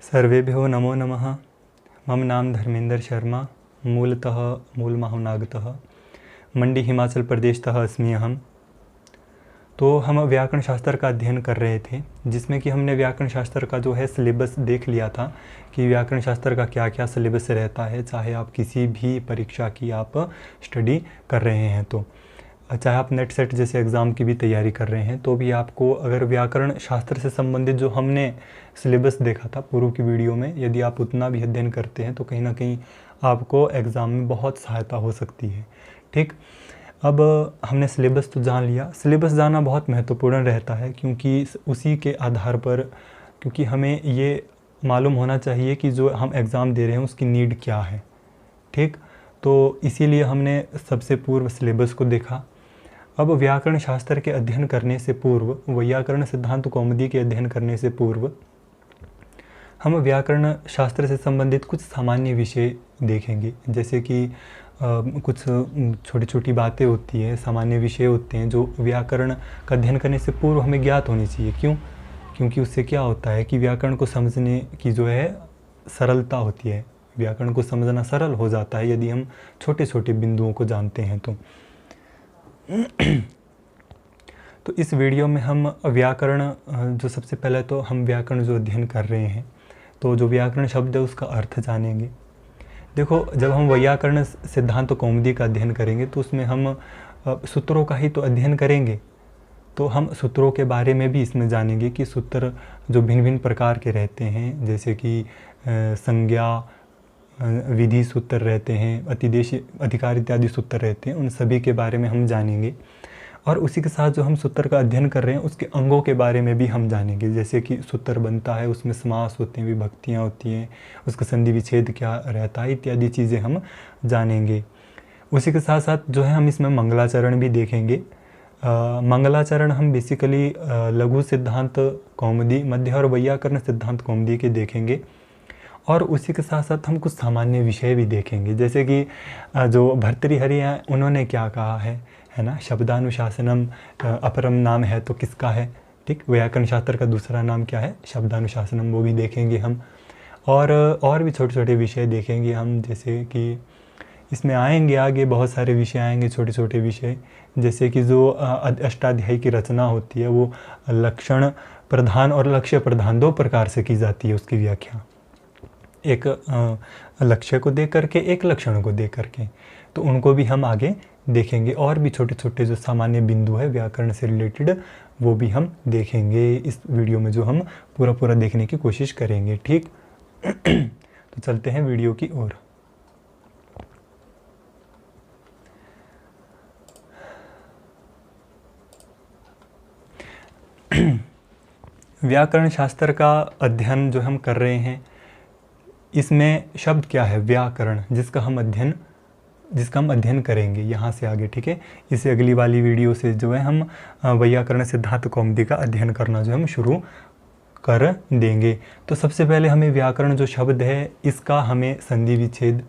सर्वेभ्यो नमो नमः। मम नाम धर्मेंद्र शर्मा, मूलतः मूलमाहुनागतः मंडी हिमाचल प्रदेशतः अस्मि अहम। तो हम व्याकरण शास्त्र का अध्ययन कर रहे थे, जिसमें कि हमने व्याकरण शास्त्र का जो है सिलेबस देख लिया था कि व्याकरण शास्त्र का क्या क्या सिलेबस रहता है। चाहे आप किसी भी परीक्षा की आप स्टडी कर रहे हैं, तो चाहे आप नेट सेट जैसे एग्ज़ाम की भी तैयारी कर रहे हैं, तो भी आपको अगर व्याकरण शास्त्र से संबंधित जो हमने सिलेबस देखा था पूर्व की वीडियो में, यदि आप उतना भी अध्ययन करते हैं तो कहीं ना कहीं आपको एग्ज़ाम में बहुत सहायता हो सकती है। ठीक, अब हमने सिलेबस तो जान लिया। सिलेबस जानना बहुत महत्वपूर्ण रहता है, क्योंकि उसी के आधार पर, क्योंकि हमें ये मालूम होना चाहिए कि जो हम एग्ज़ाम दे रहे हैं उसकी नीड क्या है। ठीक, तो इसीलिए हमने सबसे पूर्व सिलेबस को देखा। अब व्याकरण शास्त्र के अध्ययन करने से पूर्व, वैयाकरण सिद्धांत कौमुदी के अध्ययन करने से पूर्व, हम व्याकरण शास्त्र से संबंधित कुछ सामान्य विषय देखेंगे। जैसे कि कुछ छोटी छोटी बातें होती हैं, सामान्य विषय होते हैं जो व्याकरण का अध्ययन करने से पूर्व हमें ज्ञात होनी चाहिए। क्यों? क्योंकि उससे क्या होता है कि व्याकरण को समझने की जो है सरलता होती है। व्याकरण को समझना सरल हो जाता है यदि हम छोटे छोटे बिंदुओं को जानते हैं तो। तो इस वीडियो में हम व्याकरण, जो सबसे पहले तो हम व्याकरण जो अध्ययन कर रहे हैं, तो जो व्याकरण शब्द है उसका अर्थ जानेंगे। देखो, जब हम वैयाकरण सिद्धांत कौमुदी का अध्ययन करेंगे तो उसमें हम सूत्रों का ही तो अध्ययन करेंगे, तो हम सूत्रों के बारे में भी इसमें जानेंगे कि सूत्र जो भिन्न भिन्न प्रकार के रहते हैं, जैसे कि संज्ञा, विधि सूत्र रहते हैं, अतिदेश, अधिकार इत्यादि सूत्र रहते हैं, उन सभी के बारे में हम जानेंगे। और उसी के साथ जो हम सूत्र का अध्ययन कर रहे हैं उसके अंगों के बारे में भी हम जानेंगे। जैसे कि सूत्र बनता है, उसमें समास होते हैं, विभक्तियाँ होती हैं, उसका संधि विच्छेद क्या रहता है, इत्यादि चीज़ें हम जानेंगे। उसी के साथ साथ जो है हम इसमें मंगलाचरण भी देखेंगे। मंगलाचरण हम बेसिकली लघु सिद्धांत कौमुदी, मध्य और वैयाकरण सिद्धांत कौमुदी के देखेंगे। और उसी के साथ साथ हम कुछ सामान्य विषय भी देखेंगे। जैसे कि जो भर्तृहरि हैं उन्होंने क्या कहा है ना, शब्दानुशासनम अपरम नाम है तो किसका है। ठीक, व्याकरण शास्त्र का दूसरा नाम क्या है, शब्दानुशासनम, वो भी देखेंगे हम। और भी छोटे छोटे विषय देखेंगे हम, जैसे कि इसमें आएंगे आगे बहुत सारे विषय आएंगे, छोटे छोटे विषय। जैसे कि जो अष्टाध्यायी की रचना होती है वो लक्षण प्रधान और लक्ष्य प्रधान दो प्रकार से की जाती है उसकी व्याख्या, एक लक्ष्य को दे करके, एक लक्षण को दे करके, तो उनको भी हम आगे देखेंगे। और भी छोटे छोटे जो सामान्य बिंदु है व्याकरण से रिलेटेड, वो भी हम देखेंगे इस वीडियो में, जो हम पूरा पूरा देखने की कोशिश करेंगे। ठीक, तो चलते हैं वीडियो की ओर। व्याकरण शास्त्र का अध्ययन जो हम कर रहे हैं, इसमें शब्द क्या है, व्याकरण, जिसका हम अध्ययन करेंगे यहाँ से आगे। ठीक है, इसे अगली वाली वीडियो से जो है हम वैयाकरण सिद्धांत कौमुदी का अध्ययन करना जो हम शुरू कर देंगे। तो सबसे पहले हमें व्याकरण जो शब्द है इसका हमें संधि विच्छेद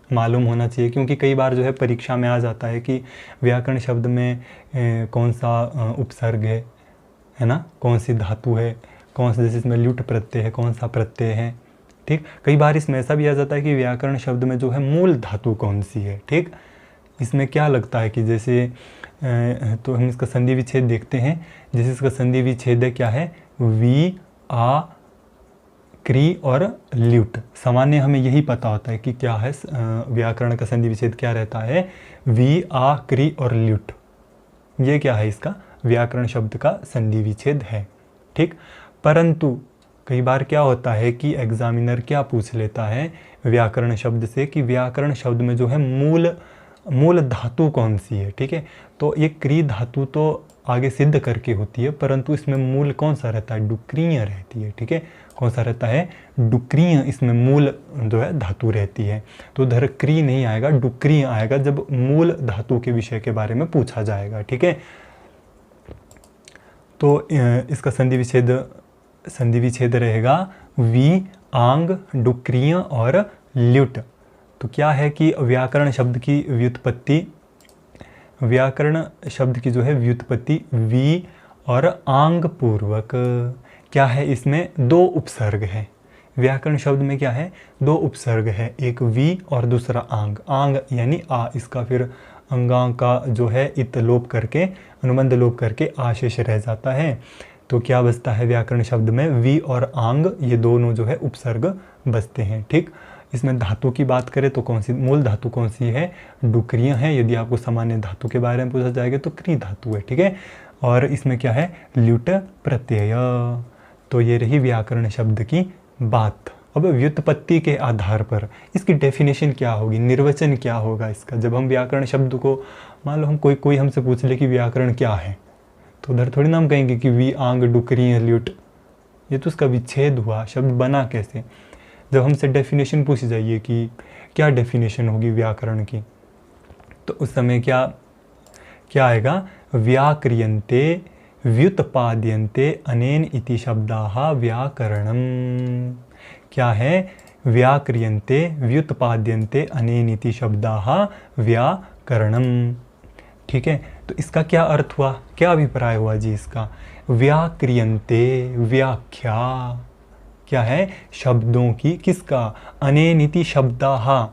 मालूम होना चाहिए, क्योंकि कई बार जो है परीक्षा में आ जाता है कि व्याकरण शब्द में कौन सा उपसर्ग है ना, कौन सी धातु है, कौन सा, जैसे इसमें ल्युट प्रत्यय है, कौन सा प्रत्यय है। ठीक, कई बार इसमें ऐसा भी आ जाता है कि व्याकरण शब्द में जो है मूल धातु कौन सी है। ठीक, इसमें क्या लगता है कि जैसे तो हम इसका संधि विच्छेद देखते हैं। जैसे इसका संधि विच्छेद है क्या है, वी, आ, क्री और ल्युट। सामान्य हमें यही पता होता है कि क्या है व्याकरण का संधि विच्छेद क्या रहता है, वी, आ, क्री और ल्युट। ये क्या है, इसका व्याकरण शब्द का संधि विच्छेद है। ठीक, परंतु कई बार क्या होता है कि एग्जामिनर क्या पूछ लेता है व्याकरण शब्द से कि व्याकरण शब्द में जो है मूल धातु कौन सी है। ठीक है, तो ये क्री धातु तो आगे सिद्ध करके होती है, परंतु इसमें मूल कौन सा रहता है, डुक्रिय रहती है। ठीक है, कौन सा रहता है, डुक्रिय, इसमें मूल जो है धातु रहती है। तो उधर क्री नहीं आएगा, डुक्रिय आएगा जब मूल धातु के विषय के बारे में पूछा जाएगा। ठीक है, तो इसका संधि विच्छेद रहेगा वी, आंग, डुक्रिय और ल्युट। तो क्या है कि व्याकरण शब्द की व्युत्पत्ति वी और आंग पूर्वक क्या है, इसमें दो उपसर्ग है। व्याकरण शब्द में क्या है, दो उपसर्ग है, एक वी और दूसरा आंग। आंग यानी आ, इसका फिर अंगांग का जो है इत लोप करके, अनुबंध लोप करके आशेष रह जाता है। तो क्या बचता है व्याकरण शब्द में, वी और आंग, ये दोनों जो है उपसर्ग बचते हैं। ठीक, इसमें धातु की बात करें तो कौन सी मूल धातु कौन सी है, डुकरियाँ हैं। यदि आपको सामान्य धातु के बारे में पूछा जाएगा तो क्री धातु है। ठीक है, और इसमें क्या है, ल्युट प्रत्यय। तो ये रही व्याकरण शब्द की बात। अब व्युत्पत्ति के आधार पर इसकी डेफिनेशन क्या होगी, निर्वचन क्या होगा इसका। जब हम व्याकरण शब्द को, मान लो हम कोई हमसे पूछ ले कि व्याकरण क्या है, तो उधर थोड़ी ना हम कहेंगे कि वी आंग डुकरी ल्युट, ये तो उसका विच्छेद हुआ, शब्द बना कैसे। जब हमसे डेफिनेशन पूछी जाइए कि क्या डेफिनेशन होगी व्याकरण की, तो उस समय क्या आएगा, व्याक्रियन्ते व्युत्पाद्यन्ते अनेन इति शब्दाः व्याकरणम। क्या है, व्याक्रियन्ते व्युत्पाद्यन्ते अनेन इति शब्दाः व्याकरणम। ठीक है, तो इसका क्या अर्थ हुआ, क्या अभिप्राय हुआ जी इसका। व्याक्रियन्ते, व्याख्या क्या है, शब्दों की, किसका, अनेन इति शब्दाः,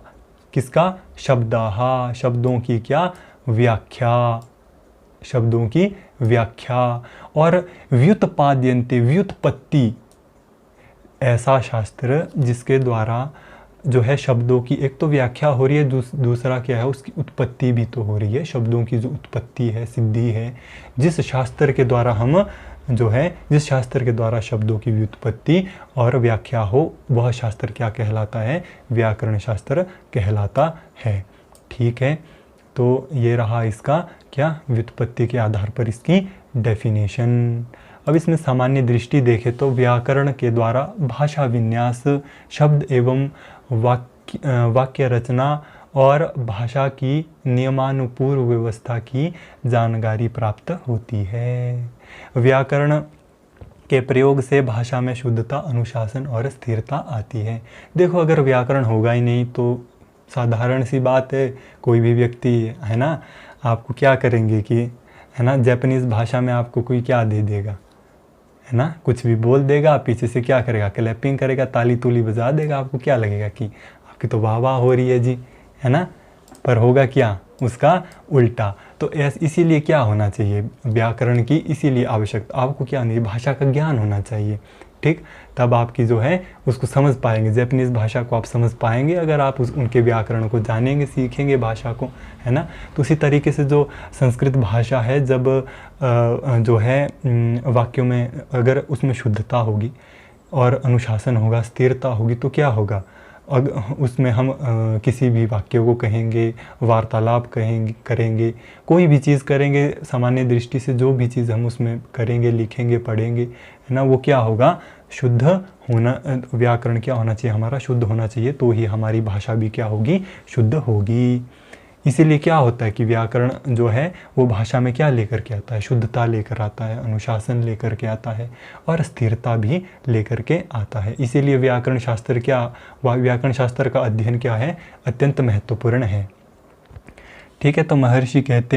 किसका, शब्दाः, शब्दों की क्या व्याख्या, शब्दों की व्याख्या। और व्युत्पाद्यन्ते, व्युत्पत्ति, ऐसा शास्त्र जिसके द्वारा जो है शब्दों की एक तो व्याख्या हो रही है, दूसरा क्या है, उसकी उत्पत्ति भी तो हो रही है। शब्दों की जो उत्पत्ति है, सिद्धि है, जिस शास्त्र के द्वारा हम जो है, जिस शास्त्र के द्वारा शब्दों की व्युत्पत्ति और व्याख्या हो, वह शास्त्र क्या कहलाता है, व्याकरण शास्त्र कहलाता है। ठीक है, तो ये रहा इसका क्या, व्युत्पत्ति के आधार पर इसकी डेफिनेशन। अब इसमें सामान्य दृष्टि देखें तो व्याकरण के द्वारा भाषा विन्यास, शब्द एवं वाक्य रचना और भाषा की नियमानुपूर्व व्यवस्था की जानकारी प्राप्त होती है। व्याकरण के प्रयोग से भाषा में शुद्धता, अनुशासन और स्थिरता आती है। देखो, अगर व्याकरण होगा ही नहीं तो साधारण सी बात है, कोई भी व्यक्ति है ना, आपको क्या करेंगे कि है ना, जापानीज़ भाषा में आपको कोई क्या दे देगा, है ना, कुछ भी बोल देगा, पीछे से क्या करेगा, क्लैपिंग करेगा, ताली तूली बजा देगा। आपको क्या लगेगा कि आपकी तो वाह वाह हो रही है जी, है ना, पर होगा क्या, उसका उल्टा। तो इसीलिए क्या होना चाहिए, व्याकरण की इसीलिए आवश्यकता, आपको क्या नहीं, भाषा का ज्ञान होना चाहिए। ठीक, तब आपकी जो है उसको समझ पाएंगे, जापानीज़ भाषा को आप समझ पाएंगे अगर आप उनके व्याकरण को जानेंगे, सीखेंगे भाषा को, है ना। तो उसी तरीके से जो संस्कृत भाषा है, जब जो है वाक्यों में अगर उसमें शुद्धता होगी और अनुशासन होगा, स्थिरता होगी, तो क्या होगा, उसमें हम किसी भी वाक्य को कहेंगे, वार्तालाप करेंगे, कोई भी चीज़ करेंगे, सामान्य दृष्टि से जो भी चीज़ हम उसमें करेंगे, लिखेंगे, पढ़ेंगे, है ना, वो क्या होगा, शुद्ध होना। व्याकरण क्या होना चाहिए, हमारा शुद्ध होना चाहिए, तो ही हमारी भाषा भी क्या होगी, शुद्ध होगी। इसीलिए क्या होता है कि व्याकरण जो है वो भाषा में क्या लेकर के आता है, शुद्धता लेकर आता है, अनुशासन लेकर के आता है और स्थिरता भी लेकर के आता है। इसीलिए व्याकरण शास्त्र व्याकरण शास्त्र का अध्ययन क्या है, अत्यंत महत्वपूर्ण है। ठीक है, तो महर्षि कहते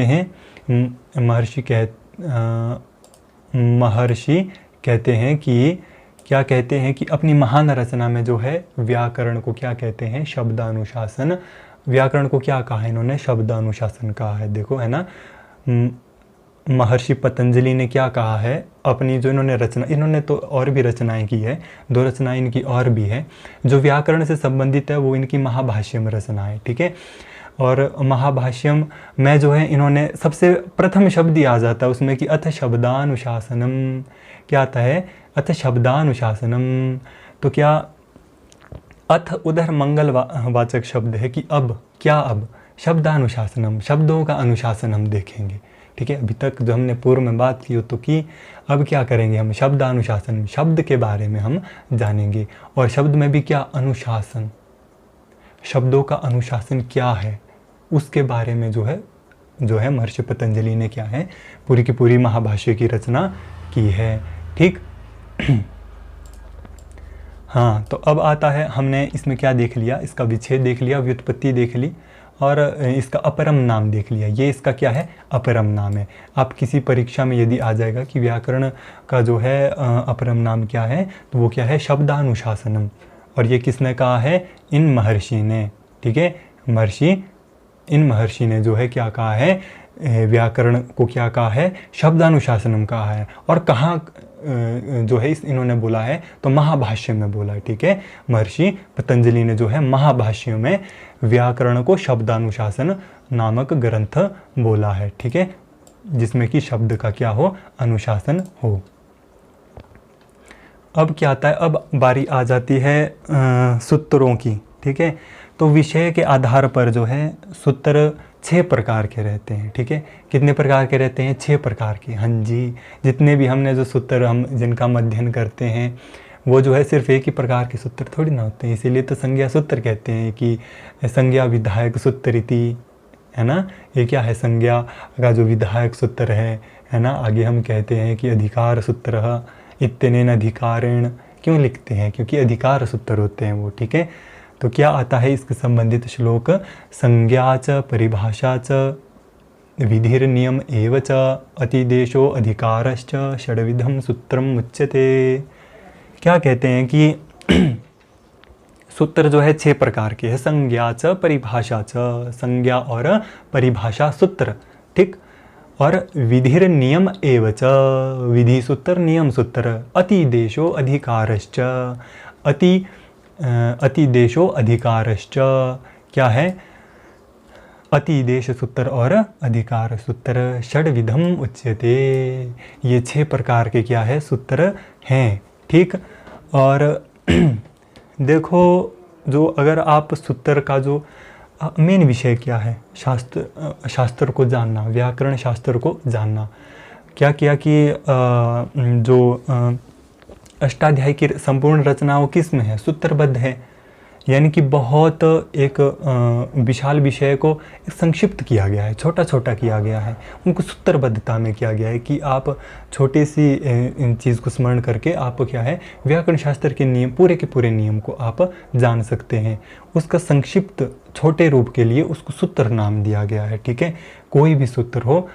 हैं कि क्या कहते हैं कि अपनी महान रचना में जो है व्याकरण को क्या कहते हैं, शब्दानुशासन। व्याकरण को क्या कहा है इन्होंने, शब्दानुशासन कहा है। देखो, है ना, महर्षि पतंजलि ने क्या कहा है, अपनी जो इन्होंने तो और भी रचनाएं की है, 2 रचनाएं इनकी और भी है जो व्याकरण से संबंधित है, वो इनकी महाभाष्यम रचना है। ठीक है, और महाभाष्यम में जो है इन्होंने सबसे प्रथम शब्द ही आ जाता है उसमें कि अथ शब्दानुशासनम। क्या आता है, अथ शब्दानुशासनम। तो क्या अथ उधर मंगल वाचक शब्द है कि अब क्या, अब शब्दानुशासनम, शब्दों का अनुशासन हम देखेंगे। ठीक है, अभी तक जो हमने पूर्व में बात की हो तो कि अब क्या करेंगे हम, शब्दानुशासन, शब्द के बारे में हम जानेंगे। और शब्द में भी क्या, अनुशासन, शब्दों का अनुशासन क्या है उसके बारे में जो है महर्षि पतंजलि ने क्या है, पूरी की पूरी महाभाष्य की रचना की है। ठीक हाँ, तो अब आता है, हमने इसमें क्या देख लिया, इसका विच्छेद देख लिया, व्युत्पत्ति देख ली और इसका अपरम नाम देख लिया। ये इसका क्या है, अपरम नाम है। आप किसी परीक्षा में यदि आ जाएगा कि व्याकरण का जो है अपरम नाम क्या है, तो वो क्या है, शब्दानुशासनम। और ये किसने कहा है? इन महर्षि ने, ठीक है। इन महर्षि ने जो है क्या कहा है? व्याकरण को क्या कहा है? शब्दानुशासनम कहा है। और कहाँ जो है इन्होंने बोला है? तो महाभाष्य में बोला है, ठीक है। महर्षि पतंजलि ने जो है महाभाष्य में व्याकरण को शब्दानुशासन नामक ग्रंथ बोला है, ठीक है, जिसमें कि शब्द का क्या हो? अनुशासन हो। अब क्या आता है? अब बारी आ जाती है सूत्रों की, ठीक है। तो विषय के आधार पर जो है सूत्र 6 प्रकार के रहते हैं, ठीक है। कितने प्रकार के रहते हैं? 6 प्रकार के। हाँ जी, जितने भी हमने जो सूत्र हम जिनका हम अध्ययन करते हैं वो जो है सिर्फ एक ही प्रकार के सूत्र थोड़ी ना होते हैं, इसीलिए तो संज्ञा सूत्र कहते हैं कि संज्ञा विधायक सूत्र इति, है ना। ये क्या है? संज्ञा का जो विधायक सूत्र है ना। आगे हम कहते हैं कि अधिकार सूत्र इत्यनेन अधिकारेण, क्यों लिखते हैं? क्योंकि अधिकार सूत्र होते हैं वो, ठीक है। तो क्या आता है इसके संबंधित श्लोक? संज्ञा च परिभाषा च विधिर नियम एव च अतिदेशो अधिकारश्च षड्विधम सूत्रम उच्यते। क्या कहते हैं कि सूत्र जो है 6 प्रकार के है। संज्ञा च परिभाषा च, संज्ञा और परिभाषा सूत्र, ठीक। और विधिर नियम एव च, विधि सूत्र नियम सूत्र। अतिदेशो अधिकारश्च, अतिदेशो अधिकारश्च क्या है? अतिदेश सूत्र और अधिकार सूत्र। षड्विधम उच्यते, ये 6 प्रकार के क्या है? सूत्र हैं, ठीक। और देखो, जो अगर आप सूत्र का जो मेन विषय क्या है? शास्त्र को जानना, व्याकरण शास्त्र को जानना। क्या किया कि जो अष्टाध्यायी की संपूर्ण रचना वो किस में है? सूत्रबद्ध है। यानी कि बहुत एक विशाल विषय को संक्षिप्त किया गया है, छोटा छोटा किया गया है, उनको सूत्रबद्धता में किया गया है कि आप छोटे सी इन चीज़ को स्मरण करके आप क्या है? व्याकरण शास्त्र के नियम, पूरे के पूरे नियम को आप जान सकते हैं। उसका संक्षिप्त छोटे रूप के लिए उसको सूत्र नाम दिया गया है, ठीक है। कोई भी सूत्र हो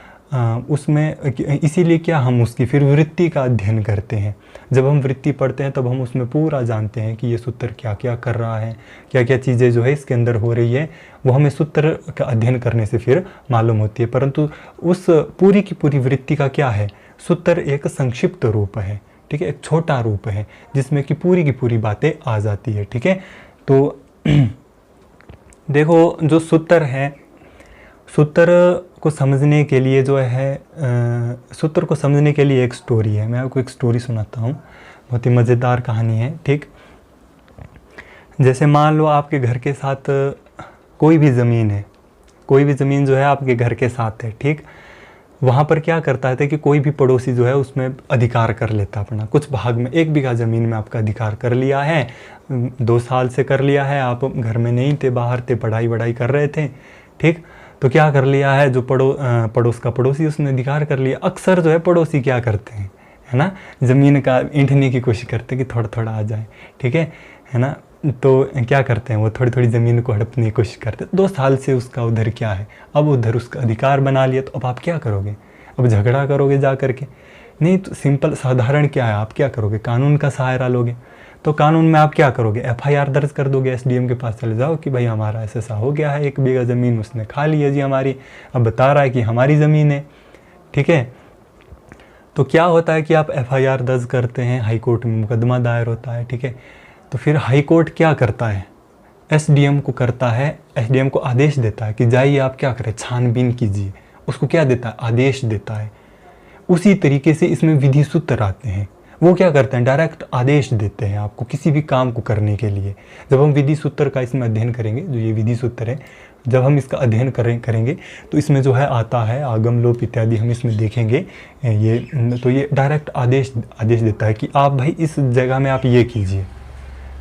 उसमें, इसीलिए क्या हम उसकी फिर वृत्ति का अध्ययन करते हैं। जब हम वृत्ति पढ़ते हैं तब हम उसमें पूरा जानते हैं कि ये सूत्र क्या क्या कर रहा है, क्या क्या चीज़ें जो है इसके अंदर हो रही है, वो हमें सूत्र का अध्ययन करने से फिर मालूम होती है। परंतु उस पूरी की पूरी वृत्ति का क्या है? सूत्र एक संक्षिप्त रूप है, ठीक है, एक छोटा रूप है जिसमें कि पूरी की पूरी बातें आ जाती है, ठीक है। तो देखो, जो सूत्र है, सूत्र को समझने के लिए जो है सूत्र को समझने के लिए एक स्टोरी है। मैं आपको एक स्टोरी सुनाता हूँ, बहुत ही मज़ेदार कहानी है, ठीक। जैसे मान लो आपके घर के साथ कोई भी ज़मीन है, कोई भी ज़मीन जो है आपके घर के साथ है, ठीक। वहाँ पर क्या करता है कि कोई भी पड़ोसी जो है उसमें अधिकार कर लेता अपना, कुछ भाग में 1 बीघा ज़मीन में आपका अधिकार कर लिया है, 2 साल से कर लिया है, आप घर में नहीं थे, बाहर थे, पढ़ाई कर रहे थे, ठीक। तो क्या कर लिया है, जो पड़ोस का पड़ोसी उसने अधिकार कर लिया। अक्सर जो है पड़ोसी क्या करते हैं, है ना, ज़मीन का ऐंठने की कोशिश करते हैं कि थोड़ा थोड़ा आ जाए, ठीक है ना। तो क्या करते हैं, वो थोड़ी थोड़ी ज़मीन को हड़पने की कोशिश करते हैं। 2 साल से उसका उधर क्या है, अब उधर उसका अधिकार बना लिया, तो अब आप क्या करोगे? अब झगड़ा करोगे जा करके? नहीं, तो सिंपल साधारण क्या है, आप क्या करोगे? कानून का सहारा लोगे। तो कानून में आप क्या करोगे? FIR दर्ज कर दोगे, SDM के पास चले जाओ कि भाई हमारा ऐसा हो गया है, 1 बीघा ज़मीन उसने खा ली है जी हमारी, अब बता रहा है कि हमारी ज़मीन है, ठीक है। तो क्या होता है कि आप FIR दर्ज करते हैं, हाई कोर्ट में मुकदमा दायर होता है, ठीक है। तो फिर हाई कोर्ट क्या करता है? SDM को करता है, SDM को आदेश देता है कि जाइए आप क्या करें, छानबीन कीजिए। उसको क्या देता है? आदेश देता है। उसी तरीके से इसमें विधि सूत्र आते हैं, वो क्या करते हैं? डायरेक्ट आदेश देते हैं आपको किसी भी काम को करने के लिए। जब हम विधि सूत्र का इसमें अध्ययन करेंगे, जो ये विधि सूत्र है, जब हम इसका अध्ययन करेंगे तो इसमें जो है आता है आगम लोप इत्यादि, हम इसमें देखेंगे ये। तो ये डायरेक्ट आदेश देता है कि आप भाई इस जगह में आप ये कीजिए,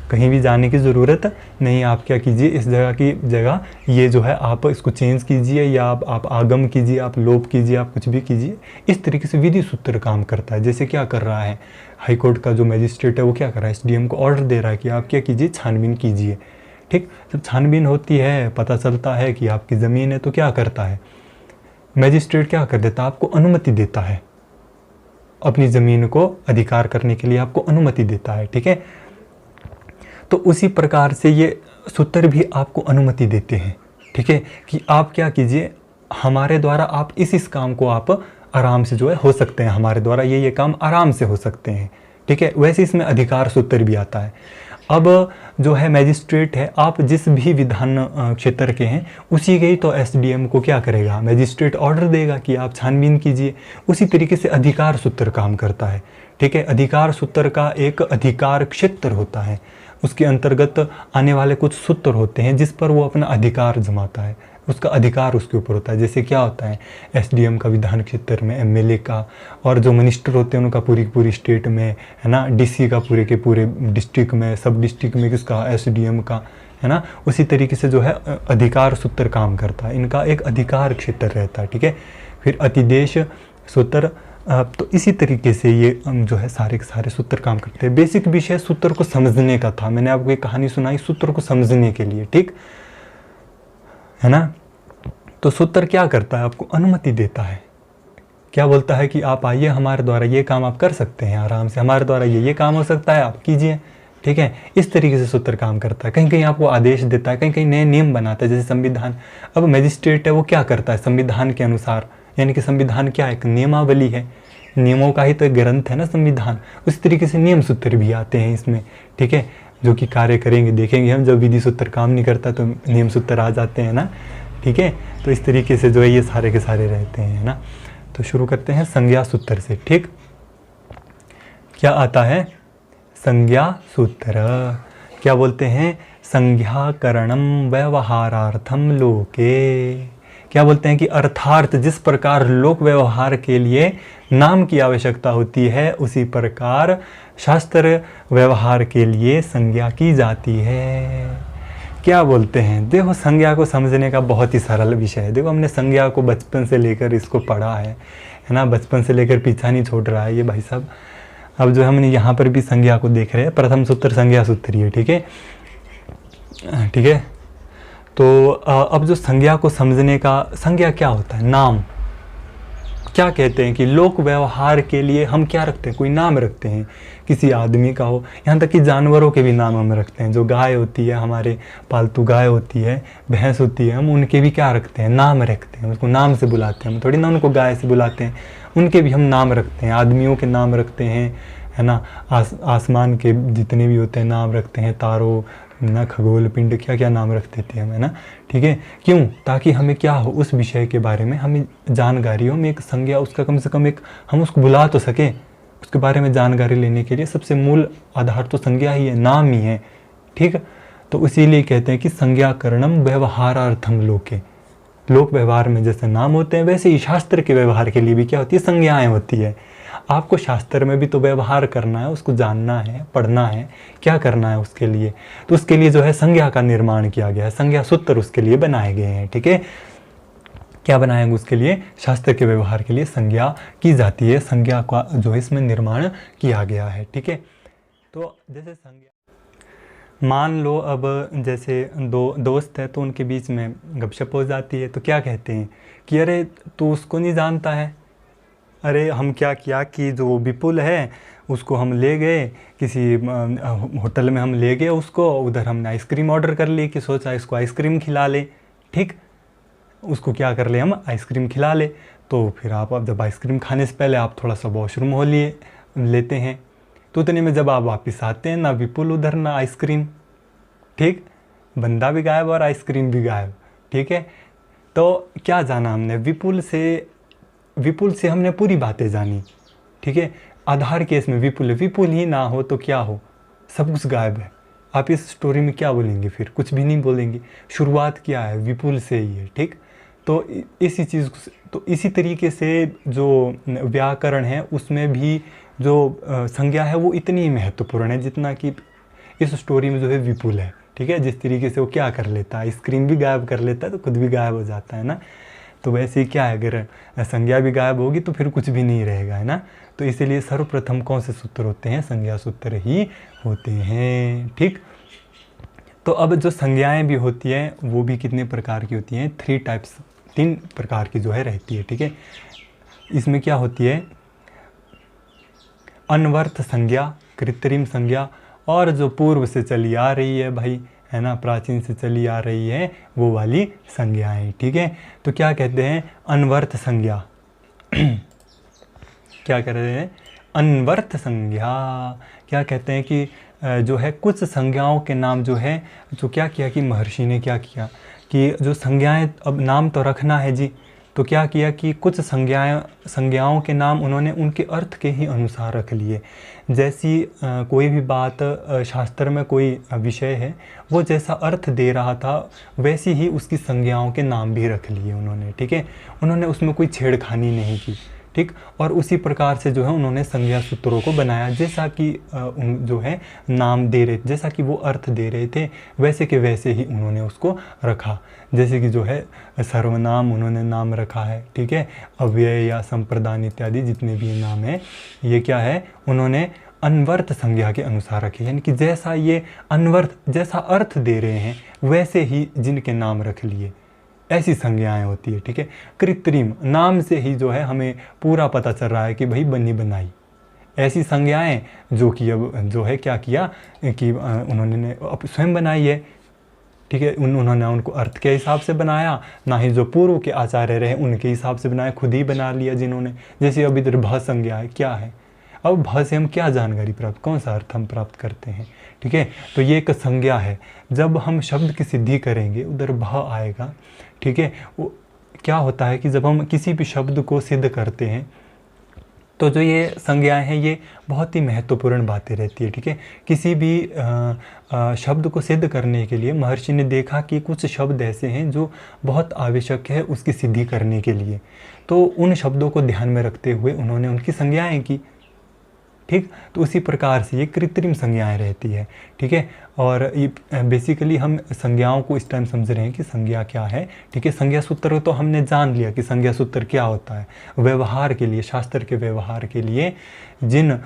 कहीं भी जाने की ज़रूरत नहीं, आप क्या कीजिए, इस जगह की जगह ये जो है आप इसको चेंज कीजिए, या आप आगम कीजिए, आप लोप कीजिए, आप कुछ भी कीजिए। इस तरीके से विधि सूत्र काम करता है। जैसे क्या कर रहा है हाई कोर्ट का जो मैजिस्ट्रेट है, वो क्या कर रहा है? SDM को ऑर्डर दे रहा है कि आप क्या कीजिए, छानबीन कीजिए, ठीक। जब छानबीन होती है, पता चलता है कि आपकी ज़मीन है, तो क्या करता है मैजिस्ट्रेट? क्या कर देता है? आपको अनुमति देता है, अपनी ज़मीन को अधिकार करने के लिए आपको अनुमति देता है, ठीक है। तो उसी प्रकार से ये सूत्र भी आपको अनुमति देते हैं, ठीक है, कि आप क्या कीजिए, हमारे द्वारा आप इस काम को आप आराम से जो है हो सकते हैं, हमारे द्वारा ये काम आराम से हो सकते हैं, ठीक है। वैसे इसमें अधिकार सूत्र भी आता है। अब जो है मैजिस्ट्रेट है, आप जिस भी विधान क्षेत्र के हैं उसी के ही तो एसडीएम को क्या करेगा, मैजिस्ट्रेट ऑर्डर देगा कि आप छानबीन कीजिए। उसी तरीके से अधिकार सूत्र काम करता है, ठीक है। अधिकार सूत्र का एक अधिकार क्षेत्र होता है, उसके अंतर्गत आने वाले कुछ सूत्र होते हैं जिस पर वो अपना अधिकार जमाता है, उसका अधिकार उसके ऊपर होता है। जैसे क्या होता है, एसडीएम का विधान क्षेत्र में, एमएलए का, और जो मिनिस्टर होते हैं उनका पूरी स्टेट में, है ना, डीसी का पूरे के पूरे डिस्ट्रिक्ट में, सब डिस्ट्रिक्ट में किसका, एसडीएम का, है ना। उसी तरीके से जो है अधिकार सूत्र काम करता है, इनका एक अधिकार क्षेत्र रहता है, ठीक है। फिर अतिदेश सूत्र, तो इसी तरीके से ये जो है सारे के सारे सूत्र काम करते हैं। बेसिक विषय सूत्र को समझने का था, मैंने आपको एक कहानी सुनाई सूत्र को समझने के लिए, ठीक है ना। तो सूत्र क्या करता है, आपको अनुमति देता है, क्या बोलता है कि आप आइए, हमारे द्वारा ये काम आप कर सकते हैं आराम से, हमारे द्वारा ये काम हो सकता है, आप कीजिए, ठीक है। इस तरीके से सूत्र काम करता है। कहीं कहीं आपको आदेश देता है, कहीं कहीं नए नियम बनाता है, जैसे संविधान। अब मैजिस्ट्रेट है वो क्या करता है, संविधान के अनुसार, यानी कि संविधान क्या है, एक नियमावली है, नियमों का ही तो एक ग्रंथ है ना संविधान। उस तरीके से नियम सूत्र भी आते हैं इसमें, ठीक है, जो कि कार्य करेंगे, देखेंगे हम। जब विधि सूत्र काम नहीं करता तो नियम सूत्र आ जाते हैं ना, ठीक है। तो इस तरीके से जो है ये सारे के सारे रहते हैं, है ना। तो शुरू करते हैं संज्ञा सूत्र से, ठीक। क्या आता है, संज्ञा सूत्र क्या बोलते हैं, संज्ञाकरणम व्यवहारार्थम लोके। क्या बोलते हैं कि अर्थार्थ जिस प्रकार लोक व्यवहार के लिए नाम की आवश्यकता होती है, उसी प्रकार शास्त्र व्यवहार के लिए संज्ञा की जाती है। क्या बोलते हैं, देखो संज्ञा को समझने का बहुत ही सरल विषय है। देखो हमने संज्ञा को बचपन से लेकर इसको पढ़ा है ना, बचपन से लेकर पीछा नहीं छोड़ रहा है ये भाई साहब। अब जो हमने यहाँ पर भी संज्ञा को देख रहे हैं, प्रथम सूत्र संज्ञा सूत्र ही है, ठीक है, ठीक है। तो अब जो संज्ञा को समझने का, संज्ञा क्या होता है, नाम। क्या कहते हैं कि लोक व्यवहार के लिए हम क्या रखते हैं, कोई नाम रखते हैं, किसी आदमी का हो, यहाँ तक कि जानवरों के भी नाम हम रखते हैं। जो गाय होती है, हमारे पालतू गाय होती है, भैंस होती है, हम उनके भी क्या रखते हैं, नाम रखते हैं, उसको नाम से बुलाते हैं। हम थोड़ी ना उनको गाय से बुलाते हैं, उनके भी हम नाम रखते हैं। आदमियों के नाम रखते हैं, है ना, आसमान के जितने भी होते हैं नाम रखते हैं, तारों ना, खगोल पिंड, क्या क्या नाम रख देते हैं, है ना, ठीक है। क्यों, ताकि हमें क्या हो, उस विषय के बारे में हमें जानकारी हो, हमें एक संज्ञा, उसका कम से कम एक हम उसको बुला तो सके। उसके बारे में जानकारी लेने के लिए सबसे मूल आधार तो संज्ञा ही है, नाम ही है, ठीक। तो इसीलिए कहते हैं कि संज्ञाकरणम व्यवहारार्थम लोके। लोक व्यवहार में जैसे नाम होते हैं, वैसे ही शास्त्र के व्यवहार के लिए भी क्या होती है, संज्ञाएं होती है। आपको शास्त्र में भी तो व्यवहार करना है, उसको जानना है, पढ़ना है, क्या करना है उसके लिए, तो उसके लिए जो है संज्ञा का निर्माण किया गया है, संज्ञा सूत्र उसके लिए बनाए गए हैं, ठीक है। क्या बनाएंगे उसके लिए, शास्त्र के व्यवहार के लिए संज्ञा की जाती है, संज्ञा का जो इसमें निर्माण किया गया है, ठीक है। तो जैसे संज्ञा, मान लो अब जैसे दो दोस्त है तो उनके बीच में गपशप हो जाती है, तो क्या कहते हैं कि अरे तू उसको नहीं जानता है, अरे हम क्या किया कि जो विपुल है उसको हम ले गए किसी होटल में, हम ले गए उसको, उधर हमने आइसक्रीम ऑर्डर कर ली कि सोचा इसको आइसक्रीम खिला ले, ठीक, उसको क्या कर ले, हम आइसक्रीम खिला ले। तो फिर आप अब जब आइसक्रीम खाने से पहले आप थोड़ा सा वॉशरूम हो लेते हैं, तो उतने में जब आप वापस आते हैं, ना विपुल उधर ना आइसक्रीम, ठीक, बंदा भी गायब और आइसक्रीम भी गायब, ठीक है। तो क्या जाना हमने, विपुल से हमने पूरी बातें जानी, ठीक है। आधार केस में विपुल ही ना हो तो क्या हो, सब कुछ गायब है। आप इस स्टोरी में क्या बोलेंगे, फिर कुछ भी नहीं बोलेंगे। शुरुआत क्या है, विपुल से ही है, ठीक। तो इसी चीज़, तो इसी तरीके से जो व्याकरण है उसमें भी जो संज्ञा है वो इतनी ही महत्वपूर्ण है जितना कि इस स्टोरी में जो है विपुल है, ठीक है। जिस तरीके से वो क्या कर लेता है, स्क्रीन भी गायब कर लेता है तो खुद भी गायब हो जाता है ना। तो वैसे ही क्या है, अगर संज्ञा भी गायब होगी तो फिर कुछ भी नहीं रहेगा, है ना। तो इसीलिए सर्वप्रथम कौन से सूत्र होते हैं, संज्ञा सूत्र ही होते हैं, ठीक। तो अब जो संज्ञाएं भी होती हैं वो भी कितने प्रकार की होती हैं, 3 प्रकार की जो है रहती है, ठीक है। इसमें क्या होती है, अनवर्थ संज्ञा, कृत्रिम संज्ञा और जो पूर्व से चली आ रही है भाई, है ना, प्राचीन से चली आ रही है वो वाली संज्ञाएं। ठीक है, तो क्या कहते हैं, अनवर्थ संज्ञा। क्या कह रहे हैं, अनवर्थ संज्ञा। क्या कहते हैं कि जो है कुछ संज्ञाओं के नाम जो है, जो क्या किया कि महर्षि ने क्या किया कि जो संज्ञाएं, अब नाम तो रखना है जी, तो क्या किया कि कुछ संज्ञाओं के नाम उन्होंने उनके अर्थ के ही अनुसार रख लिए। जैसी कोई भी बात शास्त्र में कोई विषय है, वो जैसा अर्थ दे रहा था वैसी ही उसकी संज्ञाओं के नाम भी रख लिए उन्होंने। ठीक है, उन्होंने उसमें कोई छेड़खानी नहीं की। ठीक, और उसी प्रकार से जो है उन्होंने संज्ञा सूत्रों को बनाया, जैसा कि जो है नाम दे रहे, जैसा कि वो अर्थ दे रहे थे वैसे के वैसे ही उन्होंने उसको रखा। जैसे कि जो है सर्वनाम उन्होंने नाम रखा है। ठीक है, अव्यय या संप्रदान इत्यादि जितने भी नाम हैं, ये क्या है, उन्होंने अनवर्थ संज्ञा के अनुसार रखे, यानी कि जैसा ये अनवर्थ, जैसा अर्थ दे रहे हैं वैसे ही जिनके नाम रख लिए, ऐसी संज्ञाएं होती है। ठीक है, कृत्रिम नाम से ही जो है हमें पूरा पता चल रहा है कि भाई बनी बनाई, ऐसी संज्ञाएं जो कि अब जो है क्या किया कि उन्होंने स्वयं बनाई है। ठीक है, उन्होंने उनको अर्थ के हिसाब से बनाया, ना ही जो पूर्व के आचार्य रहे उनके हिसाब से बनाया, खुद ही बना लिया जिन्होंने। जैसे अब इधर भ संज्ञा है, क्या है, अब भ से हम क्या जानकारी प्राप्त, कौन सा अर्थ हम प्राप्त करते हैं। ठीक है, तो ये एक संज्ञा है। जब हम शब्द की सिद्धि करेंगे उधर भ आएगा। ठीक है, वो क्या होता है कि जब हम किसी भी शब्द को सिद्ध करते हैं तो जो ये संज्ञाएं हैं ये बहुत ही महत्वपूर्ण बातें रहती है। ठीक है, किसी भी शब्द को सिद्ध करने के लिए महर्षि ने देखा कि कुछ शब्द ऐसे हैं जो बहुत आवश्यक है उसकी सिद्धि करने के लिए, तो उन शब्दों को ध्यान में रखते हुए उन्होंने उनकी संज्ञाएं की। ठीक, तो उसी प्रकार से ये कृत्रिम संज्ञाएं रहती है। ठीक है, और ये बेसिकली हम संज्ञाओं को इस टाइम समझ रहे हैं कि संज्ञा क्या है। ठीक है, संज्ञा सूत्र तो हमने जान लिया कि संज्ञा सूत्र क्या होता है। व्यवहार के लिए, शास्त्र के व्यवहार के लिए जिन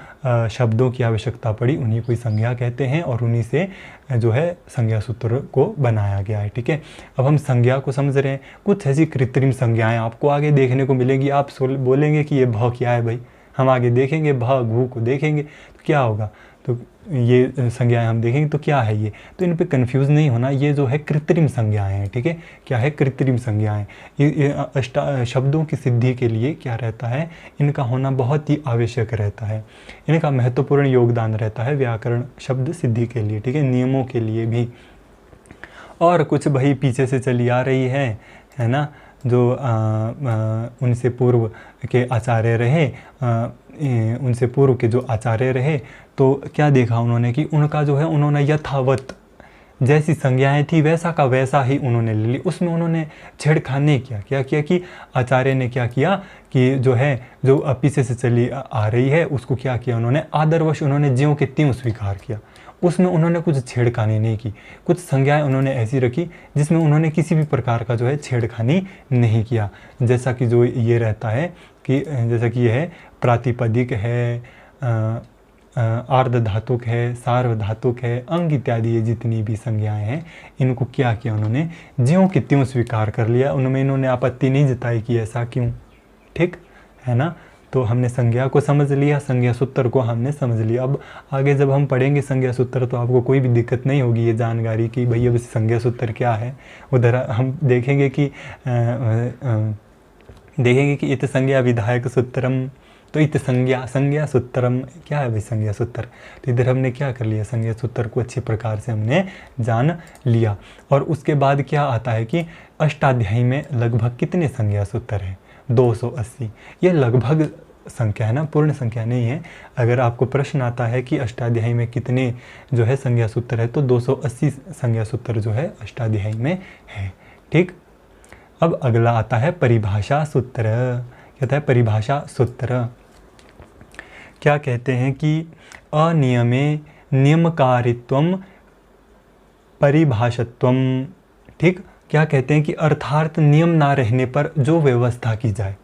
शब्दों की आवश्यकता पड़ी उन्हीं को संज्ञा कहते हैं, और उन्हीं से जो है संज्ञा सूत्र को बनाया गया है। ठीक है, अब हम संज्ञा को समझ रहे हैं। कुछ ऐसी कृत्रिम संज्ञाएँ आपको आगे देखने को मिलेंगी। आप बोलेंगे कि ये भ क्या है भाई, हम आगे देखेंगे, भ घू को देखेंगे तो क्या होगा, तो ये संज्ञाएं हम देखेंगे तो क्या है ये, तो इन पे कंफ्यूज नहीं होना, ये जो है कृत्रिम संज्ञाएं हैं। ठीक है, क्या है, कृत्रिम संज्ञाएं। ये शब्दों की सिद्धि के लिए क्या रहता है, इनका होना बहुत ही आवश्यक रहता है, इनका महत्वपूर्ण योगदान रहता है व्याकरण शब्द सिद्धि के लिए। ठीक है, नियमों के लिए भी। और कुछ भाई पीछे से चली आ रही है ना, जो उनसे पूर्व के आचार्य रहे, उनसे पूर्व के जो आचार्य रहे, तो क्या देखा उन्होंने कि उनका जो है उन्होंने यथावत जैसी संज्ञाएं थी वैसा का वैसा ही उन्होंने ले ली, उसमें उन्होंने छेड़खानी किया। क्या किया कि आचार्य ने क्या किया कि जो है जो पीछे से चली आ रही है उसको क्या किया उन्होंने, आदरवश उन्होंने ज्यों के त्यों स्वीकार किया, उसमें उन्होंने कुछ छेड़खानी नहीं की। कुछ संज्ञाएं उन्होंने ऐसी रखी जिसमें उन्होंने किसी भी प्रकार का जो है छेड़खानी नहीं किया। जैसा कि जो ये रहता है कि जैसा कि यह है प्रातिपदिक है, आर्ध धातुक है, सार्वधातुक है, अंग इत्यादि ये जितनी भी संज्ञाएं हैं इनको क्या किया उन्होंने, ज्यों कि त्यों स्वीकार कर लिया। उनमें इन्होंने आपत्ति नहीं जताई कि ऐसा क्यों। ठीक है ना, तो हमने संज्ञा को समझ लिया, संज्ञा सूत्र को हमने समझ लिया। अब आगे जब हम पढ़ेंगे संज्ञा सूत्र तो आपको कोई भी दिक्कत नहीं होगी ये जानकारी कि भैया बस संज्ञा सूत्र क्या है। उधर हम देखेंगे कि इत संज्ञा विधायक सूत्रम, तो इत संज्ञा सूत्रम क्या है भाई, संज्ञा सूत्र। तो इधर हमने क्या कर लिया, संज्ञा सूत्र को अच्छी प्रकार से हमने जान लिया। और उसके बाद क्या आता है कि अष्टाध्यायी में लगभग कितने संज्ञा सूत्र हैं, 280। ये लगभग संख्या है ना, पूर्ण संख्या नहीं है। अगर आपको प्रश्न आता है कि अष्टाध्यायी में कितने जो है संज्ञा सूत्र है, तो 280 संज्ञा सूत्र जो है अष्टाध्यायी में है। ठीक, अब अगला आता है परिभाषा सूत्र। कहता है परिभाषा सूत्र क्या कहते हैं कि अनियमे नियमकारित्वम परिभाषत्वम। ठीक, क्या कहते हैं कि अर्थात नियम ना रहने पर जो व्यवस्था की जाए।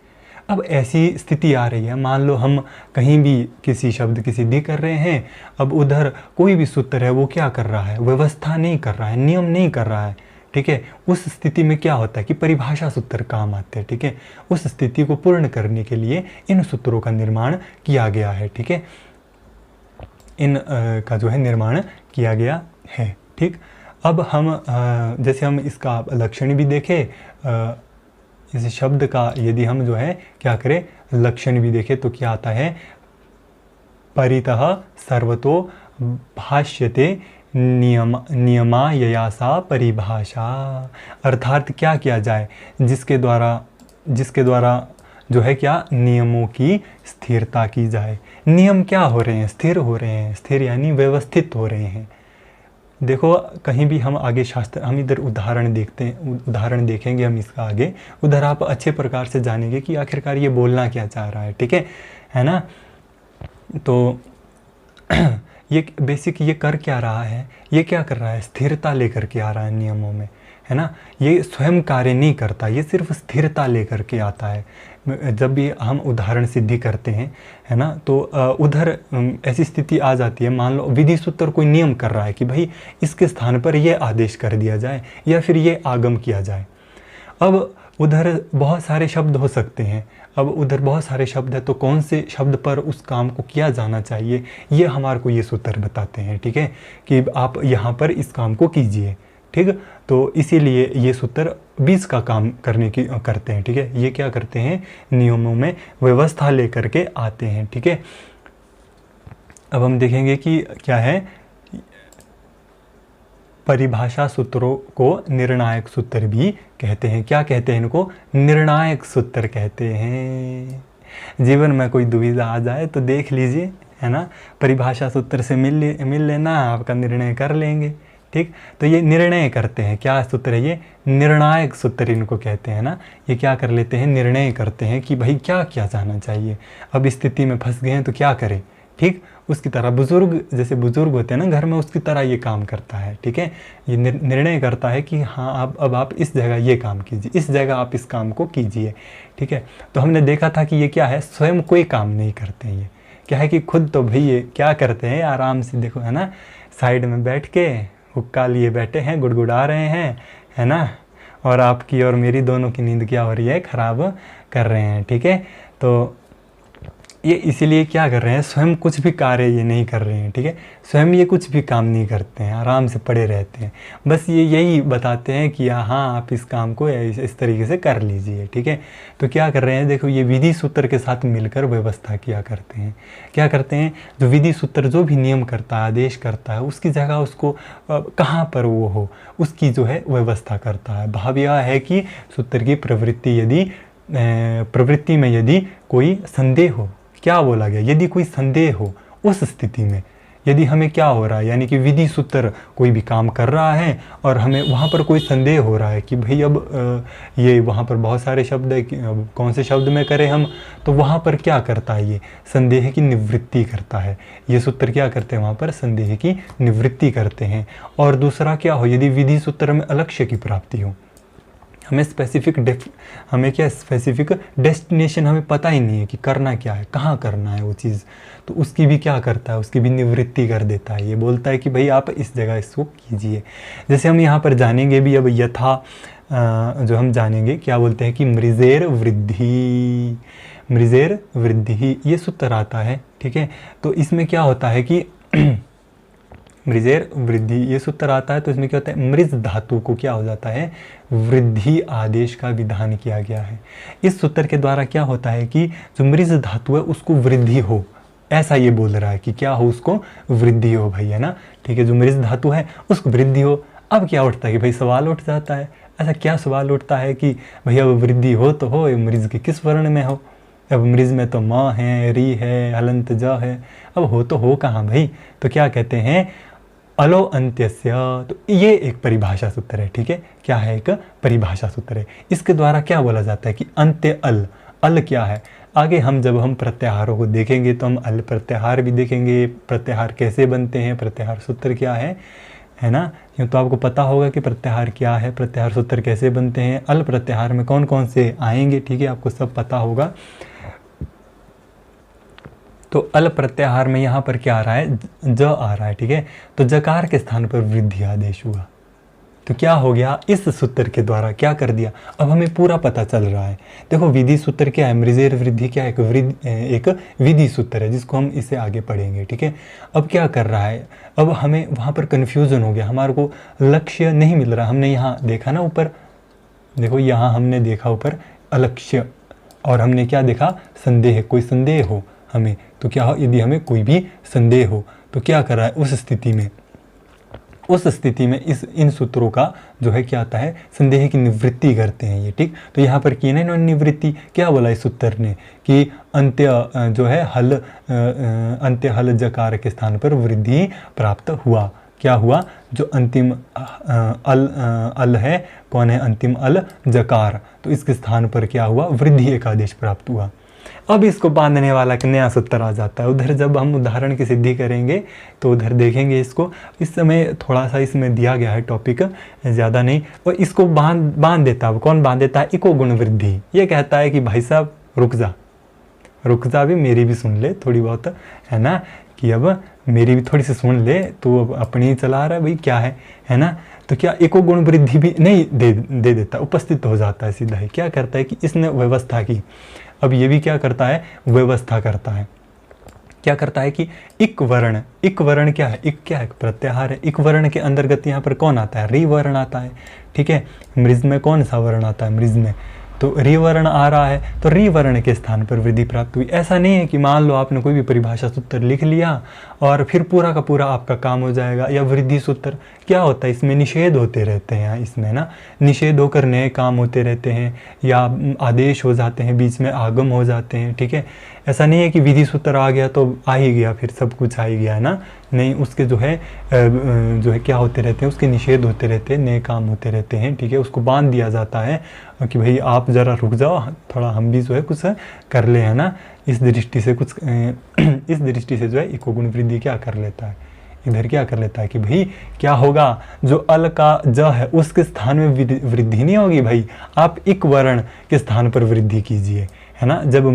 अब ऐसी स्थिति आ रही है, मान लो हम कहीं भी किसी शब्द की सिद्धि कर रहे हैं, अब उधर कोई भी सूत्र है वो क्या कर रहा है, व्यवस्था नहीं कर रहा है, नियम नहीं कर रहा है। ठीक है, उस स्थिति में क्या होता है कि परिभाषा सूत्र काम आते हैं। ठीक है, उस स्थिति को पूर्ण करने के लिए इन सूत्रों का निर्माण किया गया है। ठीक है, इन का जो है निर्माण किया गया है। ठीक, अब हम जैसे हम इसका लक्षण भी देखें, इस शब्द का यदि हम जो है क्या करें, लक्षण भी देखें तो क्या आता है, परितः सर्वतो भाष्यते नियमा ययासा परिभाषा। अर्थात क्या किया जाए, जिसके द्वारा जो है क्या, नियमों की स्थिरता की जाए। नियम क्या हो रहे हैं, स्थिर हो रहे हैं। स्थिर यानी व्यवस्थित हो रहे हैं। देखो कहीं भी हम आगे शास्त्र, हम इधर उदाहरण देखते हैं, उदाहरण देखेंगे हम इसका आगे, उधर आप अच्छे प्रकार से जानेंगे कि आखिरकार ये बोलना क्या चाह रहा है। ठीक है ना। तो ये बेसिक ये कर क्या रहा है, ये क्या कर रहा है, स्थिरता लेकर के आ रहा है नियमों में, है ना। ये स्वयं कार्य नहीं करता, ये सिर्फ स्थिरता लेकर के आता है। जब भी हम उदाहरण सिद्धि करते हैं, है ना, तो उधर ऐसी स्थिति आ जाती है, मान लो विधि सूत्र कोई नियम कर रहा है कि भाई इसके स्थान पर ये आदेश कर दिया जाए या फिर ये आगम किया जाए। अब उधर बहुत सारे शब्द हो सकते हैं, अब उधर बहुत सारे शब्द है, तो कौन से शब्द पर उस काम को किया जाना चाहिए, ये हमारे को ये सूत्र बताते हैं। ठीक है, कि आप यहाँ पर इस काम को कीजिए। ठीक, तो इसीलिए ये सूत्र 20 का काम करते हैं। ठीक है, ये क्या करते हैं, नियमों में व्यवस्था लेकर के आते हैं। ठीक है, अब हम देखेंगे कि क्या है, परिभाषा सूत्रों को निर्णायक सूत्र भी कहते हैं। क्या कहते हैं इनको, निर्णायक सूत्र कहते हैं। जीवन में कोई दुविधा आ जाए तो देख लीजिए, है ना, परिभाषा सूत्र से मिल लेना, आपका निर्णय कर लेंगे। ठीक, तो ये निर्णय करते हैं, क्या सूत्र है ये, निर्णायक सूत्र इनको कहते हैं ना। ये क्या कर लेते हैं, निर्णय करते हैं कि भाई क्या किया जाना चाहिए, अब स्थिति में फंस गए हैं तो क्या करें। ठीक, उसकी तरह बुजुर्ग, जैसे बुजुर्ग होते हैं ना घर में, उसकी तरह ये काम करता है। ठीक है, ये निर्णय करता है कि हाँ अब आप इस जगह ये काम कीजिए, इस जगह आप इस काम को कीजिए। ठीक है, तो हमने देखा था कि ये क्या है, स्वयं कोई काम नहीं करते हैं। ये क्या है कि खुद तो भाई ये क्या करते हैं, आराम से देखो, है ना, साइड में बैठ के हुक्का लिए बैठे हैं, गुड़गुड़ा रहे हैं, है ना, और आपकी और मेरी दोनों की नींद क्या हो रही है, खराब कर रहे हैं। ठीक है, तो ये इसीलिए क्या कर रहे हैं, स्वयं कुछ भी कार्य ये नहीं कर रहे हैं। ठीक है, स्वयं ये कुछ भी काम नहीं करते हैं, आराम से पड़े रहते हैं। बस ये यही बताते हैं कि हाँ आप इस काम को इस तरीके से कर लीजिए। ठीक है, तो क्या कर रहे हैं, देखो ये विधि सूत्र के साथ मिलकर व्यवस्था किया करते हैं। क्या करते हैं, जो विधि सूत्र जो भी नियम करता है, आदेश करता है, उसकी जगह उसको कहाँ पर वो हो, उसकी जो है व्यवस्था करता है। भाव यह है कि सूत्र की प्रवृत्ति में यदि कोई संदेह हो, क्या बोला गया, यदि कोई संदेह हो, उस स्थिति में यदि हमें क्या हो रहा है, यानी कि विधि सूत्र कोई भी काम कर रहा है और हमें वहाँ पर कोई संदेह हो रहा है कि भाई अब ये वहाँ पर बहुत सारे शब्द है कि अब कौन से शब्द में करें हम, तो वहाँ पर क्या करता है, ये संदेह की निवृत्ति करता है। ये सूत्र क्या करते हैं, वहाँ पर संदेह की निवृत्ति करते हैं। और दूसरा क्या हो, यदि विधि सूत्र में अलक्ष्य की प्राप्ति हो, हमें क्या स्पेसिफिक डेस्टिनेशन हमें पता ही नहीं है कि करना क्या है, कहाँ करना है वो चीज़, तो उसकी भी क्या करता है, उसकी भी निवृत्ति कर देता है। ये बोलता है कि भाई आप इस जगह इसको कीजिए। जैसे हम यहाँ पर जानेंगे भी अब यथा जो हम जानेंगे क्या बोलते हैं कि मृजेर वृद्धि ये सूत्र आता है। ठीक है, तो इसमें क्या होता है कि मृजेर वृद्धि ये सूत्र आता है, तो इसमें क्या होता है, मृज धातु को क्या हो जाता है, वृद्धि आदेश का विधान किया गया है। इस सूत्र के द्वारा क्या होता है कि जो मृज धातु है उसको वृद्धि हो, ऐसा ये बोल रहा है कि क्या हो, उसको वृद्धि हो भाई, है ना। ठीक है, जो मृज धातु है उसको वृद्धि हो। अब क्या उठता है कि भाई सवाल उठ जाता है, ऐसा क्या सवाल उठता है कि भैया अब वृद्धि हो तो हो, मृज के किस वर्ण में हो, अब मृज में तो म है, री है, हलंत ज है, अब हो कहाँ भाई। तो क्या कहते हैं, अलो अंत्यस्य। तो ये एक परिभाषा सूत्र है। ठीक है, क्या है, एक परिभाषा सूत्र है। इसके द्वारा क्या बोला जाता है कि अंत्य अल क्या है। आगे जब हम प्रत्याहारों को देखेंगे तो हम अल प्रत्याहार भी देखेंगे, प्रत्याहार कैसे बनते हैं, प्रत्याहार सूत्र क्या है ना। यूँ तो आपको पता होगा कि प्रत्याहार क्या है, प्रत्याहार सूत्र कैसे बनते हैं, अल प्रत्याहार में कौन कौन से आएंगे। ठीक है, आपको सब पता होगा। तो अल प्रत्याहार में यहाँ पर क्या आ रहा है, ज आ रहा है। ठीक है, तो जकार के स्थान पर वृद्धि आदेश हुआ, तो क्या हो गया, इस सूत्र के द्वारा क्या कर दिया, अब हमें पूरा पता चल रहा है। देखो विधि सूत्र क्या है, मृजेर वृद्धि क्या है, एक विधि सूत्र है जिसको हम इसे आगे पढ़ेंगे, ठीक है। अब क्या कर रहा है, अब हमें वहाँ पर कन्फ्यूज़न हो गया, हमारे को लक्ष्य नहीं मिल रहा। हमने यहाँ देखा ना ऊपर, देखो यहाँ हमने देखा ऊपर अलक्ष्य, और हमने क्या देखा, संदेह, कोई संदेह हो हमें, तो क्या हो, यदि हमें कोई भी संदेह हो तो क्या कर रहा है, उस स्थिति में इन सूत्रों का जो है क्या आता है, संदेह की निवृत्ति करते हैं ये, ठीक। तो यहाँ पर की ना इन्होंने निवृत्ति, क्या बोला इस सूत्र ने कि अंत्य जो है हल, अंत्य हल जकार के स्थान पर वृद्धि प्राप्त हुआ। क्या हुआ, जो अंतिम अल है, कौन है, अंतिम अल जकार, तो इसके स्थान पर क्या हुआ, वृद्धि एक आदेश प्राप्त हुआ। अब इसको बांधने वाला एक नया सूत्र आ जाता है। उधर जब हम उदाहरण की सिद्धि करेंगे तो उधर देखेंगे इसको। इस समय थोड़ा सा इसमें दिया गया है टॉपिक, ज़्यादा नहीं, और इसको बांध देता है। कौन बांध देता है, इको गुण वृद्धि। ये कहता है कि भाई साहब रुक जा भी, मेरी भी सुन ले थोड़ी बहुत, है ना, कि अब मेरी भी थोड़ी सी सुन ले, तो अब अपनी ही चला रहा है भाई, क्या है ना। तो क्या एको गुण वृद्धि भी नहीं दे देता, उपस्थित हो जाता है सीधा ही। क्या करता है कि इसने व्यवस्था की, अब ये भी क्या करता है, व्यवस्था करता है। क्या करता है कि इक वर्ण क्या है, इक क्या है, प्रत्याहार है। इक वर्ण के अंतर्गत यहाँ पर कौन आता है, री वर्ण आता है, ठीक है। मृज में कौन सा वर्ण आता है, मृज में तो री वर्ण आ रहा है, तो री वर्ण के स्थान पर वृद्धि प्राप्त हुई। ऐसा नहीं है कि मान लो आपने कोई भी परिभाषा सूत्र लिख लिया और फिर पूरा का पूरा आपका काम हो जाएगा। या वृद्धि सूत्र क्या होता है, इसमें निषेध होते रहते हैं, इसमें ना निषेध होकर नए काम होते रहते हैं, या आदेश हो जाते हैं, बीच में आगम हो जाते हैं, ठीक है। ऐसा नहीं है कि विधि सूत्र आ गया तो आ ही गया, फिर सब कुछ आ ही गया, है ना। नहीं, उसके जो है क्या होते रहते हैं, उसके निषेध होते रहते हैं, नए काम होते रहते हैं, ठीक है। उसको बांध दिया जाता है कि भाई आप ज़रा रुक जाओ, थोड़ा हम भी जो है कुछ कर ले, है ना। इस दृष्टि से जो है इको गुण वृद्धि क्या कर लेता है, इधर क्या कर लेता है कि भाई क्या होगा, जो अल का ज है उसके स्थान में वृद्धि नहीं होगी भाई, आप इक वर्ण के स्थान पर वृद्धि कीजिए, है ना। जब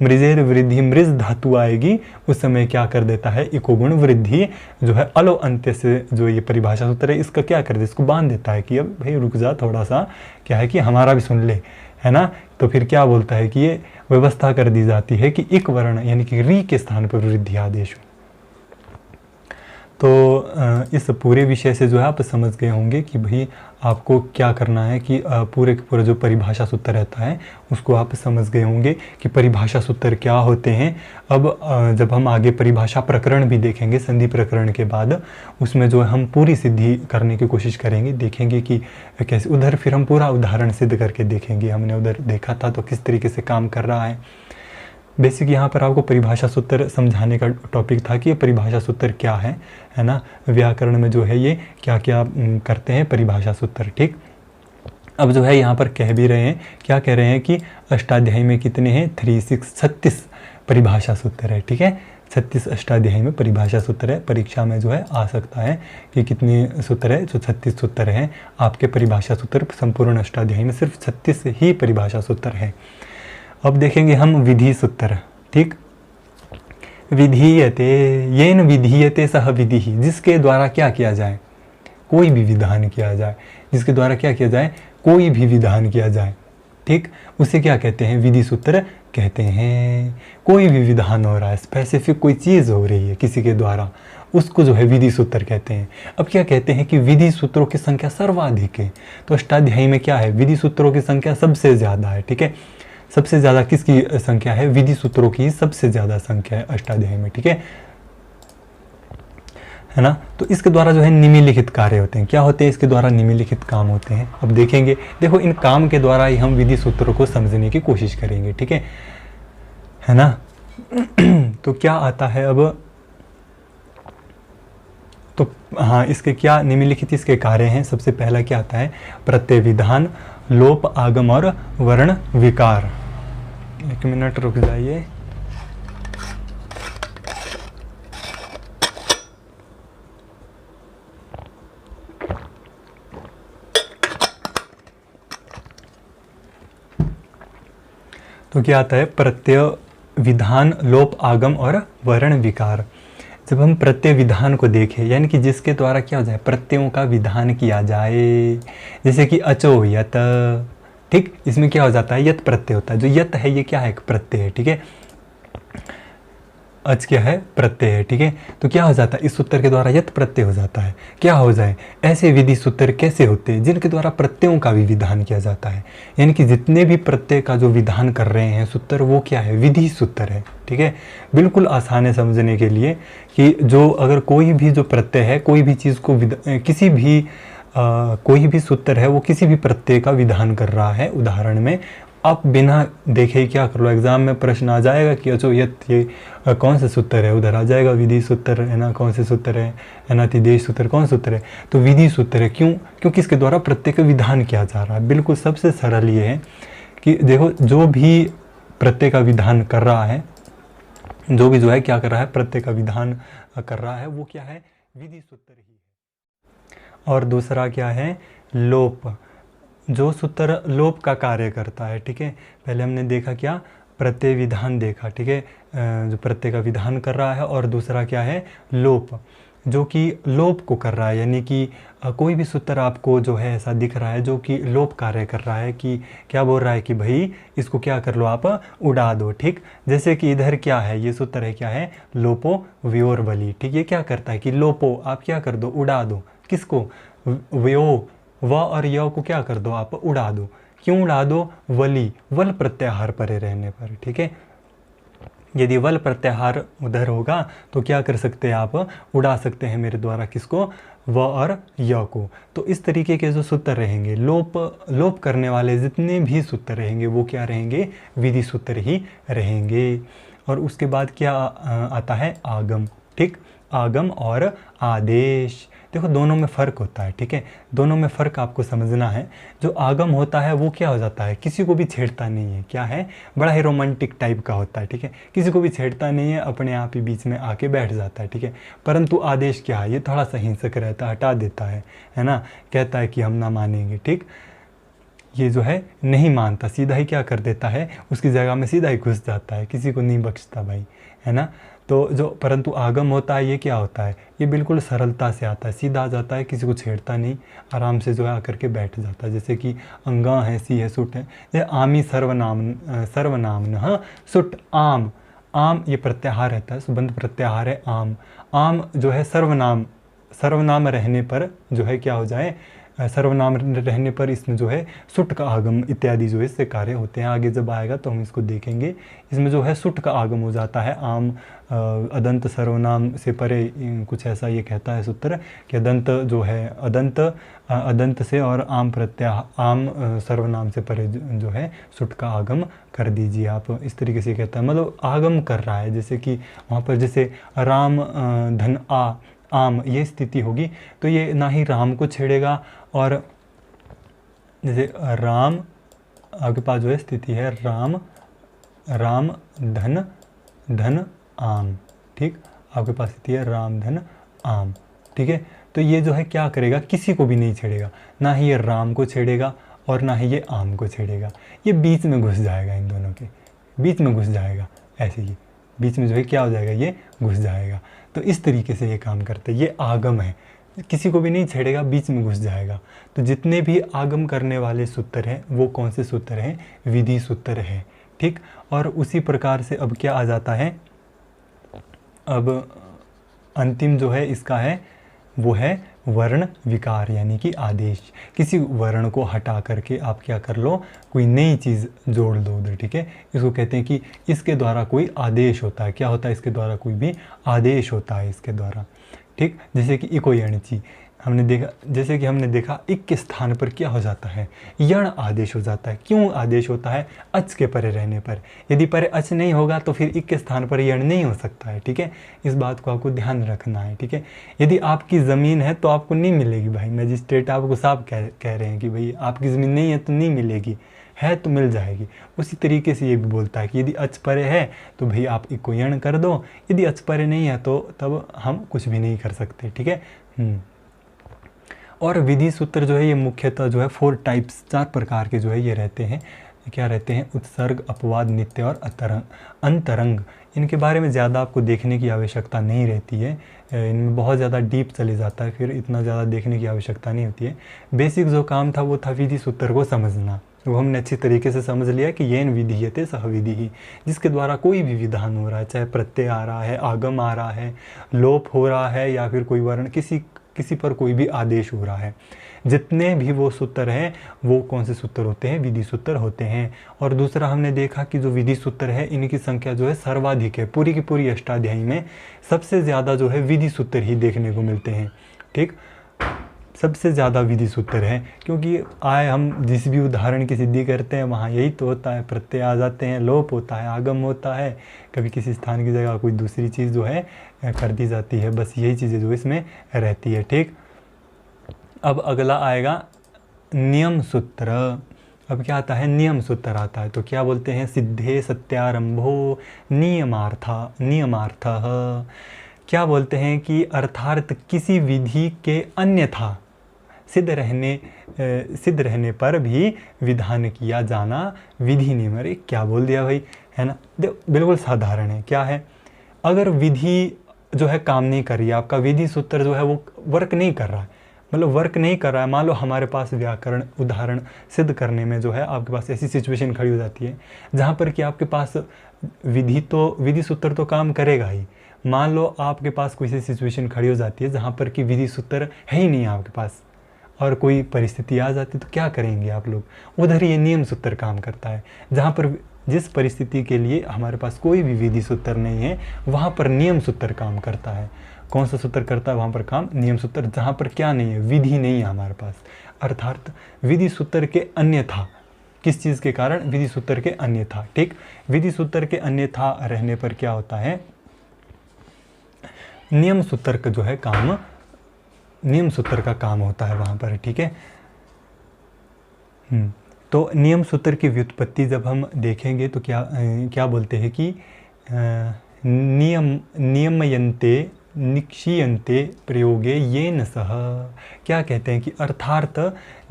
मृजेर वृद्धि मृज धातु आएगी उस समय क्या कर देता है, इको गुण वृद्धि जो है अलो अंत्य से जो ये परिभाषा सूत्र है इसका क्या कर दे, इसको बांध देता है कि अब भाई रुक जा थोड़ा सा, क्या है कि हमारा भी सुन ले, है ना। तो फिर क्या बोलता है कि ये व्यवस्था कर दी जाती है कि इक वर्ण यानी कि री के स्थान पर वृद्धि आदेश हो। तो इस पूरे विषय से जो है आप समझ गए होंगे कि भाई आपको क्या करना है, कि पूरे का पूरा जो परिभाषा सूत्र रहता है उसको आप समझ गए होंगे कि परिभाषा सूत्र क्या होते हैं। अब जब हम आगे परिभाषा प्रकरण भी देखेंगे संधि प्रकरण के बाद, उसमें जो है हम पूरी सिद्धि करने की कोशिश करेंगे, देखेंगे कि कैसे, उधर फिर हम पूरा उदाहरण सिद्ध करके देखेंगे। हमने उधर देखा था तो किस तरीके से काम कर रहा है। बेसिक यहाँ पर आपको परिभाषा सूत्र समझाने का टॉपिक था कि ये परिभाषा सूत्र क्या है ना। व्याकरण में जो है ये क्या क्या करते हैं परिभाषा सूत्र, ठीक। अब जो है यहाँ पर कह भी रहे हैं, क्या कह रहे हैं कि अष्टाध्यायी में कितने हैं, 36 परिभाषा सूत्र है, ठीक है। 36 अष्टाध्यायी में परिभाषा सूत्र है। परीक्षा में जो है आ सकता है कि कितने सूत्र है, जो 36 सूत्र हैं आपके परिभाषा सूत्र। संपूर्ण अष्टाध्यायी में सिर्फ 36 ही परिभाषा सूत्र है। अब देखेंगे हम विधि सूत्र, ठीक। विधीयते, येन विधीयते सह विधि, जिसके द्वारा क्या किया जाए, कोई भी विधान किया जाए, जिसके द्वारा क्या किया जाए, कोई भी विधान किया जाए, ठीक, उसे क्या कहते हैं, विधि सूत्र कहते हैं। कोई भी विधान हो रहा है, स्पेसिफिक कोई चीज़ हो रही है किसी के द्वारा, उसको जो है विधि सूत्र कहते हैं। अब क्या कहते हैं कि विधि सूत्रों की संख्या सर्वाधिक है, तो अष्टाध्यायी में क्या है, विधि सूत्रों की संख्या सबसे ज़्यादा है, ठीक है। सबसे ज़्यादा किसकी संख्या है, विधि सूत्रों की सबसे ज़्यादा संख्या है अष्टाध्यायी में, ठीक है ना। तो इसके द्वारा जो है निम्नलिखित कार्य होते हैं। क्या होते हैं इसके द्वारा, निम्नलिखित काम होते हैं। अब देखेंगे, देखो इन काम के द्वारा ही हम विधि सूत्रों को समझने की कोशिश करेंगे, ठीक है ना। तो क्या आता है अब, तो हाँ, इसके क्या निम्नलिखित इसके कार्य हैं। सबसे पहला क्या आता है, प्रत्यय विधान, लोप आगम और वर्ण विकार। एक मिनट रुक जाइए। तो क्या आता है, प्रत्यय विधान, लोप आगम और वर्ण विकार। जब हम प्रत्यय विधान को देखें, यानी कि जिसके द्वारा क्या हो जाए, प्रत्ययों का विधान किया जाए, जैसे कि अचो यत, ठीक, इसमें क्या हो जाता है, यत प्रत्यय होता है। जो यत है ये क्या है, एक प्रत्यय है, ठीक है। अच क्या है, प्रत्यय है, ठीक है। तो क्या हो जाता है, इस सूत्र के द्वारा यत प्रत्यय हो जाता है। क्या हो जाए, ऐसे विधि सूत्र कैसे होते हैं, जिनके द्वारा प्रत्ययों का भी विधान किया जाता है। यानी कि जितने भी प्रत्यय का जो विधान कर रहे हैं सूत्र, वो क्या है, विधि सूत्र है, ठीक है। बिल्कुल आसान है समझने के लिए कि जो अगर कोई भी जो प्रत्यय है, कोई भी चीज़ को किसी भी कोई भी सूत्र है वो किसी भी प्रत्यय का विधान कर रहा है। उदाहरण में आप बिना देखे ही क्या कर लो, एग्जाम में प्रश्न आ जाएगा कि अच्छा ये कौन से सूत्र है, उधर आ जाएगा विधि सूत्र है ना, कौन से सूत्र है ना, तिदेश सूत्र कौन सूत्र है, तो विधि सूत्र है। क्यों, क्योंकि इसके द्वारा प्रत्यय का विधान किया जा रहा है। बिल्कुल सबसे सरल ये है कि देखो, जो भी प्रत्यय का विधान कर रहा है, जो भी जो है क्या कर रहा है, प्रत्यय का विधान कर रहा है, वो क्या है, विधि सूत्र ही है। और दूसरा क्या है, लोप, जो सूत्र लोप का कार्य करता है, ठीक है। पहले हमने देखा क्या, प्रत्यय विधान देखा, ठीक है, जो प्रत्यय का विधान कर रहा है। और दूसरा क्या है, लोप, जो कि लोप को कर रहा है। यानी कि कोई भी सूत्र आपको जो है ऐसा दिख रहा है जो कि लोप कार्य कर रहा है, कि क्या बोल रहा है कि भाई इसको क्या कर लो, आप उड़ा दो, ठीक। जैसे कि इधर क्या है, ये सूत्र है क्या है, लोपो व्योरबली, ठीक। ये क्या करता है कि लोपो आप क्या कर दो, उड़ा दो, किसको, व्यो, व और य को क्या कर दो, आप उड़ा दो। क्यों उड़ा दो, वली, वल प्रत्याहार परे रहने पर, ठीक है। यदि वल प्रत्याहार उधर होगा तो क्या कर सकते हैं, आप उड़ा सकते हैं मेरे द्वारा, किसको, व और य को। तो इस तरीके के जो सूत्र रहेंगे, लोप करने वाले जितने भी सूत्र रहेंगे वो क्या रहेंगे, विधि सूत्र ही रहेंगे। और उसके बाद क्या आता है, आगम, ठीक। आगम और आदेश, देखो दोनों में फ़र्क होता है, ठीक है। दोनों में फ़र्क आपको समझना है। जो आगम होता है वो क्या हो जाता है, किसी को भी छेड़ता नहीं है, क्या है, बड़ा ही रोमांटिक टाइप का होता है, ठीक है। किसी को भी छेड़ता नहीं है, अपने आप ही बीच में आके बैठ जाता है, ठीक है। परंतु आदेश क्या है, ये थोड़ा सा हिंसक रहता है, हटा देता है ना, कहता है कि हम ना मानेंगे, ठीक। ये जो है नहीं मानता, सीधा ही क्या कर देता है, उसकी जगह में सीधा ही घुस जाता है, किसी को नहीं बख्शता भाई, है ना। तो जो परंतु आगम होता है ये क्या होता है, ये बिल्कुल सरलता से आता है, सीधा आ जाता है, किसी को छेड़ता नहीं, आराम से जो है आकर के बैठ जाता है। जैसे कि अंगा है, सी है, सुट है, ये आमी सर्वनाम न सुट आम, आम ये प्रत्याहार रहता है, सुबंध प्रत्याहार है आम। आम जो है सर्वनाम रहने पर जो है क्या हो जाए, सर्वनाम रहने पर इसमें जो है सुट का आगम इत्यादि जो है इससे कार्य होते हैं। आगे जब आएगा तो हम इसको देखेंगे। इसमें जो है सुट का आगम हो जाता है। आम अदंत सर्वनाम से परे, कुछ ऐसा ये कहता है सूत्र कि अदंत जो है अदंत से और आम आम सर्वनाम से परे जो है सुट का आगम कर दीजिए आप, इस तरीके से कहता है, मतलब आगम कर रहा है। जैसे कि वहाँ पर जैसे राम धन आम ये स्थिति होगी तो ये ना ही राम को छेड़ेगा, और जैसे राम आपके पास जो है स्थिति है राम धन आम, ठीक। आपके पास स्थिति है राम धन आम, ठीक है। तो ये जो है क्या करेगा, किसी को भी नहीं छेड़ेगा, ना ही ये राम को छेड़ेगा और ना ही ये आम को छेड़ेगा, ये बीच में घुस जाएगा, इन दोनों के बीच में घुस जाएगा, ऐसे ही बीच में जो है क्या हो जाएगा, ये घुस जाएगा। तो इस तरीके से ये काम करते हैं। ये आगम है, किसी को भी नहीं छेड़ेगा, बीच में घुस जाएगा। तो जितने भी आगम करने वाले सूत्र हैं वो कौन से सूत्र हैं, विधि सूत्र हैं, ठीक। और उसी प्रकार से अब क्या आ जाता है, अब अंतिम जो है इसका है वो है वर्ण विकार, यानी कि आदेश। किसी वर्ण को हटा करके आप क्या कर लो, कोई नई चीज़ जोड़ दो उधर, ठीक है। इसको कहते हैं कि इसके द्वारा कोई आदेश होता है। क्या होता है, इसके द्वारा कोई भी आदेश होता है इसके द्वारा, ठीक। जैसे कि इको यणची हमने देखा, जैसे कि हमने देखा इक के स्थान पर क्या हो जाता है, यण आदेश हो जाता है। क्यों आदेश होता है, अच के परे रहने पर। यदि परे अच नहीं होगा तो फिर इक के स्थान पर यण नहीं हो सकता है, ठीक है। इस बात को आपको ध्यान रखना है, ठीक है। यदि आपकी ज़मीन है तो आपको नहीं मिलेगी भाई, मजिस्ट्रेट आपको साफ कह रहे हैं कि भाई आपकी ज़मीन नहीं है तो नहीं मिलेगी, है तो मिल जाएगी। उसी तरीके से ये भी बोलता है कि यदि अच परे है तो भाई आप इक को यण कर दो, यदि अच परे नहीं है तो तब हम कुछ भी नहीं कर सकते, ठीक है। और विधि सूत्र जो है ये मुख्यतः जो है 4 टाइप्स, 4 प्रकार के जो है ये रहते हैं। ये क्या रहते हैं, उत्सर्ग, अपवाद, नित्य और अंतरंग। इनके बारे में ज़्यादा आपको देखने की आवश्यकता नहीं रहती है, इनमें बहुत ज़्यादा डीप चले जाता है, फिर इतना ज़्यादा देखने की आवश्यकता नहीं होती है। बेसिक जो काम था वो था विधि सूत्र को समझना, वो हमने अच्छी तरीके से समझ लिया कि येन विधीयते सह विधि ही, जिसके द्वारा कोई भी विधान हो रहा है, चाहे प्रत्यय आ रहा है, आगम आ रहा है, लोप हो रहा है, या फिर कोई वर्ण, किसी पर कोई भी आदेश हो रहा है, जितने भी वो सूत्र हैं वो कौन से सूत्र होते हैं, विधि सूत्र होते हैं। और दूसरा हमने देखा कि जो विधि सूत्र है इनकी संख्या जो है सर्वाधिक है, पूरी की पूरी अष्टाध्यायी में सबसे ज़्यादा जो है विधि सूत्र ही देखने को मिलते हैं। ठीक, सबसे ज़्यादा विधि सूत्र है, क्योंकि हम जिस भी उदाहरण की सिद्धि करते हैं वहाँ यही तो होता है, प्रत्यय आ जाते हैं, लोप होता है, आगम होता है, कभी किसी स्थान की जगह कोई दूसरी चीज़ जो है कर दी जाती है, बस यही चीज़ें जो इसमें रहती है। ठीक, अब अगला आएगा नियम सूत्र। अब क्या आता है, नियम सूत्र आता है। तो क्या बोलते हैं, सिद्धे सत्यारंभो नियमार्थः। क्या बोलते हैं कि अर्थार्थ किसी विधि के अन्यथा सिद्ध रहने पर भी विधान किया जाना विधि नियम। अरे क्या बोल दिया भाई, है ना, बिल्कुल साधारण है। क्या है, अगर विधि जो है काम नहीं कर रही है, आपका विधि सूत्र जो है वो वर्क नहीं कर रहा है, मतलब वर्क नहीं कर रहा है, मान लो हमारे पास व्याकरण उदाहरण सिद्ध करने में जो है आपके पास ऐसी सिचुएशन खड़ी हो जाती है जहाँ पर कि आपके पास विधि सूत्र तो काम करेगा ही। मान लो आपके पास कोई सी सिचुएशन खड़ी हो जाती है जहाँ पर कि विधि सूत्र है ही नहीं आपके पास, और कोई परिस्थिति आ जाती है, तो क्या करेंगे आप लोग, उधर ये नियम सूत्र काम करता है। जहाँ पर जिस परिस्थिति के लिए हमारे पास कोई भी विधि सूत्र नहीं है वहाँ पर नियम सूत्र काम करता है। कौन सा सूत्र करता है वहाँ पर काम, नियम सूत्र। जहाँ पर क्या नहीं है, विधि नहीं है हमारे पास, अर्थात विधि सूत्र के अन्यथा, किस चीज़ के कारण, विधि सूत्र के अन्यथा। ठीक, विधि सूत्र के अन्यथा रहने पर क्या होता है, नियम सूत्र का जो है काम, नियम सूत्र का काम होता है वहाँ पर। ठीक है, तो नियम सूत्र की व्युत्पत्ति जब हम देखेंगे तो क्या बोलते हैं कि नियमयन्ते निक्षीयन्ते प्रयोगे येन सह। क्या कहते हैं कि अर्थार्थ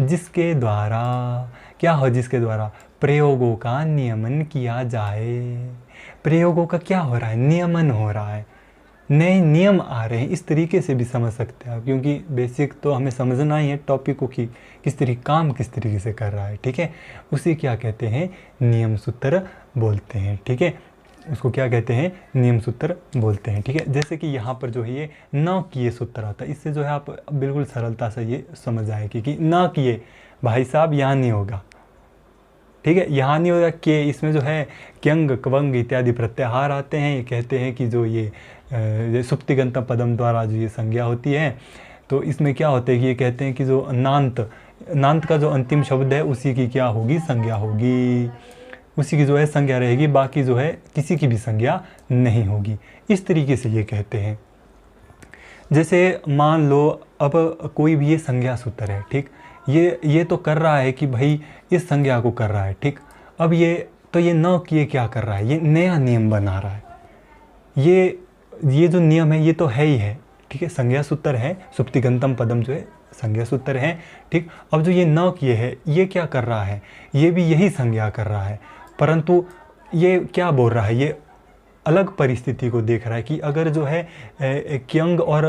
जिसके द्वारा क्या हो, जिसके द्वारा प्रयोगों का नियमन किया जाए। प्रयोगों का क्या हो रहा है, नियमन हो रहा है, नए नियम आ रहे हैं। इस तरीके से भी समझ सकते हैं आप, क्योंकि बेसिक तो हमें समझना ही है टॉपिक को कि किस तरीके से कर रहा है। ठीक है, उसी क्या कहते हैं, नियम सूत्र बोलते हैं। ठीक है, उसको क्या कहते हैं, नियम सूत्र बोलते हैं। ठीक है, जैसे कि यहाँ पर जो है ये न किए सूत्र आता है, इससे जो है आप बिल्कुल सरलता से ये समझ आएगी कि न किए भाई साहब यहाँ नहीं होगा। ठीक है, यहाँ नहीं होगा के, इसमें जो है क्यंग क्वंग इत्यादि प्रत्याहार आते हैं। ये कहते हैं कि जो ये सुप्तिगंतम पदम द्वारा जो ये संज्ञा होती है, तो इसमें क्या होता है कि ये कहते हैं कि जो नांत का जो अंतिम शब्द है उसी की क्या होगी, संज्ञा होगी, उसी की जो है संज्ञा रहेगी, बाकी जो है किसी की भी संज्ञा नहीं होगी। इस तरीके से ये कहते हैं। जैसे मान लो अब कोई भी ये संज्ञा सूत्र है, ठीक, ये तो कर रहा है कि भाई इस संज्ञा को कर रहा है। ठीक, अब ये न किए क्या कर रहा है, ये नया नियम बना रहा है। ये जो नियम है ये तो है ही है। ठीक है, संज्ञा सूत्र है, सुप्तिगंतम पदम जो है संज्ञा सूत्र है। ठीक, अब जो ये न किए है ये क्या कर रहा है, ये भी यही संज्ञा कर रहा है, परंतु ये क्या बोल रहा है, ये अलग परिस्थिति को देख रहा है कि अगर जो है क्यंग और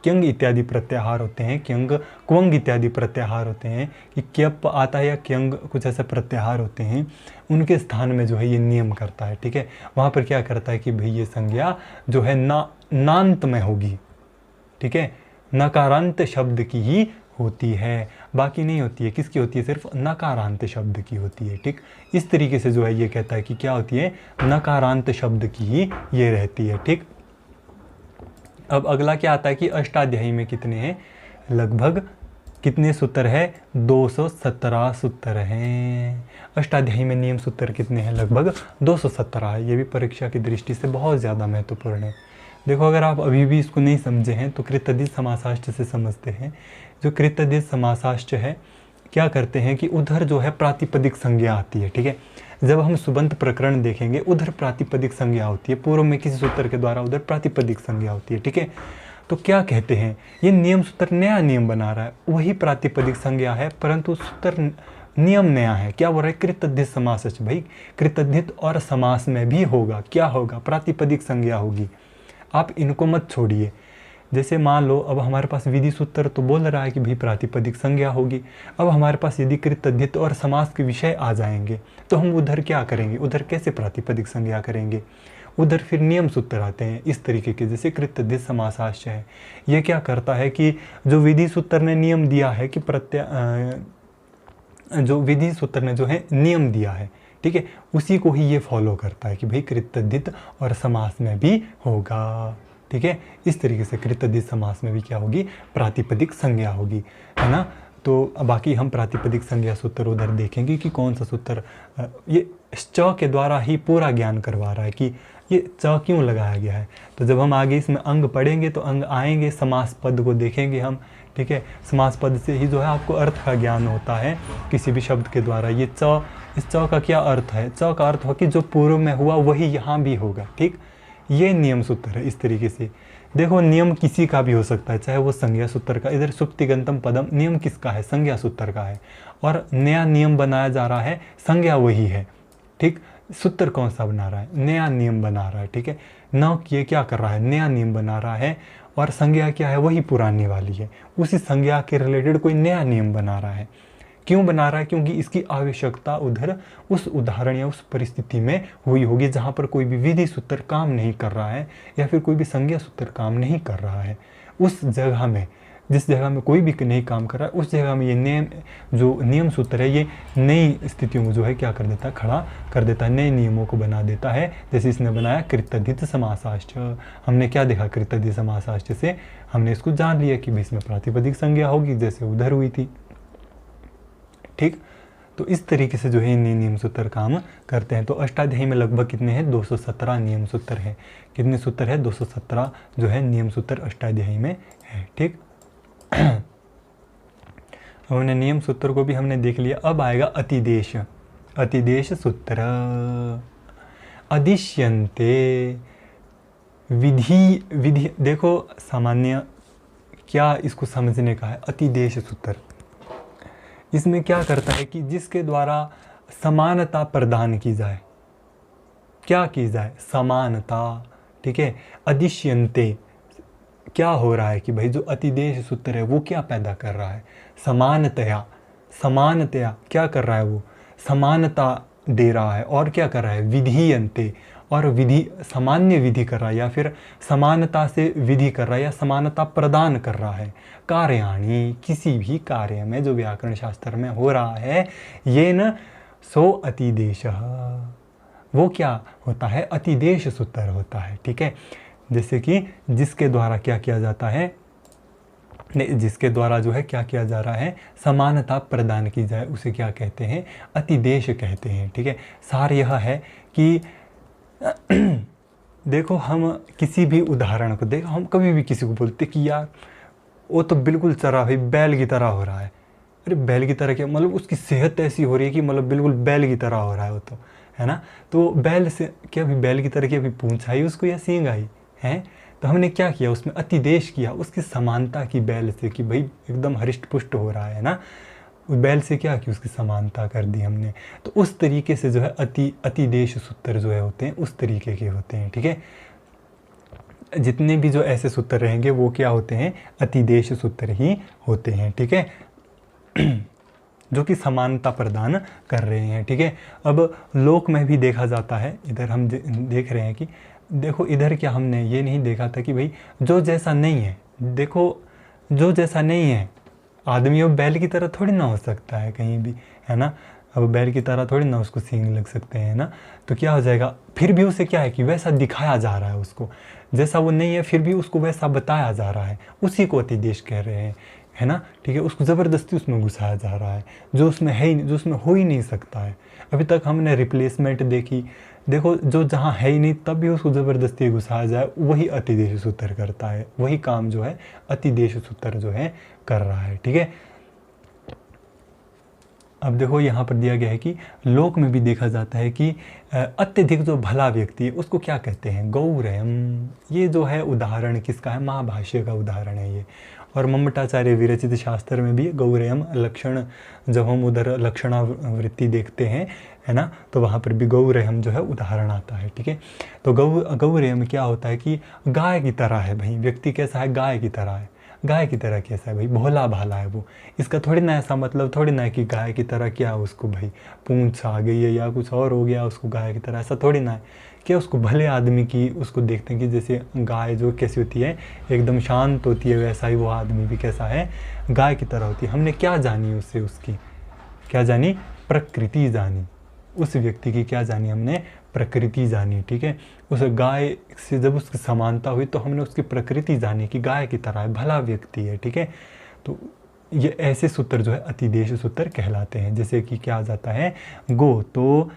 क्यंग इत्यादि प्रत्याहार होते हैं, क्यंग क्वंग इत्यादि प्रत्याहार होते हैं कि क्यप आता है या क्यंग कुछ ऐसे प्रत्याहार होते हैं, उनके स्थान में जो है ये नियम करता है। ठीक है, वहाँ पर क्या करता है कि भाई ये संज्ञा जो है नांत में होगी। ठीक है, नकारांत शब्द की ही होती है, बाकी नहीं होती है। किसकी होती है, सिर्फ नकारांत शब्द की होती है। ठीक, इस तरीके से जो है ये कहता है कि क्या होती है, नकारांत शब्द की ही ये रहती है। ठीक, अब अगला क्या आता है कि अष्टाध्यायी में कितने हैं, लगभग कितने सूत्र है, 217 सूत्र हैं। अष्टाध्यायी में नियम सूत्र कितने हैं, लगभग 217 है। ये भी परीक्षा की दृष्टि से बहुत ज़्यादा महत्वपूर्ण है। देखो, अगर आप अभी भी इसको नहीं समझे हैं तो कृतधित समासाष्ट से समझते हैं। जो कृतधित समासाष्ट है, क्या करते हैं कि उधर जो है प्रातिपदिक संज्ञा आती है। ठीक है, जब हम सुबंत प्रकरण देखेंगे उधर प्रातिपदिक संज्ञा होती है, पूर्व में किसी सूत्र के द्वारा उधर प्रातिपदिक संज्ञा होती है। ठीक है, तो क्या कहते हैं, ये नियम सूत्र नया नियम बना रहा है, वही प्रातिपदिक संज्ञा है, परंतु सूत्र नियम नया है। क्या बोल रहा है? कृतधित समास। भाई कृतधित और समास में भी होगा, क्या होगा? प्रातिपदिक संज्ञा होगी। आप इनको मत छोड़िए। जैसे मान लो अब हमारे पास विधि सूत्र तो बोल रहा है कि भाई प्रातिपदिक संज्ञा होगी। अब हमारे पास यदि कृतधित और समास के विषय आ जाएंगे तो हम उधर क्या करेंगे? उधर कैसे प्रातिपदिक संज्ञा करेंगे? उधर फिर नियम सूत्र आते हैं इस तरीके के, जैसे कृतधित समासाश्च है। ये क्या करता है कि जो विधि सूत्र ने नियम दिया है कि जो विधि सूत्र ने जो है नियम दिया है, ठीक है, उसी को ही ये फॉलो करता है कि भाई कृतधित और समास में भी होगा। ठीक है, इस तरीके से कृतधित समास में भी क्या होगी? प्रातिपदिक संज्ञा होगी, है ना। तो बाकी हम प्रातिपदिक संज्ञा सूत्र उधर देखेंगे कि कौन सा सूत्र ये च के द्वारा ही पूरा ज्ञान करवा रहा है कि ये च क्यों लगाया गया है। तो जब हम आगे इसमें अंग पढ़ेंगे तो अंग आएंगे, समास पद को देखेंगे हम। ठीक है, समास पद से ही जो है आपको अर्थ का ज्ञान होता है किसी भी शब्द के द्वारा। ये च, इस च का क्या अर्थ है? च का अर्थ हो कि जो पूर्व में हुआ वही यहाँ भी होगा। ठीक, ये नियम सूत्र है। इस तरीके से देखो, नियम किसी का भी हो सकता है, चाहे वो संज्ञा सूत्र का, इधर सुप्तिगंतम पदम नियम किसका है? संज्ञा सूत्र का है। और नया नियम बनाया जा रहा है, संज्ञा वही है। ठीक, सूत्र कौन सा बना रहा है? नया नियम बना रहा है। ठीक है, न ये क्या कर रहा है? नया नियम बना रहा है। और संज्ञा क्या है? वही पुरानी वाली है। उसी संज्ञा के रिलेटेड कोई नया नियम बना रहा है। क्यों बना रहा है? क्योंकि इसकी आवश्यकता उधर उस उदाहरण या उस परिस्थिति में हुई होगी जहाँ पर कोई भी विधि सूत्र काम नहीं कर रहा है या फिर कोई भी संज्ञा सूत्र काम नहीं कर रहा है। उस जगह में, जिस जगह में कोई भी नहीं काम कर रहा है, उस जगह में ये जो नियम सूत्र है ये नई स्थितियों को जो है क्या कर देता है? खड़ा कर देता है, नए नियमों को बना देता है। जैसे इसने बनाया कृतधित समासाश्च। हमने क्या देखा? कृतधित समासाश्च से हमने इसको जान लिया कि इसमें प्रातिपदिक संज्ञा होगी जैसे उधर हुई थी। ठीक, तो इस तरीके से जो है नियम सूत्र काम करते हैं। तो अष्टाध्यायी में लगभग कितने हैं? 217 नियम सूत्र है। कितने सूत्र है? 217 जो है नियम सूत्र अष्टाध्यायी में है। ठीक, हमने नियम सूत्र को भी हमने देख लिया। अब आएगा अतिदेश। अतिदेश सूत्र। अदिश्यन्ते विधि देखो सामान्य क्या इसको समझने का है। अतिदेश सूत्र इसमें क्या करता है कि जिसके द्वारा समानता प्रदान की जाए। क्या की जाए? समानता। ठीक है, अदिश्यन्ते क्या हो रहा है कि भाई जो अतिदेश सूत्र है वो क्या पैदा कर रहा है? समानतया। समानतया क्या कर रहा है? वो समानता दे रहा है। और क्या कर रहा है? विधीयन्ते, और विधि सामान्य विधि कर रहा है या फिर समानता से विधि कर रहा है या समानता प्रदान कर रहा है। कार्याणि, किसी भी कार्य में जो व्याकरण शास्त्र में हो रहा है, ये न सो अतिदेश, वो क्या होता है? अतिदेश सूत्र होता है। ठीक है, जैसे कि जिसके द्वारा क्या किया जाता है, जिसके द्वारा जो है क्या किया जा रहा है? समानता प्रदान की जाए, उसे क्या कहते हैं? अतिदेश कहते हैं। ठीक है, सार यह है कि देखो हम किसी भी उदाहरण को देखो, हम कभी भी किसी को बोलते कि यार वो तो बिल्कुल चरा हुई बैल की तरह हो रहा है। अरे बैल की तरह क्या? मतलब उसकी सेहत ऐसी हो रही है कि मतलब बिल्कुल बैल की तरह हो रहा है वो तो, है ना। तो बैल से क्या, अभी बैल की तरह की अभी पूंछ आई उसको या सींग आई है? तो हमने क्या किया? उसमें अतिदेश किया, उसकी समानता की बैल से कि भाई एकदम हरिष्ट पुष्ट हो रहा है ना। बैल से क्या की? उसकी समानता कर दी हमने। तो उस तरीके से जो है अतिदेश सूत्र जो है होते हैं उस तरीके के होते हैं। ठीक है, जितने भी जो ऐसे सूत्र रहेंगे वो क्या होते हैं? अतिदेश सूत्र ही होते हैं। ठीक है, जो कि समानता प्रदान कर रहे हैं। ठीक है, अब लोक में भी देखा जाता है। इधर हम देख रहे हैं कि देखो इधर क्या हमने ये नहीं देखा था कि भाई जो जैसा नहीं है, देखो जो जैसा नहीं है आदमी अब बैल की तरह थोड़ी ना हो सकता है कहीं भी, है ना। अब बैल की तरह थोड़ी ना उसको सींग लग सकते हैं ना। तो क्या हो जाएगा? फिर भी उसे क्या है कि वैसा दिखाया जा रहा है उसको, जैसा वो नहीं है फिर भी उसको वैसा बताया जा रहा है। उसी को अतिदेश कह रहे हैं, है ना। ठीक है, उसको ज़बरदस्ती उसमें घुसाया जा रहा है जो उसमें है ही, जो उसमें हो ही नहीं सकता है। अभी तक हमने रिप्लेसमेंट देखी, देखो जो जहाँ है ही नहीं तब भी उसको ज़बरदस्ती घुसाया जाए, वही अतिदेश सूत्र करता है। वही काम जो है अतिदेश सूत्र जो है कर रहा है। ठीक है, अब देखो यहाँ पर दिया गया है कि लोक में भी देखा जाता है कि अत्यधिक जो भला व्यक्ति है उसको क्या कहते हैं, गौरयम। ये जो है उदाहरण किसका है, महाभाष्य का उदाहरण है ये। और मम्मटाचार्य विरचित शास्त्र में भी गौरयम लक्षण, जब हम उधर लक्षणावृत्ति देखते हैं, है ना, तो वहाँ पर भी गौरयम जो है उदाहरण आता है। ठीक है, तो गौरयम क्या होता है कि गाय की तरह है भाई, व्यक्ति कैसा है, गाय की तरह है। गाय की तरह कैसा है भाई, भोला भाला है वो। इसका थोड़ी ना ऐसा मतलब थोड़ी ना है कि गाय की तरह क्या उसको भाई पूंछ आ गई है या कुछ और हो गया उसको गाय की तरह, ऐसा थोड़ी ना है। क्या उसको भले आदमी की उसको देखते हैं कि जैसे गाय जो कैसी होती है, एकदम शांत होती है, वैसा ही वो आदमी भी कैसा है, गाय की तरह होती है। हमने क्या जानी उससे, उसकी क्या जानी, प्रकृति जानी। उस व्यक्ति की क्या जानी हमने, प्रकृति जानी। ठीक है, उस गाय से जब उसकी समानता हुई तो हमने उसकी प्रकृति जानी कि गाय की तरह है, भला व्यक्ति है। ठीक है, तो ये ऐसे सूत्र जो है अतिदेश सूत्र कहलाते हैं। जैसे कि क्या आ जाता है, गो तो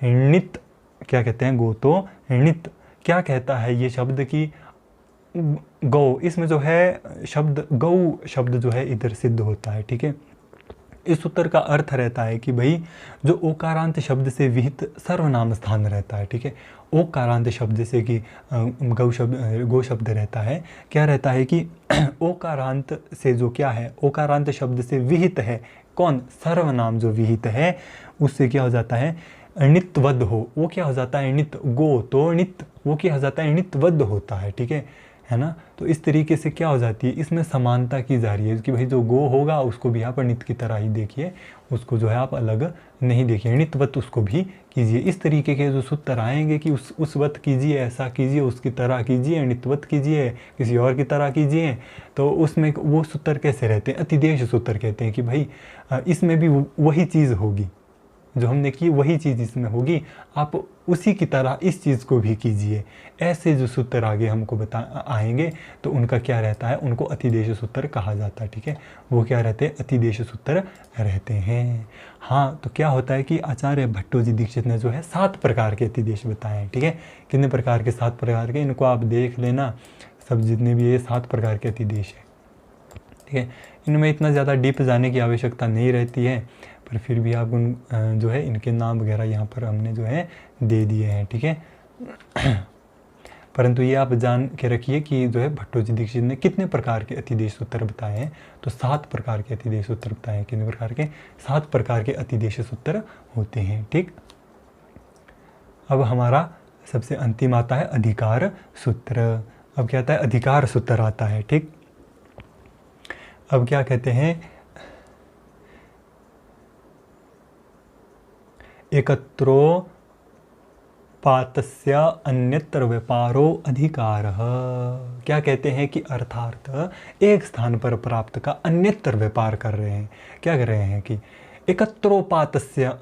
नित, क्या कहते हैं, गो तो नित। क्या कहता है ये शब्द कि गौ, इसमें जो है शब्द गौ शब्द जो है इधर सिद्ध होता है। ठीक है, इस सूत्र का अर्थ रहता है कि भाई जो ओकारांत शब्द से विहित सर्वनाम स्थान रहता है। ठीक है, ओकारांत शब्द जैसे कि गो शब्द रहता है, क्या रहता है कि ओकारांत से जो क्या है, ओकारांत शब्द से विहित है कौन, सर्वनाम जो विहित है, उससे क्या हो जाता है, नित्यवद्ध हो, वो क्या हो जाता है, नित्य। गो तो नित्य, वो क्या हो जाता है, नित्यवद्ध होता है। ठीक है ना, तो इस तरीके से क्या हो जाती है, इसमें समानता की जा रही है कि भाई जो गो होगा उसको भी आप नित्य की तरह ही देखिए, उसको जो है आप अलग नहीं देखिए, नित्यवत उसको भी कीजिए। इस तरीके के जो सूत्र आएंगे कि उस वत कीजिए, ऐसा कीजिए, उसकी तरह कीजिए, नित्यवत कीजिए, किसी और की तरह कीजिए, तो उसमें वो सूत्र कैसे रहते हैं, अतिदेश सूत्र कहते हैं कि भाई इसमें भी वही चीज़ होगी जो हमने की, वही चीज़ इसमें होगी, आप उसी की तरह इस चीज़ को भी कीजिए। ऐसे जो सूत्र आगे हमको आएंगे तो उनका क्या रहता है, उनको अतिदेश सूत्र कहा जाता है। ठीक है, वो क्या रहते हैं, अतिदेश सूत्र रहते हैं। हाँ, तो क्या होता है कि आचार्य भट्टोजी दीक्षित ने जो है 7 प्रकार के अतिदेश बताए हैं। ठीक है, कितने प्रकार के, 7 प्रकार के, इनको आप देख लेना, सब जितने भी ये 7 प्रकार के अतिदेश है। ठीक है, इनमें इतना ज़्यादा डीप जाने की आवश्यकता नहीं रहती है, पर फिर भी आप उन जो है इनके नाम वगैरह यहाँ पर हमने जो है दे दिए हैं। ठीक है, परंतु ये आप जान के रखिए कि जो है भट्टोजी दीक्षित ने कितने प्रकार के अतिदेश सूत्र बताए हैं, तो 7 प्रकार के अतिदेश सूत्र बताए हैं। कितने प्रकार के, 7 प्रकार के अतिदेश सूत्र होते हैं। ठीक, अब हमारा सबसे अंतिम आता है अधिकार सूत्र। अब क्या आता है, अधिकार सूत्र आता है। ठीक, अब क्या कहते हैं, एकत्रो पातस्य अन्यत्र व्यापारो अधिकारः। क्या कहते हैं कि अर्थार्थ एक स्थान पर प्राप्त का अन्यत्र व्यापार कर रहे हैं। क्या कर रहे हैं कि एकत्रोपातस्य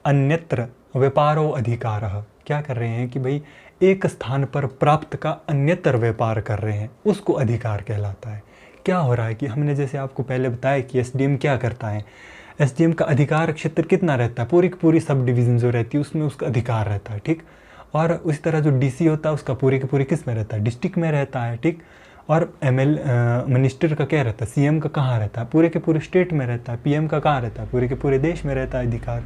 अन्यत्र व्यापारो अधिकारः, क्या कर रहे हैं कि भाई एक स्थान पर प्राप्त का अन्यत्र व्यापार कर रहे हैं, उसको अधिकार कहलाता है। क्या हो रहा है कि हमने जैसे आपको पहले बताया कि एसडीएम क्या करता है, एसडीएम का अधिकार क्षेत्र कितना रहता है, पूरी की पूरी सब डिवीज़न जो रहती है उसमें उसका अधिकार रहता है। ठीक, और उसी तरह जो डीसी होता है उसका पूरी की पूरी किस में रहता है, डिस्ट्रिक्ट में रहता है। ठीक, और मिनिस्टर का क्या रहता है, सीएम का कहाँ रहता है, पूरे के पूरे स्टेट में रहता है। पीएम का कहाँ रहता है, पूरे के पूरे देश में रहता है अधिकार।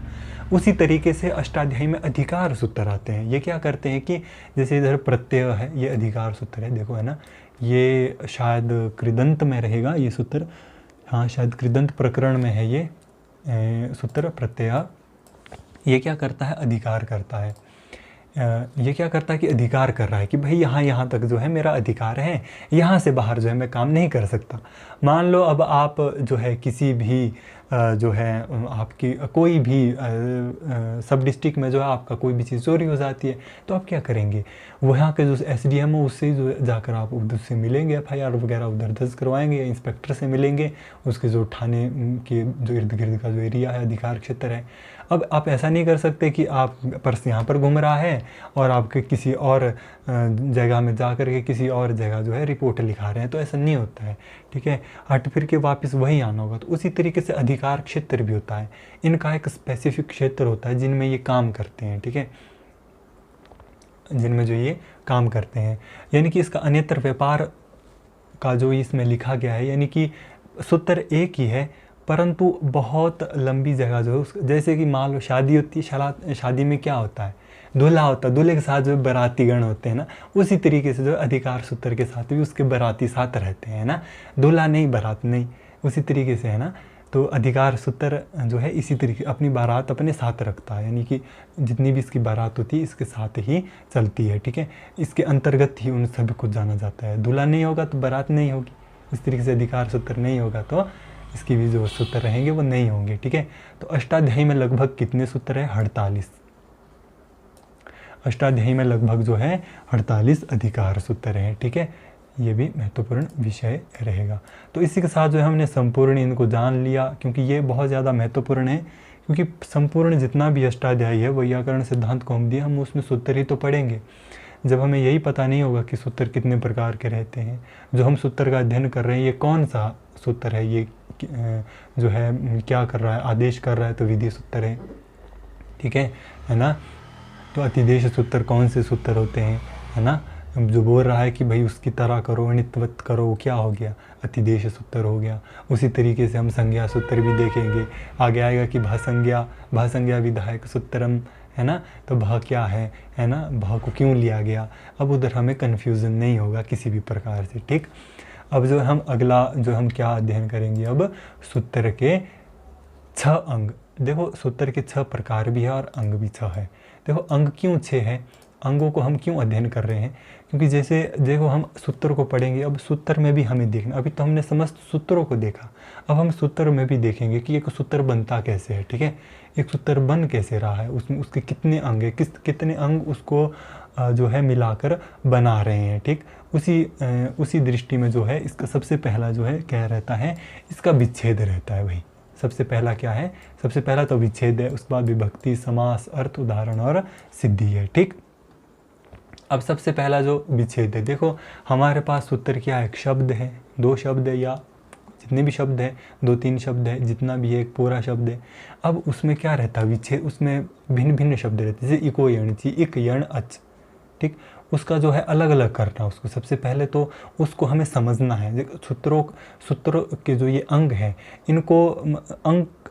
उसी तरीके से अष्टाध्यायी में अधिकार सूत्र आते हैं। ये क्या करते हैं कि जैसे इधर प्रत्यय है, ये अधिकार सूत्र है, देखो है ना, ये शायद कृदंत में रहेगा ये सूत्र, हाँ शायद कृदंत प्रकरण में है ये सूत्र प्रत्यय। ये क्या करता है, अधिकार करता है। ये क्या करता है कि अधिकार कर रहा है कि भाई यहाँ तक जो है मेरा अधिकार है, यहाँ से बाहर जो है मैं काम नहीं कर सकता। मान लो अब आप जो है किसी भी जो है आपकी कोई भी सब डिस्ट्रिक्ट में जो है आपका कोई भी चीज़ चोरी हो जाती है, तो आप क्या करेंगे, वहाँ के जो एसडीएम हो उससे जो जाकर आप उधर से मिलेंगे, एफआईआर वगैरह उधर दर्ज करवाएंगे, या इंस्पेक्टर से मिलेंगे, उसके जो थाने के जो इर्द गिर्द का जो एरिया है, अधिकार क्षेत्र है। अब आप ऐसा नहीं कर सकते कि आप पर्स यहाँ पर घूम रहा है और आपके किसी और जगह में जा कर के किसी और जगह जो है रिपोर्ट लिखा रहे हैं, तो ऐसा नहीं होता है। ठीक है, हट फिर के वापस वहीं आना होगा। तो उसी तरीके से अधिकार क्षेत्र भी होता है, इनका एक स्पेसिफिक क्षेत्र होता है जिनमें ये काम करते हैं। ठीक है, जिनमें जो ये काम करते हैं, यानी कि इसका अन्यत्र व्यापार का जो इसमें लिखा गया है, यानी कि सूत्र एक ही है परंतु बहुत लंबी जगह जो है उस, जैसे कि मान लो शादी होती है, शादी में क्या होता है, दूल्हा होता है, दूल्हे के साथ जो बारातीगण होते हैं ना, उसी तरीके से जो अधिकार सूत्र के साथ भी उसके बाराती साथ रहते हैं ना, दूल्हा नहीं बारात नहीं, उसी तरीके से है ना। तो अधिकार सूत्र जो है इसी तरीके अपनी बारात अपने साथ रखता है, यानी कि जितनी भी इसकी बारात होती है इसके साथ ही चलती है, ठीक है, इसके अंतर्गत ही उन सभी कुछ जाना जाता है। दूल्हा नहीं होगा तो बारात नहीं होगी, इस तरीके से अधिकार सूत्र नहीं होगा तो इसकी भी जो सूत्र रहेंगे वो नहीं होंगे, ठीक है। तो अष्टाध्यायी में लगभग कितने सूत्र है, 48। अष्टाध्यायी में लगभग जो है 48 अधिकार सूत्र हैं, ठीक है। ये भी महत्वपूर्ण विषय रहेगा। तो इसी के साथ जो है हमने संपूर्ण इनको जान लिया, क्योंकि ये बहुत ज़्यादा महत्वपूर्ण है, क्योंकि संपूर्ण जितना भी अष्टाध्यायी है वैयाकरण सिद्धांत को हम दिए, हम उसमें सूत्र ही तो पढ़ेंगे। जब हमें यही पता नहीं होगा कि सूत्र कितने प्रकार के रहते हैं, जो हम सूत्र का अध्ययन कर रहे हैं ये कौन सा सूत्र है, ये जो है क्या कर रहा है, आदेश कर रहा है तो विधि सूत्र है, ठीक है ना। तो अतिदेश सूत्र कौन से सूत्र होते हैं, है ना। जो बोल रहा है कि भाई उसकी तरह करो, नित्यवत करो, वो क्या हो गया, अतिदेश सूत्र हो गया। उसी तरीके से हम संज्ञा सूत्र भी देखेंगे, आगे आएगा कि भासंज्ञा विधायक सूत्रम, है ना। तो भा क्या है ना, भा को क्यों लिया गया, अब उधर हमें कन्फ्यूज़न नहीं होगा किसी भी प्रकार से, ठीक। अब जो हम अगला जो हम क्या अध्ययन करेंगे, अब सूत्र के 6 अंग। देखो सूत्र के 6 प्रकार भी है और अंग भी 6 है। देखो अंग क्यों 6 है, अंगों को हम क्यों अध्ययन कर रहे हैं, क्योंकि जैसे देखो हम सूत्र को पढ़ेंगे, अब सूत्र में भी हमें देखना, अभी तो हमने समस्त सूत्रों को देखा, अब हम सूत्र में भी देखेंगे कि एक सूत्र बनता कैसे है, ठीक है। एक सूत्र बन कैसे रहा है, उसमें उसके कितने अंग है, कितने अंग उसको जो है मिलाकर बना रहे हैं, ठीक। उसी दृष्टि में जो है इसका सबसे पहला जो है क्या रहता है, इसका विच्छेद रहता है भाई। सबसे पहला क्या है, सबसे पहला तो विच्छेद है, उसके बाद विभक्ति, समास, अर्थ, उदाहरण और सिद्धि है, ठीक। अब सबसे पहला जो विच्छेद है, देखो हमारे पास सूत्र क्या है, एक शब्द है, 2 शब्द है, या जितने भी शब्द है, 2-3 शब्द है, जितना भी है एक पूरा शब्द है। अब उसमें क्या रहता है विच्छेद, उसमें भिन्न भिन्न शब्द रहते हैं, जैसे इको यण ची, इक यण अच, ठीक। उसका जो है अलग अलग करना, उसको सबसे पहले तो उसको हमें समझना है। सूत्रों के जो ये अंग हैं, इनको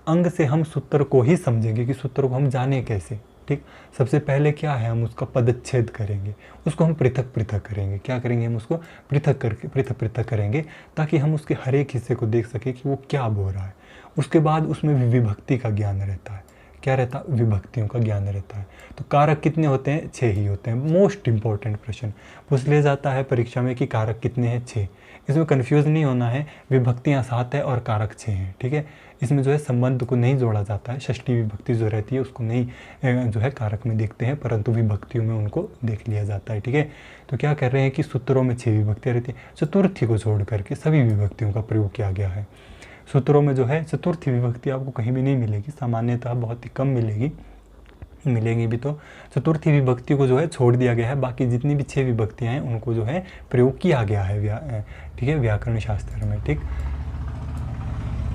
अंग से हम सूत्र को ही समझेंगे कि सूत्र को हम जाने कैसे, ठीक। सबसे पहले क्या है, हम उसका पदच्छेद करेंगे, उसको हम पृथक पृथक करेंगे। क्या करेंगे, हम उसको पृथक पृथक करेंगे, ताकि हम उसके हर एक हिस्से को देख सकें कि वो क्या बोल रहा है। उसके बाद उसमें विभक्ति का ज्ञान रहता है, क्या रहता है, विभक्तियों का ज्ञान रहता है। तो कारक कितने होते हैं, 6 ही होते हैं। मोस्ट इंपॉर्टेंट प्रश्न पूछ लिया जाता है परीक्षा में कि कारक कितने हैं, 6। इसमें कंफ्यूज नहीं होना है, विभक्तियाँ 7 है और कारक 6 हैं, ठीक है। इसमें जो है संबंध को नहीं जोड़ा जाता है, षष्ठी विभक्ति जो रहती है उसको नहीं जो है कारक में देखते हैं, परंतु विभक्तियों में उनको देख लिया जाता है, ठीक है। तो क्या कर रहे हैं कि सूत्रों में 6 विभक्तियाँ रहती हैं, चतुर्थी को छोड़ करके सभी विभक्तियों का प्रयोग किया गया है। सूत्रों में जो है चतुर्थी विभक्ति आपको कहीं भी नहीं मिलेगी, सामान्यतः बहुत ही कम मिलेगी भी तो चतुर्थी विभक्ति को जो है छोड़ दिया गया है। बाकी जितनी भी 6 विभक्तियाँ हैं उनको जो है प्रयोग किया गया है, ठीक है, व्याकरण शास्त्र में, ठीक।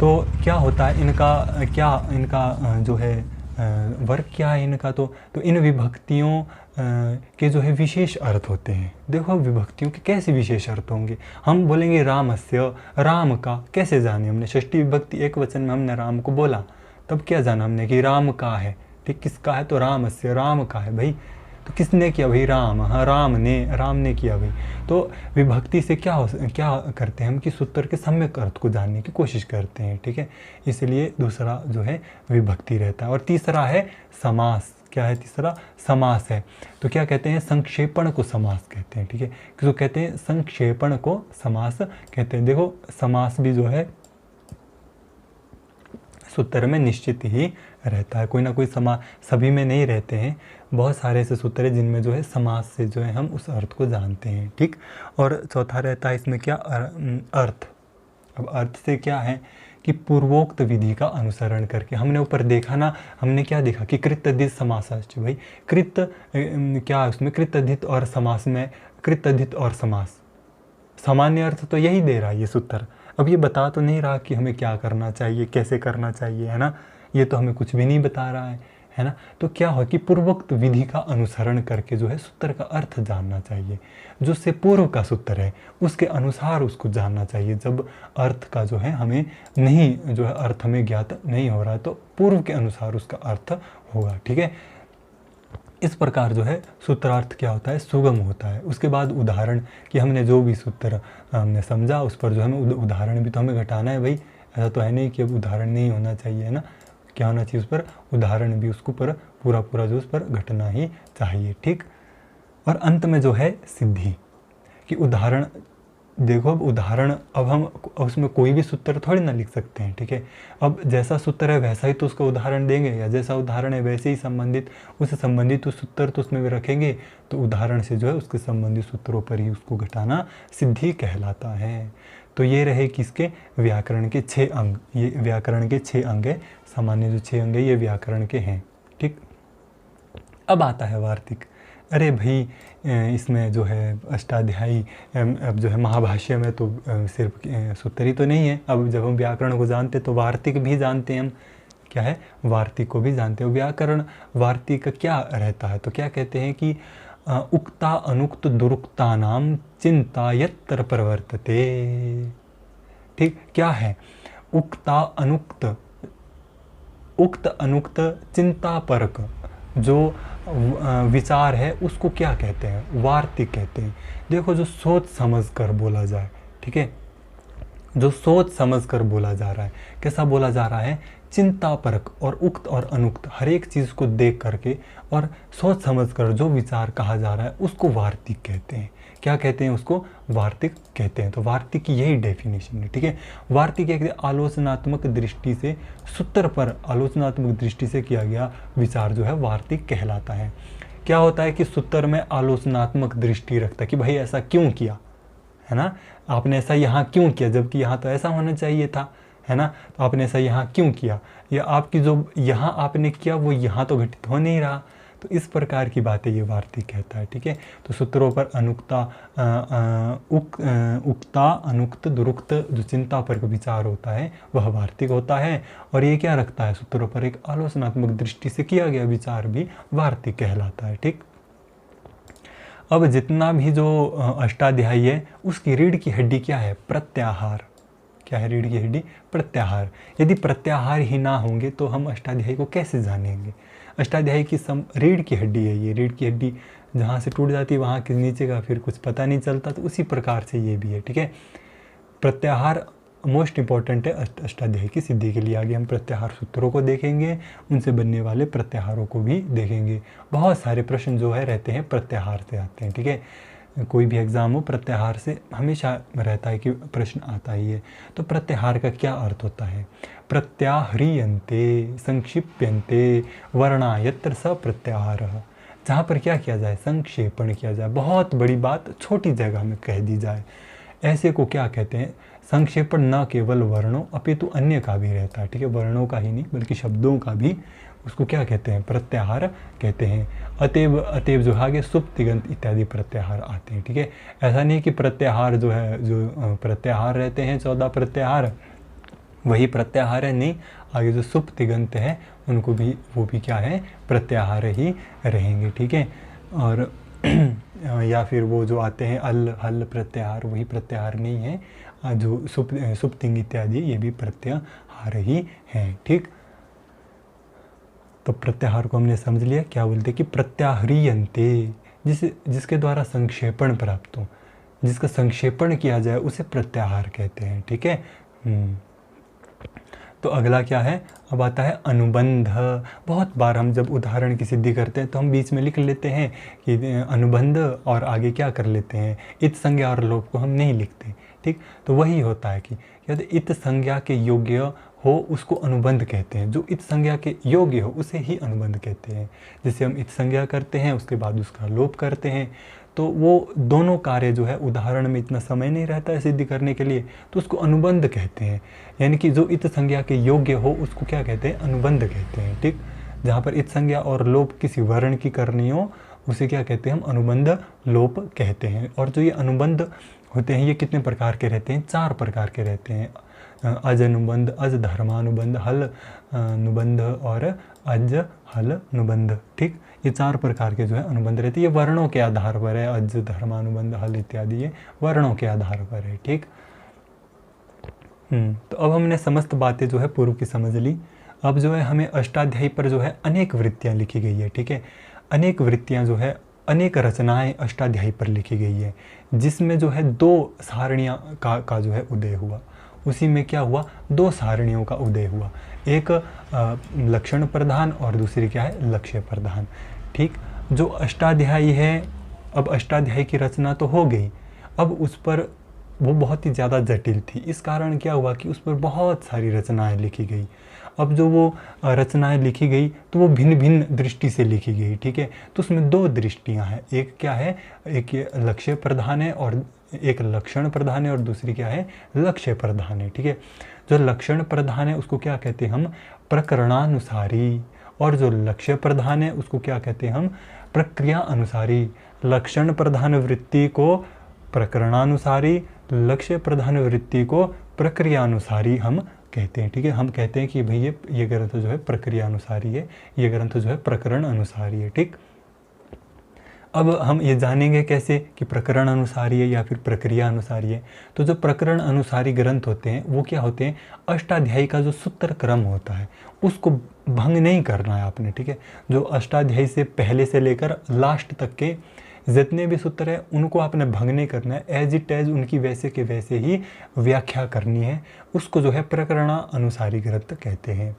तो क्या होता है इनका जो है वर्ग क्या है इनका, तो इन विभक्तियों के जो है विशेष अर्थ होते हैं। देखो विभक्तियों के कैसे विशेष अर्थ होंगे, हम बोलेंगे रामस्य, राम का कैसे जाने हमने, षष्ठी विभक्ति एक वचन में हमने राम को बोला, तब क्या जाना हमने कि राम का है, ठीक, किसका है, तो रामस्य, राम का है भाई। तो किसने किया भाई, राम, हाँ राम ने किया भाई। तो विभक्ति से क्या करते हैं हम कि सूत्र के सम्यक अर्थ को जानने की कोशिश करते हैं, ठीक है। इसलिए दूसरा जो है विभक्ति रहता है। और तीसरा है समास। क्या है तीसरा, समास है। तो क्या कहते हैं, संक्षेपण को समास कहते हैं, ठीक है। किसको कहते हैं, संक्षेपण को समास कहते हैं। देखो समास भी जो है सूत्र में निश्चित ही रहता है, कोई ना कोई समास, सभी में नहीं रहते हैं, बहुत सारे ऐसे सूत्र हैं जिनमें जो है समास से जो है हम उस अर्थ को जानते हैं, ठीक। और चौथा रहता है इसमें क्या, अर्थ। अब अर्थ से क्या है कि पूर्वोक्त विधि का अनुसरण करके, हमने ऊपर देखा ना, हमने क्या देखा कि कृतधित समासाश्च, भाई कृत क्या है उसमें, कृतधित और समास में, कृतधित और समास, सामान्य अर्थ तो यही दे रहा है ये सूत्र। अब ये बता तो नहीं रहा कि हमें क्या करना चाहिए, कैसे करना चाहिए, है ना, ये तो हमें कुछ भी नहीं बता रहा है है ना। तो क्या हो कि पूर्वोक्त विधि का अनुसरण करके जो है सूत्र का अर्थ जानना चाहिए। जो से पूर्व का सूत्र है उसके अनुसार उसको जानना चाहिए। जब अर्थ का जो है हमें नहीं, जो है अर्थ हमें ज्ञात नहीं हो रहा है, तो पूर्व के अनुसार उसका अर्थ होगा, ठीक है। इस प्रकार जो है सूत्रार्थ क्या होता है, सुगम होता है। उसके बाद उदाहरण, कि हमने जो भी सूत्र हमने समझा उस पर जो हमें उदाहरण भी तो हमें घटाना है भाई। ऐसा तो है नहीं कि अब उदाहरण नहीं होना चाहिए, है ना। क्या होना चाहिए, उस पर उदाहरण भी उसको पर पूरा जो उस पर घटना ही चाहिए, ठीक। और अंत में जो है सिद्धि, कि उदाहरण देखो, अब उदाहरण, अब हम उसमें कोई भी सूत्र थोड़ी ना लिख सकते हैं, ठीक है। अब जैसा सूत्र है वैसा ही तो उसका उदाहरण देंगे, या जैसा उदाहरण है वैसे ही संबंधित उससे संबंधित तो सूत्र तो उसमें भी रखेंगे। तो उदाहरण से जो है उसके संबंधित सूत्रों पर ही उसको घटाना सिद्धि कहलाता है। तो ये रहे किसके, व्याकरण के 6 अंग। ये व्याकरण के 6 अंग है, सामान्य जो 6 अंग है ये व्याकरण के हैं, ठीक। अब आता है वार्तिक। अरे भाई, इसमें जो है अष्टाध्यायी, अब जो है महाभाष्य में तो सिर्फ सूत्र ही तो नहीं है। अब जब हम व्याकरण को जानते तो वार्तिक भी जानते हैं हम, क्या है, वार्तिक को भी जानते हैं। व्याकरण वार्तिक का क्या रहता है, तो क्या कहते हैं कि उक्ता अनुक्त दुरुक्ता नाम चिंता यत्र प्रवर्तते, ठीक। क्या है उक्ता अनुक्त, उक्त अनुक्त चिंता परक जो विचार है उसको क्या कहते हैं, वार्तिक कहते हैं। देखो, जो सोच समझ कर बोला जाए, ठीक है, जो सोच समझ कर बोला जा रहा है, कैसा बोला जा रहा है, चिंता परक और उक्त और अनुक्त हर एक चीज़ को देख करके और सोच समझ कर जो विचार कहा जा रहा है उसको वार्तिक कहते हैं। क्या कहते हैं, उसको वार्तिक कहते हैं। तो वार्तिक की यही डेफिनेशन है, ठीक है। वार्तिक एक आलोचनात्मक दृष्टि से, सूत्र पर आलोचनात्मक दृष्टि से किया गया विचार जो है वार्तिक कहलाता है। क्या होता है कि सूत्र में आलोचनात्मक दृष्टि रखता है कि भाई ऐसा क्यों किया, है ना, आपने ऐसा यहाँ क्यों किया, जबकि यहाँ तो ऐसा होना चाहिए था, है ना, तो आपने ऐसा यहाँ क्यों किया, या आपकी जो यहाँ आपने किया वो यहाँ तो घटित हो नहीं रहा। तो इस प्रकार की बातें ये वार्तिक कहता है, ठीक है। तो सूत्रों पर अनुक्ता उक्ता अनुक्त दुरुक्त जो चिंता पर विचार होता है वह वार्तिक होता है। और ये क्या रखता है, सूत्रों पर एक आलोचनात्मक दृष्टि से किया गया विचार भी वार्तिक कहलाता है, ठीक। अब जितना भी जो अष्टाध्यायी है उसकी रीढ़ की हड्डी क्या है, प्रत्याहार। क्या है रीढ़ की हड्डी, प्रत्याहार। यदि प्रत्याहार ही ना होंगे तो हम अष्टाध्यायी को कैसे जानेंगे। अष्टाध्यायी की रीढ़ की हड्डी है ये, रीढ़ की हड्डी जहाँ से टूट जाती है वहाँ के नीचे का फिर कुछ पता नहीं चलता। तो उसी प्रकार से ये भी है, ठीक है। प्रत्याहार मोस्ट इंपॉर्टेंट है अष्टाध्यायी की सिद्धि के लिए। आगे हम प्रत्याहार सूत्रों को देखेंगे, उनसे बनने वाले प्रत्याहारों को भी देखेंगे। बहुत सारे प्रश्न जो है रहते हैं प्रत्याहार से आते हैं, ठीक है। कोई भी एग्ज़ाम हो प्रत्याहार से हमेशा रहता है कि प्रश्न आता ही है। तो प्रत्याहार का क्या अर्थ होता है, प्रत्याह्रियन्ते संक्षिप्यन्ते वर्णा यत्र स प्रत्याहारः। जहाँ पर क्या किया जाए, संक्षेपण किया जाए, बहुत बड़ी बात छोटी जगह में कह दी जाए, ऐसे को क्या कहते हैं, संक्षेपण। न केवल वर्णों अपितु अन्य का भी रहता है, ठीक है, वर्णों का ही नहीं बल्कि शब्दों का भी, उसको क्या कहते हैं, प्रत्याहार कहते हैं। अतएव जो आगे सुप्त तिगंत इत्यादि प्रत्याहार आते हैं, ठीक है। ऐसा नहीं कि प्रत्याहार जो है, जो प्रत्याहार रहते हैं 14 प्रत्याहार वही प्रत्याहार है, नहीं, आगे जो सुप्त तिगंत है उनको भी, वो भी क्या है, प्रत्याहार ही रहेंगे, ठीक है। और या फिर वो जो आते हैं अल हल प्रत्याहार, वही प्रत्याहार नहीं है। जो सुप्तिंग इत्यादि ये भी प्रत्याहार ही हैं, ठीक। तो प्रत्याहार को हमने समझ लिया, क्या बोलते हैं कि प्रत्याह्रियन्ते, जिसके द्वारा संक्षेपण प्राप्त हो, जिसका संक्षेपण किया जाए उसे प्रत्याहार कहते हैं, ठीक है। तो अगला क्या है, अब आता है अनुबंध। बहुत बार हम जब उदाहरण की सिद्धि करते हैं तो हम बीच में लिख लेते हैं कि अनुबंध, और आगे क्या कर लेते हैं, इत संज्ञा और लोप को हम नहीं लिखते, ठीक। तो वही होता है कि यदि इत संज्ञा के योग्य हो उसको अनुबंध कहते हैं, जो इत संज्ञा के योग्य हो उसे ही अनुबंध कहते हैं। जैसे हम इत संज्ञा करते हैं उसके बाद उसका लोप करते हैं, तो वो दोनों कार्य जो है, उदाहरण में इतना समय नहीं रहता है सिद्धि करने के लिए, तो उसको अनुबंध कहते हैं। यानी कि जो इत संज्ञा के योग्य हो उसको क्या कहते हैं, अनुबंध कहते हैं, ठीक। जहाँ पर इत संज्ञा और लोप किसी वर्ण की करनी हो उसे क्या कहते हैं हम, अनुबंध लोप कहते हैं। और जो ये अनुबंध होते हैं ये कितने प्रकार के रहते हैं, 4 प्रकार के रहते हैं। अज अनुबंध, अज धर्मानुबंध, हल अनुबंध और अज हल अनुबंध। ठीक, ये 4 प्रकार के जो है अनुबंध रहते हैं। ये वर्णों के आधार पर है, अज धर्मानुबंध हल इत्यादि ये वर्णों के आधार पर है। ठीक, तो अब हमने समस्त बातें जो है पूर्व की समझ ली। अब जो है हमें अष्टाध्यायी पर जो है अनेक वृत्तियाँ लिखी गई है। ठीक है, अनेक वृत्तियाँ जो है, अनेक रचनाएं अष्टाध्यायी पर लिखी गई है, जिसमें जो है 2 सारणियाँ का जो है उदय हुआ। उसी में क्या हुआ, 2 सारणियों का उदय हुआ, एक लक्षण प्रधान और दूसरी क्या है, लक्ष्य प्रधान। ठीक, जो अष्टाध्यायी है, अब अष्टाध्यायी की रचना तो हो गई, अब उस पर वो बहुत ही ज़्यादा जटिल थी। इस कारण क्या हुआ कि उस पर बहुत सारी रचनाएं लिखी गई। अब जो वो रचनाएं लिखी गई तो वो भिन्न भिन्न दृष्टि से लिखी गई। ठीक है, तो उसमें 2 दृष्टियां हैं, एक क्या है, एक ये लक्ष्य प्रधान है और एक लक्षण प्रधान है और दूसरी क्या है, लक्ष्य प्रधान है। ठीक है, जो लक्षण प्रधान है उसको क्या कहते हैं हम, प्रकरणानुसारी, और जो लक्ष्य प्रधान है उसको क्या कहते हैं हम, प्रक्रिया अनुसारी। लक्षण प्रधान वृत्ति को प्रकरणानुसारी, लक्ष्य प्रधान वृत्ति को प्रक्रियानुसारी हम कहते हैं। ठीक है, हम कहते हैं कि भाई ये ग्रंथ जो है प्रक्रिया अनुसारी है, ये ग्रंथ जो है प्रकरण अनुसारी है। ठीक, अब हम ये जानेंगे कैसे कि प्रकरण अनुसारी है या फिर प्रक्रिया अनुसारी है। तो जो प्रकरण अनुसारी ग्रंथ होते हैं वो क्या होते हैं, अष्टाध्यायी का जो सूत्र क्रम होता है उसको भंग नहीं करना है आपने। ठीक है, जो अष्टाध्यायी से पहले से लेकर लास्ट तक के जितने भी सूत्र हैं उनको आपने भंग नहीं करना है, एज इट एज उनकी वैसे के वैसे ही व्याख्या करनी है। उसको जो है प्रकरण अनुसारी ग्रंथ कहते हैं।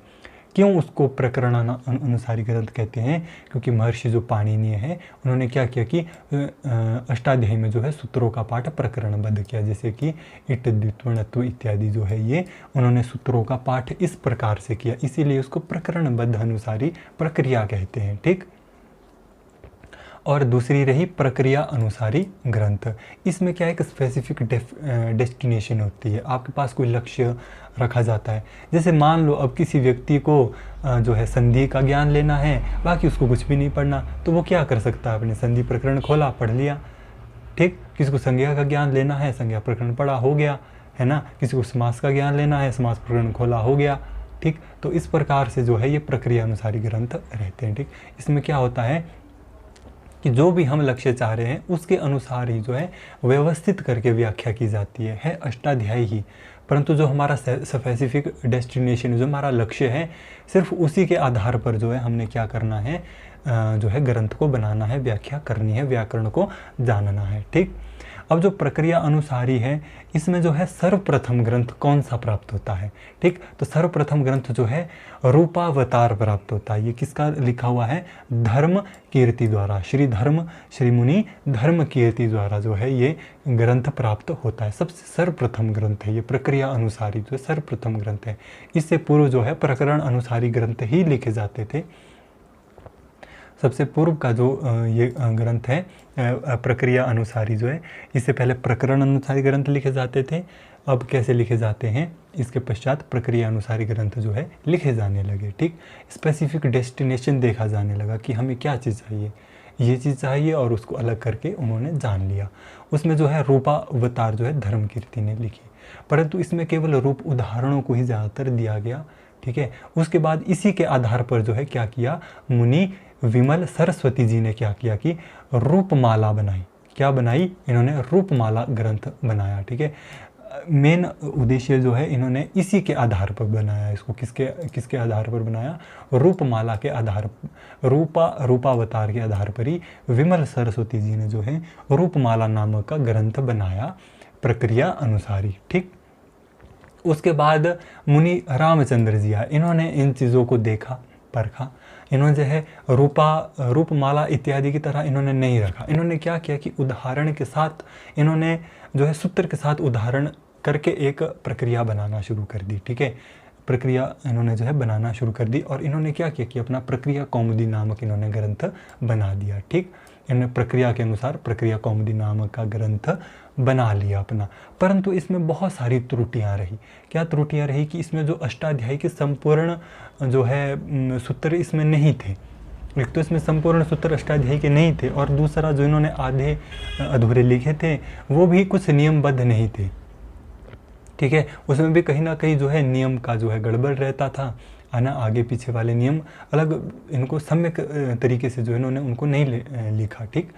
क्यों उसको प्रकरण अनुसारी ग्रंथ कहते हैं, क्योंकि महर्षि जो पाणिनीय हैं उन्होंने क्या किया कि अष्टाध्यायी में जो है सूत्रों का पाठ प्रकरणबद्ध किया, जैसे कि इट द्वित्वणत्व इत्यादि जो है ये उन्होंने सूत्रों का पाठ इस प्रकार से किया, इसीलिए उसको प्रकरणबद्ध अनुसारी प्रक्रिया कहते हैं। ठीक, और दूसरी रही प्रक्रिया अनुसारी ग्रंथ। इसमें क्या है, एक स्पेसिफिक डेस्टिनेशन होती है, आपके पास कोई लक्ष्य रखा जाता है। जैसे मान लो अब किसी व्यक्ति को जो है संधि का ज्ञान लेना है, बाकी उसको कुछ भी नहीं पढ़ना, तो वो क्या कर सकता है, अपने संधि प्रकरण खोला पढ़ लिया। ठीक, किसी को संज्ञा का ज्ञान लेना है, संज्ञा प्रकरण पढ़ा हो गया, है ना। किसी को समास का ज्ञान लेना है, समास प्रकरण खोला हो गया। ठीक, तो इस प्रकार से जो है ये प्रक्रिया अनुसारी ग्रंथ रहते हैं। ठीक, इसमें क्या होता है कि जो भी हम लक्ष्य चाह रहे हैं उसके अनुसार ही जो है व्यवस्थित करके व्याख्या की जाती है अष्टाध्यायी ही। परंतु जो हमारा स्पेसिफिक डेस्टिनेशन, जो हमारा लक्ष्य है, सिर्फ उसी के आधार पर जो है हमने क्या करना है, जो है ग्रंथ को बनाना है, व्याख्या करनी है, व्याकरण को जानना है। ठीक, अब जो प्रक्रिया अनुसारी है इसमें जो है सर्वप्रथम ग्रंथ कौन सा प्राप्त होता है। ठीक, तो सर्वप्रथम ग्रंथ जो है रूपावतार प्राप्त होता है। ये किसका लिखा हुआ है, धर्म कीर्ति द्वारा, श्री मुनि धर्म कीर्ति द्वारा जो है ये ग्रंथ प्राप्त होता है। सबसे सर्वप्रथम ग्रंथ है ये, प्रक्रिया अनुसारी जो सर्वप्रथम ग्रंथ है। इससे पूर्व जो है प्रकरण अनुसारी ग्रंथ ही लिखे जाते थे। सबसे पूर्व का जो ये ग्रंथ है प्रक्रिया अनुसारी जो है, इससे पहले प्रकरण अनुसारी ग्रंथ लिखे जाते थे। अब कैसे लिखे जाते हैं, इसके पश्चात प्रक्रिया अनुसारी ग्रंथ जो है लिखे जाने लगे। ठीक, स्पेसिफिक डेस्टिनेशन देखा जाने लगा कि हमें क्या चीज़ चाहिए, ये चीज़ चाहिए, और उसको अलग करके उन्होंने जान लिया। उसमें जो है रूपावतार जो है धर्म कीर्ति ने लिखी, परंतु इसमें केवल रूप उदाहरणों को ही ज़्यादातर दिया गया। ठीक है, उसके बाद इसी के आधार पर जो है क्या किया, मुनि विमल सरस्वती जी ने क्या किया कि रूपमाला बनाई। क्या बनाई इन्होंने, रूपमाला ग्रंथ बनाया। ठीक है, मेन उद्देश्य जो है इन्होंने इसी के आधार पर बनाया। इसको किसके आधार पर बनाया, रूपमाला के आधार, रूपावतार के आधार पर ही विमल सरस्वती जी ने जो है रूपमाला नामक का ग्रंथ बनाया प्रक्रिया अनुसारी। ठीक, उसके बाद मुनि रामचंद्र जी आए, इन्होंने इन चीज़ों को देखा परखा। इन्होंने जो है रूपमाला इत्यादि की तरह इन्होंने नहीं रखा। इन्होंने क्या किया कि उदाहरण के साथ इन्होंने जो है सूत्र के साथ उदाहरण करके एक प्रक्रिया बनाना शुरू कर दी। ठीक है, प्रक्रिया इन्होंने जो है बनाना शुरू कर दी, और इन्होंने क्या किया कि अपना प्रक्रिया कौमुदी नामक इन्होंने ग्रंथ बना दिया। ठीक, इन्होंने प्रक्रिया के अनुसार प्रक्रिया कौमुदी नामक का ग्रंथ बना लिया अपना। परंतु इसमें बहुत सारी त्रुटियां रही। क्या त्रुटियां रही कि इसमें जो अष्टाध्यायी के संपूर्ण जो है सूत्र इसमें नहीं थे। एक तो इसमें संपूर्ण सूत्र अष्टाध्यायी के नहीं थे, और दूसरा जो इन्होंने आधे अधूरे लिखे थे वो भी कुछ नियमबद्ध नहीं थे, ठीक है। उसमें भी कहीं ना कहीं जो है नियम का जो है गड़बड़ रहता था, आना आगे पीछे वाले नियम अलग, इनको सम्यक तरीके से जो इन्होंने उनको नहीं लिखा, ठीक।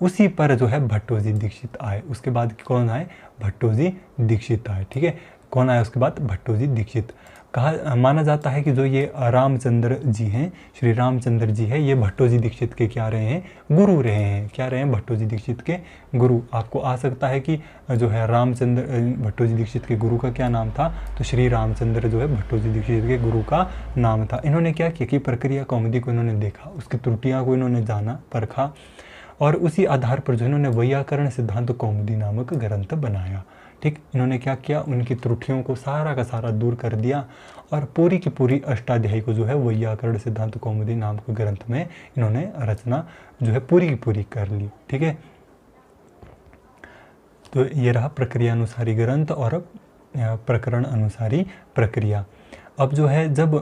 उसी पर जो है भट्टोजी दीक्षित आए। उसके बाद कौन आए? भट्टोजी दीक्षित आए, ठीक है। कौन आया उसके बाद? भट्टोजी दीक्षित। कहा माना जाता है कि जो ये रामचंद्र जी हैं, श्री रामचंद्र जी है, ये भट्टोजी दीक्षित के क्या रहे हैं? गुरु रहे हैं। क्या रहे हैं? भट्टोजी दीक्षित के गुरु। आपको आ सकता है कि जो है रामचंद्र भट्टोजी दीक्षित के गुरु का क्या नाम था? तो श्री रामचंद्र जो है भट्टोजी दीक्षित के गुरु का नाम था। इन्होंने क्या किया कि प्रक्रिया कौमुदी को इन्होंने देखा, उसकी त्रुटियाँ को इन्होंने जाना, परखा, और उसी आधार पर जो इन्होंने वैयाकरण सिद्धांत कौमुदी नामक ग्रंथ बनाया, ठीक। इन्होंने क्या किया? उनकी त्रुटियों को सारा का सारा दूर कर दिया और पूरी की पूरी अष्टाध्यायी को जो है वैयाकरण सिद्धांत कौमुदी नामक ग्रंथ में इन्होंने रचना जो है पूरी की पूरी कर ली, ठीक है। तो ये रहा प्रक्रिया अनुसारी ग्रंथ और प्रकरण अनुसारी प्रक्रिया। अब जो है जब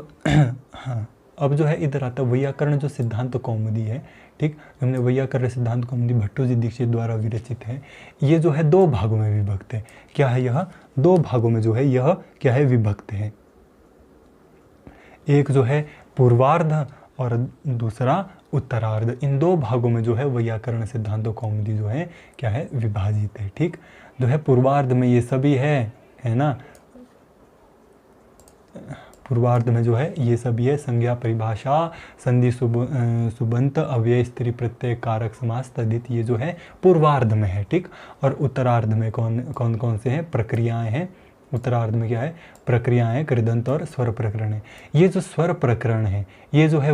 हाँ, अब जो है इधर आता वैयाकरण जो सिद्धांत कौमुदी है, ठीक। हमने वैयाकरण सिद्धांत कौमुदी भट्टोजी दीक्षित द्वारा विरचित है। ये जो है 2 भागों में विभक्त है। क्या है यह? 2 भागों में जो है यह क्या है? विभक्त है। एक जो है पूर्वार्ध और दूसरा उत्तरार्ध। इन 2 भागों में जो है वैयाकरण सिद्धांत कौमुदी जो है क्या है? विभाजित है, ठीक। जो है पूर्वार्ध में ये सभी है ना, पूर्वार्ध में जो है ये सब ये संज्ञा परिभाषा संधि सुबंत अव्यय स्त्री प्रत्यय कारक समास तदित, ये जो है पूर्वार्ध में है, ठीक। और उत्तरार्ध में कौन से हैं? प्रक्रियाएं हैं। उत्तरार्ध में क्या है? प्रक्रियाएं, कृदंत और स्वर प्रकरण है। ये जो स्वर प्रकरण है ये जो है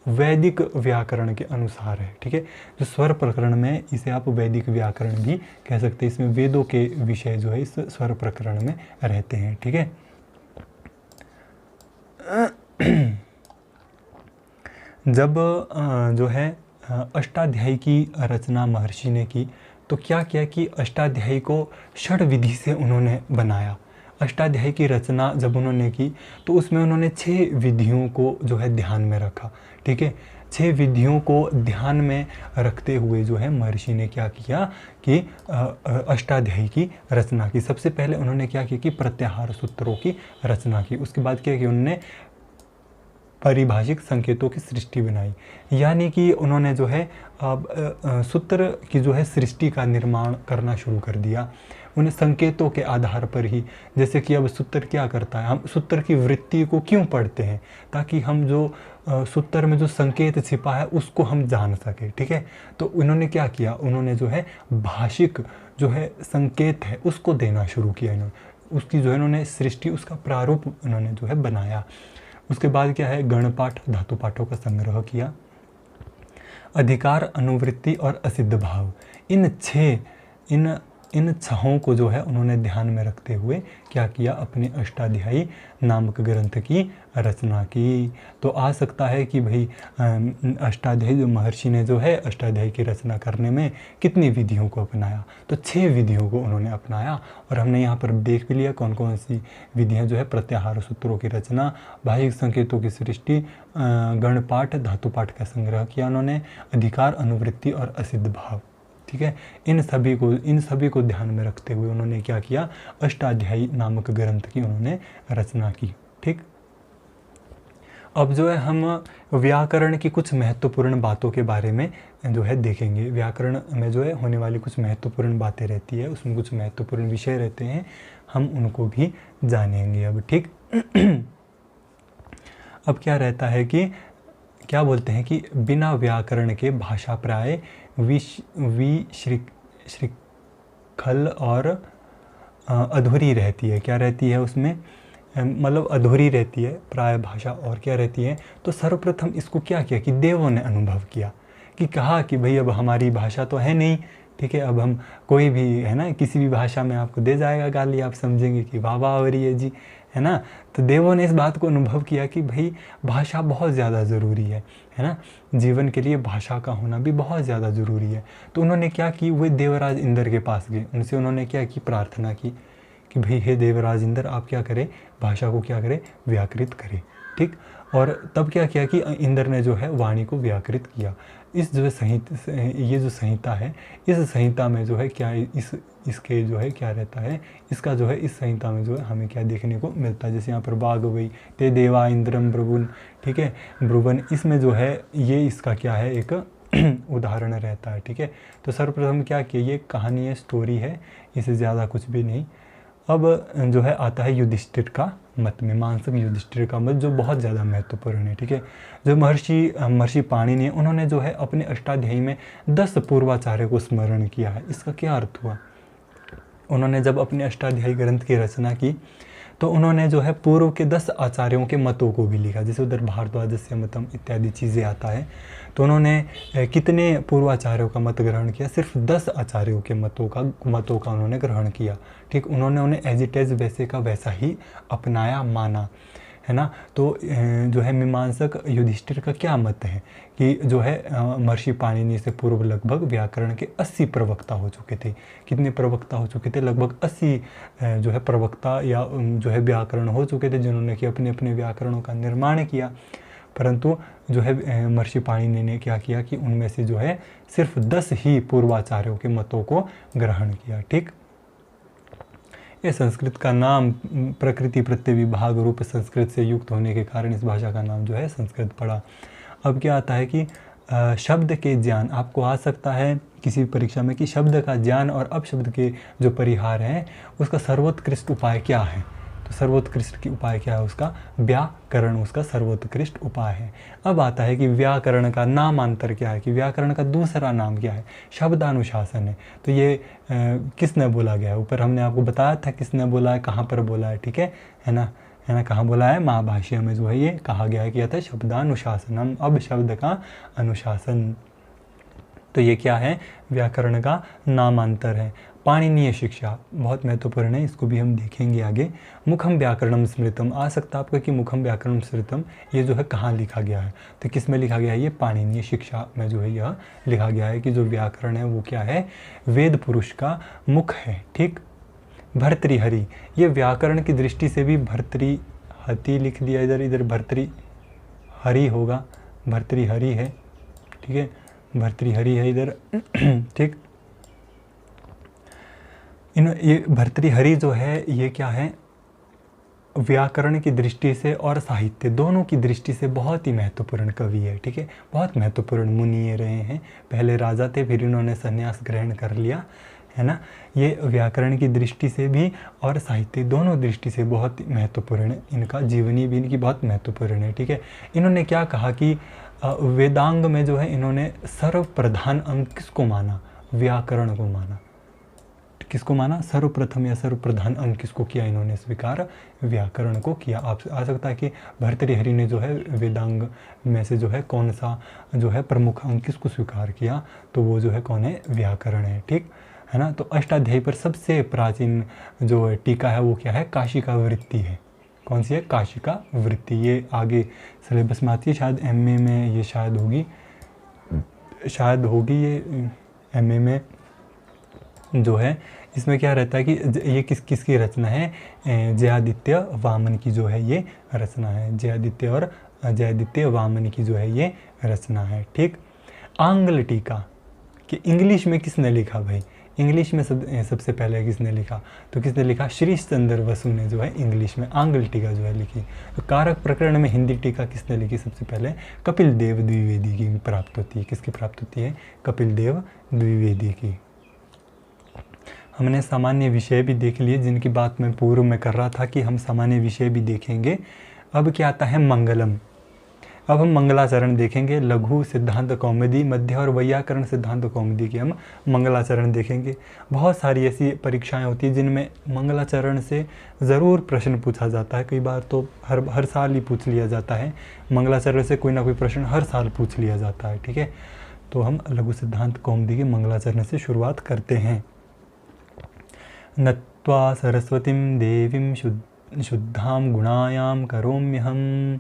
वैदिक व्याकरण के अनुसार है, ठीक है। जो स्वर प्रकरण में इसे आप वैदिक व्याकरण भी कह सकते हैं। इसमें वेदों के विषय जो है इस स्वर प्रकरण में रहते हैं, ठीक है। जब जो है अष्टाध्यायी की रचना महर्षि ने की तो क्या किया कि अष्टाध्यायी को षड विधि से उन्होंने बनाया। अष्टाध्यायी की रचना जब उन्होंने की तो उसमें उन्होंने 6 विधियों को जो है ध्यान में रखा, ठीक है। 6 विधियों को ध्यान में रखते हुए जो है महर्षि ने क्या किया कि अष्टाध्यायी की रचना की। सबसे पहले उन्होंने क्या किया कि प्रत्याहार सूत्रों की रचना की। उसके बाद क्या कि उन्होंने पारिभाषिक संकेतों की सृष्टि बनाई, यानी कि उन्होंने जो है सूत्र की जो है सृष्टि का निर्माण करना शुरू कर दिया। उन्हें संकेतों के आधार पर ही, जैसे कि अब सूत्र क्या करता है, हम सूत्र की वृत्ति को क्यों पढ़ते हैं? ताकि हम जो सूत्र में जो संकेत छिपा है उसको हम जान सके, ठीक है। तो उन्होंने क्या किया? उन्होंने जो है भाषिक जो है संकेत है उसको देना शुरू किया। इन्होंने उसकी जो है इन्होंने सृष्टि, उसका प्रारूप उन्होंने जो है बनाया। उसके बाद क्या है? गणपाठ, धातु पाठों का संग्रह किया। अधिकार, अनुवृत्ति और असिद्ध भाव, इन छहों को जो है उन्होंने ध्यान में रखते हुए क्या किया? अपने अष्टाध्यायी नामक ग्रंथ की रचना की। तो आ सकता है कि भाई अष्टाध्यायी जो महर्षि ने जो है अष्टाध्यायी की रचना करने में कितनी विधियों को अपनाया? तो 6 विधियों को उन्होंने अपनाया। और हमने यहाँ पर देख भी लिया कौन कौन सी विधियाँ जो है प्रत्याहार सूत्रों की रचना, भाषिक संकेतों की सृष्टि, गणपाठ, धातु पाठ का संग्रह किया उन्होंने, अधिकार, अनुवृत्ति और असिद्ध भाव, ठीक है। इन सभी को ध्यान में रखते हुए उन्होंने क्या किया? अष्टाध्यायी नामक ग्रंथ की उन्होंने रचना की, ठीक। अब जो है हम व्याकरण की कुछ महत्वपूर्ण बातों के बारे में जो है देखेंगे। व्याकरण में जो है होने वाली कुछ महत्वपूर्ण बातें रहती है, उसमें कुछ महत्वपूर्ण विषय रहते हैं, हम उनको भी जानेंगे अब, ठीक। अब क्या रहता है कि क्या बोलते हैं कि बिना व्याकरण के भाषा प्राय विशृंखल और अधूरी रहती है। क्या रहती है उसमें? मतलब अधूरी रहती है प्राय भाषा, और क्या रहती है? तो सर्वप्रथम इसको क्या किया कि देवों ने अनुभव किया, कि कहा कि भाई अब हमारी भाषा तो है नहीं, ठीक है। अब हम कोई भी है ना, किसी भी भाषा में आपको दे जाएगा गाली, आप समझेंगे कि वाह वाह हो रही है जी, है ना। तो देवों ने इस बात को अनुभव किया कि भाई भाषा बहुत ज़्यादा ज़रूरी है ना, जीवन के लिए भाषा का होना भी बहुत ज़्यादा ज़रूरी है। तो उन्होंने क्या की? वे देवराज इंद्र के पास गए, उनसे उन्होंने क्या की? प्रार्थना की कि भाई हे देवराज इंद्र, आप क्या करें? भाषा को क्या करें? व्याकृत करें, ठीक। और तब क्या किया कि इंद्र ने जो है वाणी को व्याकृत किया। इस जो ये जो संहिता है, इस संहिता में जो है क्या इसके जो है क्या रहता है, इसका जो है इस संहिता में जो है हमें क्या देखने को मिलता है। जैसे यहाँ पर बाघ वही ते देवा इंद्रम ब्रुवन, ठीक है, ब्रुवन, इसमें जो है ये इसका क्या है एक उदाहरण रहता है। ठीक है, तो सर्वप्रथम क्या कि ये कहानी है, स्टोरी है, इससे ज़्यादा कुछ भी नहीं। अब जो है आता है युधिष्ठिर का मत, मीमांसक युधिष्ठिर का मत, जो बहुत ज़्यादा महत्वपूर्ण है। ठीक है, जो महर्षि पाणिनि है, उन्होंने जो है अपने अष्टाध्यायी में 10 पूर्वाचार्य को स्मरण किया है। इसका क्या अर्थ हुआ? उन्होंने जब अपने अष्टाध्यायी ग्रंथ की रचना की तो उन्होंने जो है पूर्व के 10 आचार्यों के मतों को भी लिखा। जैसे उधर भारद्वाजस्य मतम इत्यादि चीज़ें आता है, तो उन्होंने कितने पूर्वाचार्यों का मत ग्रहण किया? सिर्फ 10 आचार्यों के मतों का उन्होंने ग्रहण किया। ठीक, उन्होंने उन्हें एज इट इज़ वैसे का वैसा ही अपनाया, माना, है ना। तो जो है मीमांसक युधिष्ठिर का क्या मत है कि जो है महर्षि पाणिनि से पूर्व लगभग व्याकरण के 80 प्रवक्ता हो चुके थे। कितने प्रवक्ता हो चुके थे? लगभग 80 जो है प्रवक्ता या जो है व्याकरण हो चुके थे, जिन्होंने कि अपने अपने व्याकरणों का निर्माण किया। परंतु जो है महर्षि पाणिनि ने क्या किया कि उनमें से जो है सिर्फ 10 ही पूर्वाचार्यों के मतों को ग्रहण किया। ठीक, ये संस्कृत का नाम प्रकृति प्रत्यय विभाग रूप संस्कृत से युक्त होने के कारण इस भाषा का नाम जो है संस्कृत पड़ा। अब क्या आता है कि शब्द के ज्ञान, आपको आ सकता है किसी परीक्षा में कि शब्द का ज्ञान और अपशब्द के जो परिहार हैं उसका सर्वोत्कृष्ट उपाय क्या है। तो सर्वोत्कृष्ट की उपाय क्या है? उसका व्याकरण उसका सर्वोत्कृष्ट उपाय है। अब आता है कि व्याकरण का नामांतर क्या है, कि व्याकरण का दूसरा नाम क्या है? शब्दानुशासन है। तो ये किसने बोला गया है? ऊपर हमने आपको बताया था किसने बोला है, कहाँ पर बोला है। ठीक है ना, कहाँ बोला है? महाभाष्य में जो है ये कहा गया है कि यह था शब्दानुशासनम, अब शब्द का अनुशासन। तो ये क्या है? व्याकरण का नामांतर है। पाणिनीय शिक्षा बहुत महत्वपूर्ण है, इसको भी हम देखेंगे आगे। मुखम व्याकरणम स्मृतम, आ सकता है आपका कि मुखम व्याकरणम स्मृतम ये जो है कहाँ लिखा गया है? तो किस में लिखा गया है? ये पाणिनीय शिक्षा में जो है यह लिखा गया है कि जो व्याकरण है वो क्या है? वेद पुरुष का मुख है। ठीक, भर्तृहरि, ये व्याकरण की दृष्टि से भी भर्तृहति लिख दिया, इधर भर्तृहरि होगा, भर्तृहरि है। ठीक है, भर्तृहरि है इधर। ठीक, ये भर्तृहरि जो है ये क्या है? व्याकरण की दृष्टि से और साहित्य दोनों की दृष्टि से बहुत ही महत्वपूर्ण कवि है। ठीक है, बहुत महत्वपूर्ण मुनि ये रहे हैं। पहले राजा थे, फिर इन्होंने संन्यास ग्रहण कर लिया, है ना। ये व्याकरण की दृष्टि से भी और साहित्य दोनों दृष्टि से बहुत महत्वपूर्ण है। इनका जीवनी भी इनकी बहुत महत्वपूर्ण है। ठीक है, इन्होंने क्या कहा कि वेदांग में जो है इन्होंने सर्वप्रधान अंग किसको माना? व्याकरण को माना। किसको माना? सर्वप्रथम या सर्वप्रधान अंग किसको किया इन्होंने स्वीकार? व्याकरण को किया। आप आ सकता है कि भर्तृहरि ने जो है वेदांग में से जो है कौन सा जो है प्रमुख अंग किसको स्वीकार किया? तो वो जो है कौन है? व्याकरण है। ठीक है ना। तो अष्टाध्यायी पर सबसे प्राचीन जो टीका है वो क्या है? काशिका वृत्ति है। कौन सी है? काशिका वृत्ति। ये आगे सिलेबस में आती है, शायद एमए में ये शायद होगी ये एमए में जो है। इसमें क्या रहता है कि ये किसकी रचना है? जयादित्य वामन की जो है ये रचना है। जयादित्य वामन की जो है ये रचना है। ठीक, आंग्ल टीका कि इंग्लिश में किसने लिखा भाई? इंग्लिश में सबसे पहले किसने लिखा? तो किसने लिखा? श्रीश चंद्र वसु ने जो है इंग्लिश में आंग्ल टीका जो है लिखी। तो कारक प्रकरण में हिंदी टीका किसने लिखी? सबसे पहले कपिल देव द्विवेदी की प्राप्त होती है। किसकी प्राप्त होती है? कपिल देव द्विवेदी की। हमने सामान्य विषय भी देख लिए, जिनकी बात मैं पूर्व में कर रहा था कि हम सामान्य विषय भी देखेंगे। अब क्या आता है? मंगलम। अब हम मंगलाचरण देखेंगे। लघु सिद्धांत कौमुदी, मध्य और वैयाकरण सिद्धांत कौमुदी के हम मंगलाचरण देखेंगे। बहुत सारी ऐसी परीक्षाएं होती हैं जिनमें मंगलाचरण से ज़रूर प्रश्न पूछा जाता है। कई बार तो हर साल ही पूछ लिया जाता है। मंगलाचरण से कोई ना कोई प्रश्न हर साल पूछ लिया जाता है। ठीक है, तो हम लघु सिद्धांत कौमुदी के मंगलाचरण से शुरुआत करते हैं। नत्वा सरस्वतीं देवीं शुद्धां गुणायां करोम्यहं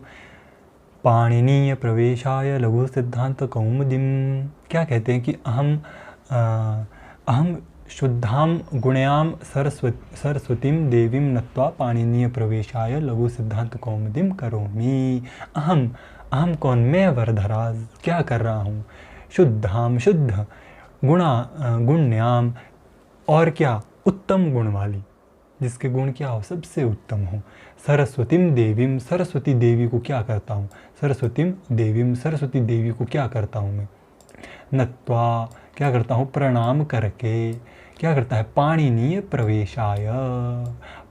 पाणिनीय प्रवेशाय लघु सिद्धांत कौमुदीं। क्या कहते हैं कि अहम शुद्धाम गुण्याम सरस्वतीम देवीम नत्वा पाणिनीय प्रवेशाय लघु सिद्धांत कौमुदीम करोमि। अहम अहम कौन, मैं वरधराज क्या कर रहा हूँ, शुद्धाम शुद्ध, गुण्याम और क्या, उत्तम गुण वाली, जिसके गुण क्या हो, सबसे उत्तम हो, सरस्वतीम देवीम, सरस्वती देवी को क्या करता हूँ, सरस्वतीम देवीम, सरस्वती देवी को क्या करता हूँ मैं, नत्वा क्या करता हूँ, प्रणाम करके, क्या करता है, पाणिनीय प्रवेशाय,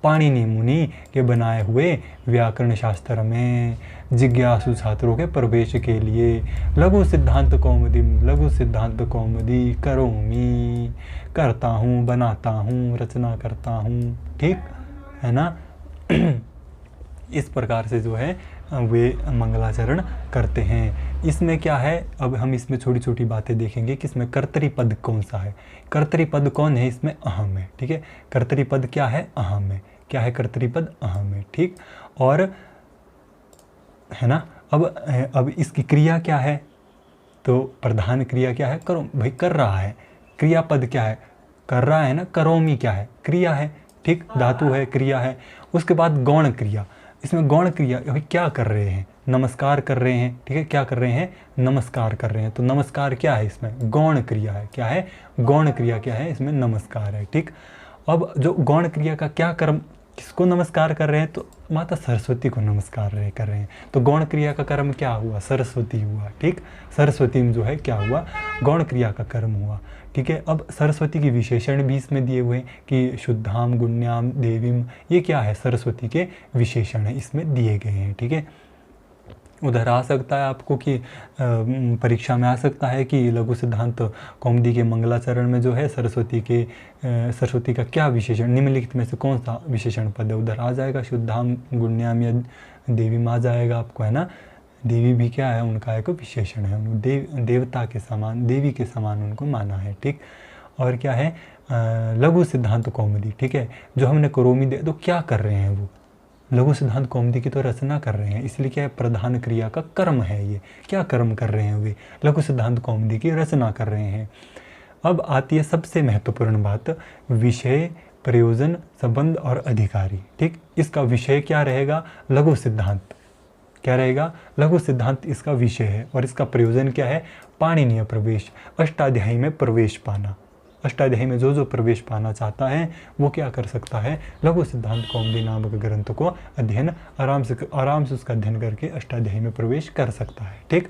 पाणिनि मुनि के बनाए हुए व्याकरण शास्त्र में जिज्ञासु छात्रों के प्रवेश के लिए लघु सिद्धांत कौमुदी, लघु सिद्धांत कौमुदी करोमि, करता हूँ, बनाता हूँ, रचना करता हूँ, ठीक है ना। इस प्रकार से जो है वे मंगलाचरण करते हैं। इसमें क्या है, अब हम इसमें छोटी छोटी बातें देखेंगे कि इसमें कर्तरी-पद कौन सा है। कर्तरी-पद कौन है, इसमें अहम है, ठीक है। कर्तरी-पद क्या है, अहम है। क्या है कर्तरी-पद, अहम है, ठीक। और है ना, अब इसकी क्रिया क्या है, तो प्रधान क्रिया क्या है, करो भाई, कर रहा है। क्रियापद क्या है, कर रहा है ना, करोमि क्या है, क्रिया है, ठीक, धातु है, क्रिया है। उसके बाद गौण क्रिया, इसमें गौण क्रिया भाई क्या कर रहे हैं, नमस्कार कर रहे हैं, ठीक है, क्या कर रहे हैं, नमस्कार कर रहे हैं। तो नमस्कार क्या है, इसमें गौण क्रिया है, क्या है, गौण क्रिया क्या है, इसमें नमस्कार है, ठीक। अब जो गौण क्रिया का क्या कर्म, किसको नमस्कार कर रहे हैं, तो माता सरस्वती को नमस्कार कर रहे हैं। तो गौण क्रिया का कर्म क्या हुआ, सरस्वती हुआ, ठीक। सरस्वती में जो है क्या हुआ, गौण क्रिया का कर्म हुआ, ठीक है। अब सरस्वती के विशेषण भी इसमें दिए हुए हैं कि शुद्धाम गुण्याम देवीम, ये क्या है, सरस्वती के विशेषण है, इसमें दिए गए हैं, ठीक है। उधर आ सकता है आपको कि परीक्षा में आ सकता है कि लघु सिद्धांत कौमुदी के मंगलाचरण में जो है सरस्वती का क्या विशेषण, निम्नलिखित में से कौन सा विशेषण पद है, उधर आ जाएगा, शुद्धाम गुण्याम या देवी में आ जाएगा आपको, है ना। देवी भी क्या है, उनका एक विशेषण है, देवता के समान, देवी के समान उनको माना है, ठीक। और क्या है, लघु सिद्धांत कौमुदी, ठीक है, जो हमने करोमि दे, तो क्या कर रहे हैं वो, लघु सिद्धांत कौमुदी की तो रचना कर रहे हैं, इसलिए क्या है, प्रधान क्रिया का कर्म है ये, क्या कर्म कर रहे हैं वे, लघु सिद्धांत कौमुदी की रचना कर रहे हैं। अब आती है सबसे महत्वपूर्ण बात, विषय, प्रयोजन, संबंध और अधिकारी, ठीक। इसका विषय क्या रहेगा, लघु सिद्धांत, क्या रहेगा, लघु सिद्धांत इसका विषय है। और इसका प्रयोजन क्या है, पाणिनीय प्रवेश, अष्टाध्यायी में प्रवेश पाना। अष्टाध्यायी में जो प्रवेश पाना चाहता है वो क्या कर सकता है, लघु सिद्धांत कौमुदी नामक ग्रंथ को अध्ययन आराम से उसका अध्ययन करके अष्टाध्यायी में प्रवेश कर सकता है, ठीक।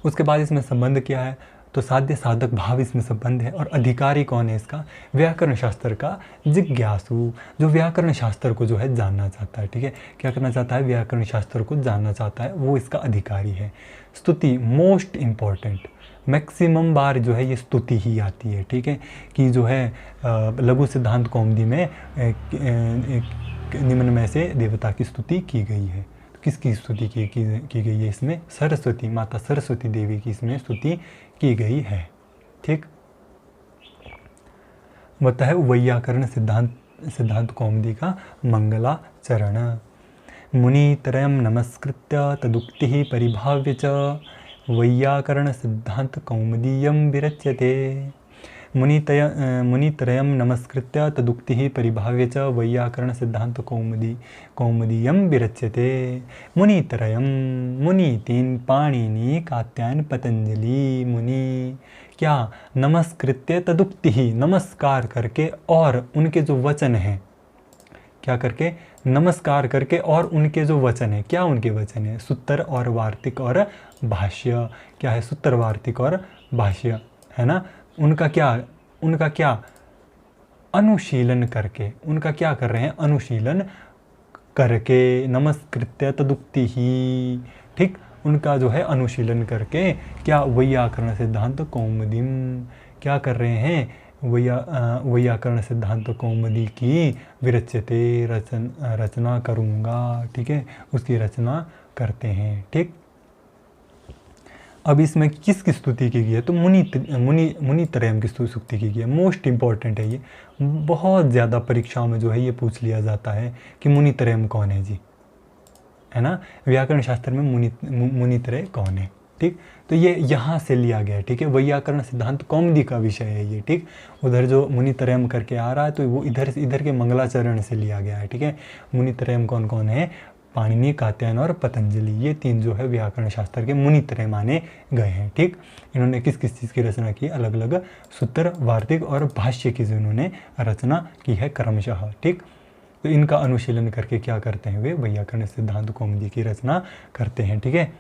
उसके बाद इसमें संबंध क्या है, तो साध्य साधक भाव इसमें संबंध है। और अधिकारी कौन है इसका, व्याकरण शास्त्र का जिज्ञासु, जो व्याकरण शास्त्र को जो है जानना चाहता है, ठीक है, क्या करना चाहता है, व्याकरण शास्त्र को जानना चाहता है, वो इसका अधिकारी है। स्तुति मोस्ट इम्पॉर्टेंट, मैक्सिमम बार जो है ये स्तुति ही आती है, ठीक है, कि जो है लघु सिद्धांत कौमुदी में निम्न में से देवता की स्तुति की गई है। तो किसकी स्तुति की गई है, इसमें सरस्वती, माता सरस्वती देवी की इसमें स्तुति की गई है, ठीक। बता है वैयाकरण सिद्धांत कौमुदी का मंगलाचरण। मुनित्रयं नमस्कृत्य तदुक्तिः परिभाव्य च वैयाकरण सिद्धांत कौमुदीयं विरच्यते। मुनित्रयं नमस्कृत्य तदुक्तिः परिभाव्य च वैयाकरण सिद्धांत कौमुदीयं विरच्यते। मुनित्रयं, मुनि तीन, पाणिनि, कात्यायन, पतंजलि मुनि, क्या, नमस्कृत्य तदुक्तिः, नमस्कार करके और उनके जो वचन हैं, क्या करके, नमस्कार करके और उनके जो वचन है, क्या उनके वचन है, सूत्र और वार्तिक और भाष्य, क्या है, सूत्र वार्तिक और भाष्य, है ना। उनका क्या अनुशीलन करके, उनका क्या कर रहे हैं, अनुशीलन करके, नमस्कृत्य तदुक्ति ही, ठीक, उनका जो है अनुशीलन करके क्या, वैयाकरण सिद्धांत कौमुदीम, क्या कर रहे हैं, वैयाकरण सिद्धांत कौमुदी की विरच्यते, रचना करूँगा, ठीक है, उसकी रचना करते हैं, ठीक। अब इसमें किसकी स्तुति की गई है, तो मुनित्रयम की स्तुति की गई है। मोस्ट इम्पॉर्टेंट है ये, बहुत ज़्यादा परीक्षाओं में जो है ये पूछ लिया जाता है कि मुनित्रयम कौन है जी, है ना, व्याकरण शास्त्र में मुनित्रय कौन है, ठीक। तो ये यहाँ से लिया गया है, ठीक है। वैयाकरण सिद्धांत कौमुदी का विषय है ये, ठीक। उधर जो मुनित्रयम करके आ रहा है तो वो इधर के मंगलाचरण से लिया गया है, ठीक है। मुनित्रयम कौन कौन है? पाणिनि, कात्यायन और पतंजलि, ये 3 जो है व्याकरण शास्त्र के मुनित्रय माने गए हैं, ठीक। इन्होंने किस किस चीज़ की रचना की? अलग अलग सूत्र, वार्तिक और भाष्य की जो इन्होंने रचना की है क्रमशः, ठीक। तो इनका अनुशीलन करके क्या करते हैं? वे वैयाकरण सिद्धांत कौमुदी की रचना करते हैं, ठीक है।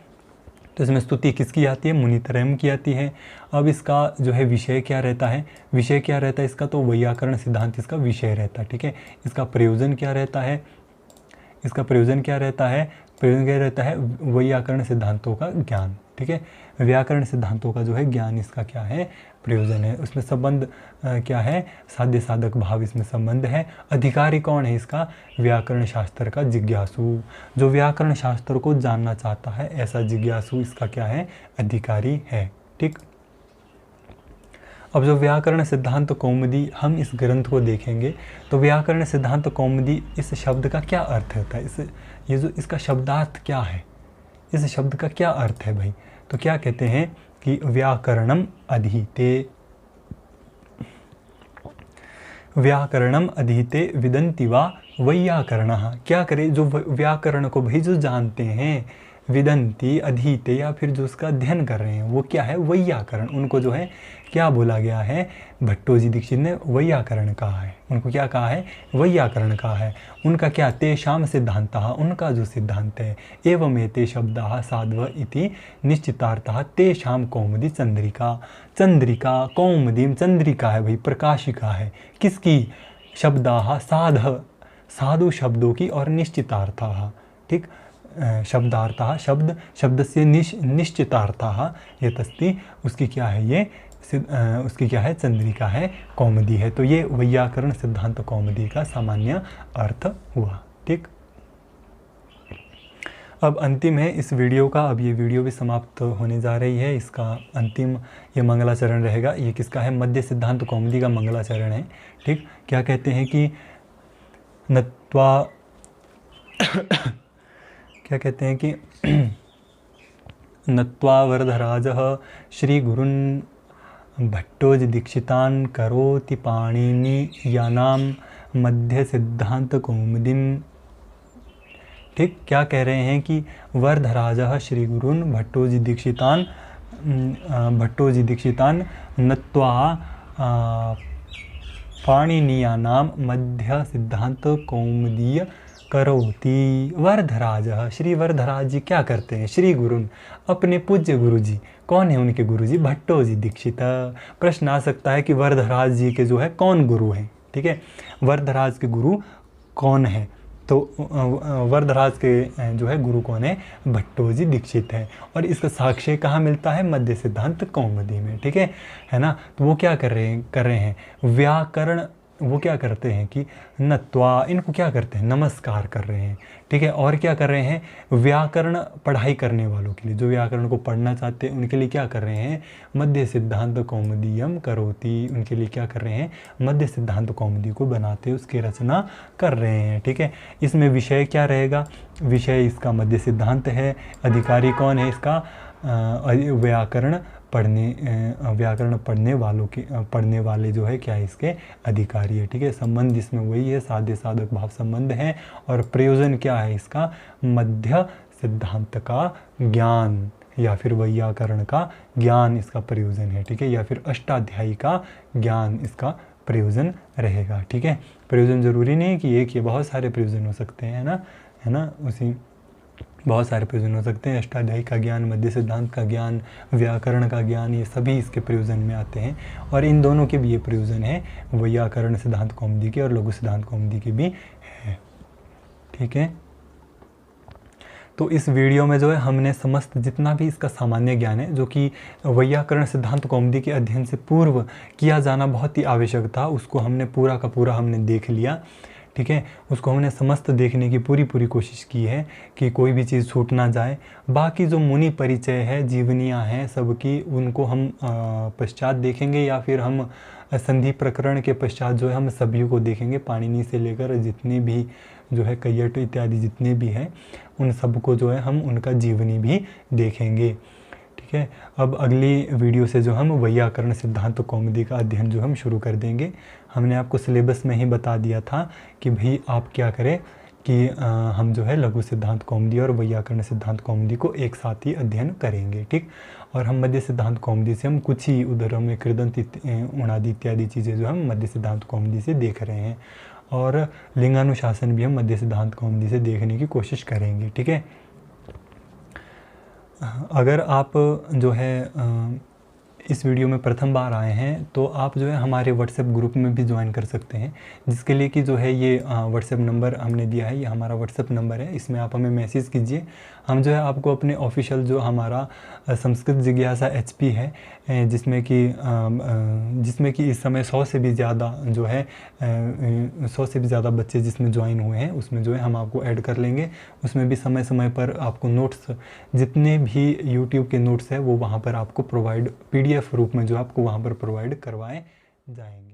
तो इसमें स्तुति किसकी आती है? मुनित्रयम की आती है। अब इसका जो है विषय क्या रहता है? विषय क्या रहता है इसका? तो वैयाकरण सिद्धांत इसका विषय रहता है, ठीक है। इसका प्रयोजन क्या रहता है? इसका प्रयोजन क्या रहता है? प्रयोजन क्या रहता है? वैयाकरण सिद्धांतों का ज्ञान, ठीक है। व्याकरण सिद्धांतों का जो है ज्ञान इसका क्या है? प्रयोजन है। उसमें संबंध क्या है? साध्य साधक भाव इसमें संबंध है। अधिकारी कौन है इसका? व्याकरण शास्त्र का जिज्ञासु, जो व्याकरण शास्त्र को जानना चाहता है, ऐसा जिज्ञासु इसका क्या है? अधिकारी है, ठीक। अब जो व्याकरण सिद्धांत कौमुदी, हम इस ग्रंथ को देखेंगे तो व्याकरण सिद्धांत कौमुदी, इस शब्द का क्या अर्थ होता है? ये जो इसका शब्दार्थ क्या है? इस शब्द का क्या अर्थ है भाई? तो क्या कहते हैं कि व्याकरणम अधीते विदन्ति वा वैयाकरणः। क्या करे? जो व्याकरण को भाई जो जानते हैं, विदन्ति, अधीते, या फिर जो उसका अध्ययन कर रहे हैं, वो क्या है? वैयाकरण। उनको जो है क्या बोला गया है? भट्टोजी दीक्षित ने वैयाकरण कहा है। उनको क्या कहा है? वैयाकरण कहा है। उनका क्या? तेषाम सिद्धांतः, उनका जो सिद्धांत है, एवं एते शब्दाः साध्व इति निश्चितार्थः तेषाम कौमुदी चंद्रिका। चंद्रिका, कौमुदी, चंद्रिका है भाई, प्रकाशिका है। किसकी? शब्दाः साधु शब्दों की, और निश्चितार्थः, ठीक। शब्दार्थः, शब्द से निश्चितार्थः यत् अस्ति, उसकी क्या है? ये उसकी क्या है? चंद्रिका है, कौमुदी है। तो ये वैयाकरण सिद्धांत कौमुदी का सामान्य अर्थ हुआ, ठीक। अब अंतिम है इस वीडियो का। अब ये वीडियो भी समाप्त होने जा रही है। इसका अंतिम ये मंगलाचरण रहेगा। ये किसका है? मध्य सिद्धांत कौमुदी का मंगलाचरण है, ठीक। क्या कहते हैं कि नत्वा क्या कहते हैं कि नत्वा वरदराजः श्री गुरुन् भट्टोजी दीक्षितान् करोति पाणिनीयानां मध्य सिद्धांत कौमुदीम, ठीक। क्या कह रहे हैं कि वरदराजः श्री गुरुन् भट्टोजी दीक्षितान् नत्वा पाणिनीयानां मध्य सिद्धांत कौमुदीय करोति। वरदराजः, श्री वरदराज जी क्या करते हैं? श्री गुरुन्, अपने पूज्य गुरु जी। कौन है उनके गुरु जी? भट्टोजी दीक्षित। प्रश्न आ सकता है कि वरदराज जी के जो है कौन गुरु हैं, ठीक है। वरदराज के गुरु कौन है? तो वरदराज के जो है गुरु कौन है? भट्टोजी दीक्षित है। और इसका साक्ष्य कहाँ मिलता है? मध्य सिद्धांत कौमुदी में, ठीक है ना। तो वो क्या कर रहे हैं व्याकरण, वो क्या करते हैं कि नत्वा, इनको क्या करते हैं? नमस्कार कर रहे हैं, ठीक है। और क्या कर रहे हैं? व्याकरण पढ़ाई करने वालों के लिए, जो व्याकरण को पढ़ना चाहते हैं, उनके लिए क्या कर रहे हैं? मध्य सिद्धांत कौमुदीयम करोति, उनके लिए क्या कर रहे हैं? मध्य सिद्धांत कौमुदी को बनाते, उसकी रचना कर रहे हैं, ठीक है। इसमें विषय क्या रहेगा? विषय इसका मध्य सिद्धांत है। अधिकारी कौन है इसका? व्याकरण पढ़ने वाले जो है क्या है? इसके अधिकारी है, ठीक है। संबंध इसमें वही है, साध्य साधक भाव संबंध है। और प्रयोजन क्या है इसका? मध्य सिद्धांत का ज्ञान, या फिर वैयाकरण का ज्ञान इसका प्रयोजन है, ठीक है। या फिर अष्टाध्यायी का ज्ञान इसका प्रयोजन रहेगा, ठीक है। प्रयोजन जरूरी नहीं कि एक, ये बहुत सारे प्रयोजन हो सकते हैं, है ना। उसी बहुत सारे प्रयोजन हो सकते हैं। अष्टाध्यायी का ज्ञान, मध्य सिद्धांत का ज्ञान, व्याकरण का ज्ञान, ये सभी इसके प्रयोजन में आते हैं। और इन दोनों के भी ये प्रयोजन है, वैयाकरण सिद्धांत कौमुदी के और लघु सिद्धांत कौमुदी के भी है, ठीक है। तो इस वीडियो में जो है हमने समस्त जितना भी इसका सामान्य ज्ञान है, जो कि वैयाकरण सिद्धांत कौमुदी के अध्ययन से पूर्व किया जाना बहुत ही आवश्यक था, उसको हमने पूरा का पूरा हमने देख लिया, ठीक है। उसको हमने समस्त देखने की पूरी कोशिश की है कि कोई भी चीज़ छूट ना जाए। बाकी जो मुनि परिचय है, जीवनियाँ हैं सबकी, उनको हम पश्चात देखेंगे, या फिर हम संधि प्रकरण के पश्चात जो है हम सभी को देखेंगे। पाणिनि से लेकर जितने भी जो है कैयट इत्यादि जितने भी हैं, उन सबको जो है हम उनका जीवनी भी देखेंगे, ठीक ठीक है। अब अगली वीडियो से जो हम वैयाकरण सिद्धांत कौमुदी का अध्ययन जो हम शुरू कर देंगे। हमने आपको सिलेबस में ही बता दिया था कि भाई आप क्या करें कि हम जो है लघु सिद्धांत कौमुदी और वैयाकरण सिद्धांत कौमुदी को एक साथ ही अध्ययन करेंगे, ठीक। और हम मध्य सिद्धांत कौमुदी से हम कुछ ही उदाहरणों में कृदंत उणादि इत्यादि चीज़ें जो हम मध्य सिद्धांत कौमुदी से देख रहे हैं, और लिंगानुशासन भी हम मध्य सिद्धांत कौमुदी से देखने की कोशिश करेंगे, ठीक है। अगर आप जो है इस वीडियो में प्रथम बार आए हैं तो आप जो है हमारे व्हाट्सएप ग्रुप में भी ज्वाइन कर सकते हैं, जिसके लिए कि जो है ये व्हाट्सएप नंबर हमने दिया है, ये हमारा व्हाट्सएप नंबर है। इसमें आप हमें मैसेज कीजिए, हम जो है आपको अपने ऑफिशियल जो हमारा संस्कृत जिज्ञासा HP है, जिसमें कि इस समय 100 से भी ज़्यादा जो है 100 से भी ज़्यादा बच्चे जिसमें ज्वाइन हुए हैं, उसमें जो है हम आपको ऐड कर लेंगे। उसमें भी समय समय पर आपको नोट्स, जितने भी यूट्यूब के नोट्स हैं वो वहाँ पर आपको प्रोवाइड PDF रूप में जो आपको वहाँ पर प्रोवाइड करवाए जाएंगे।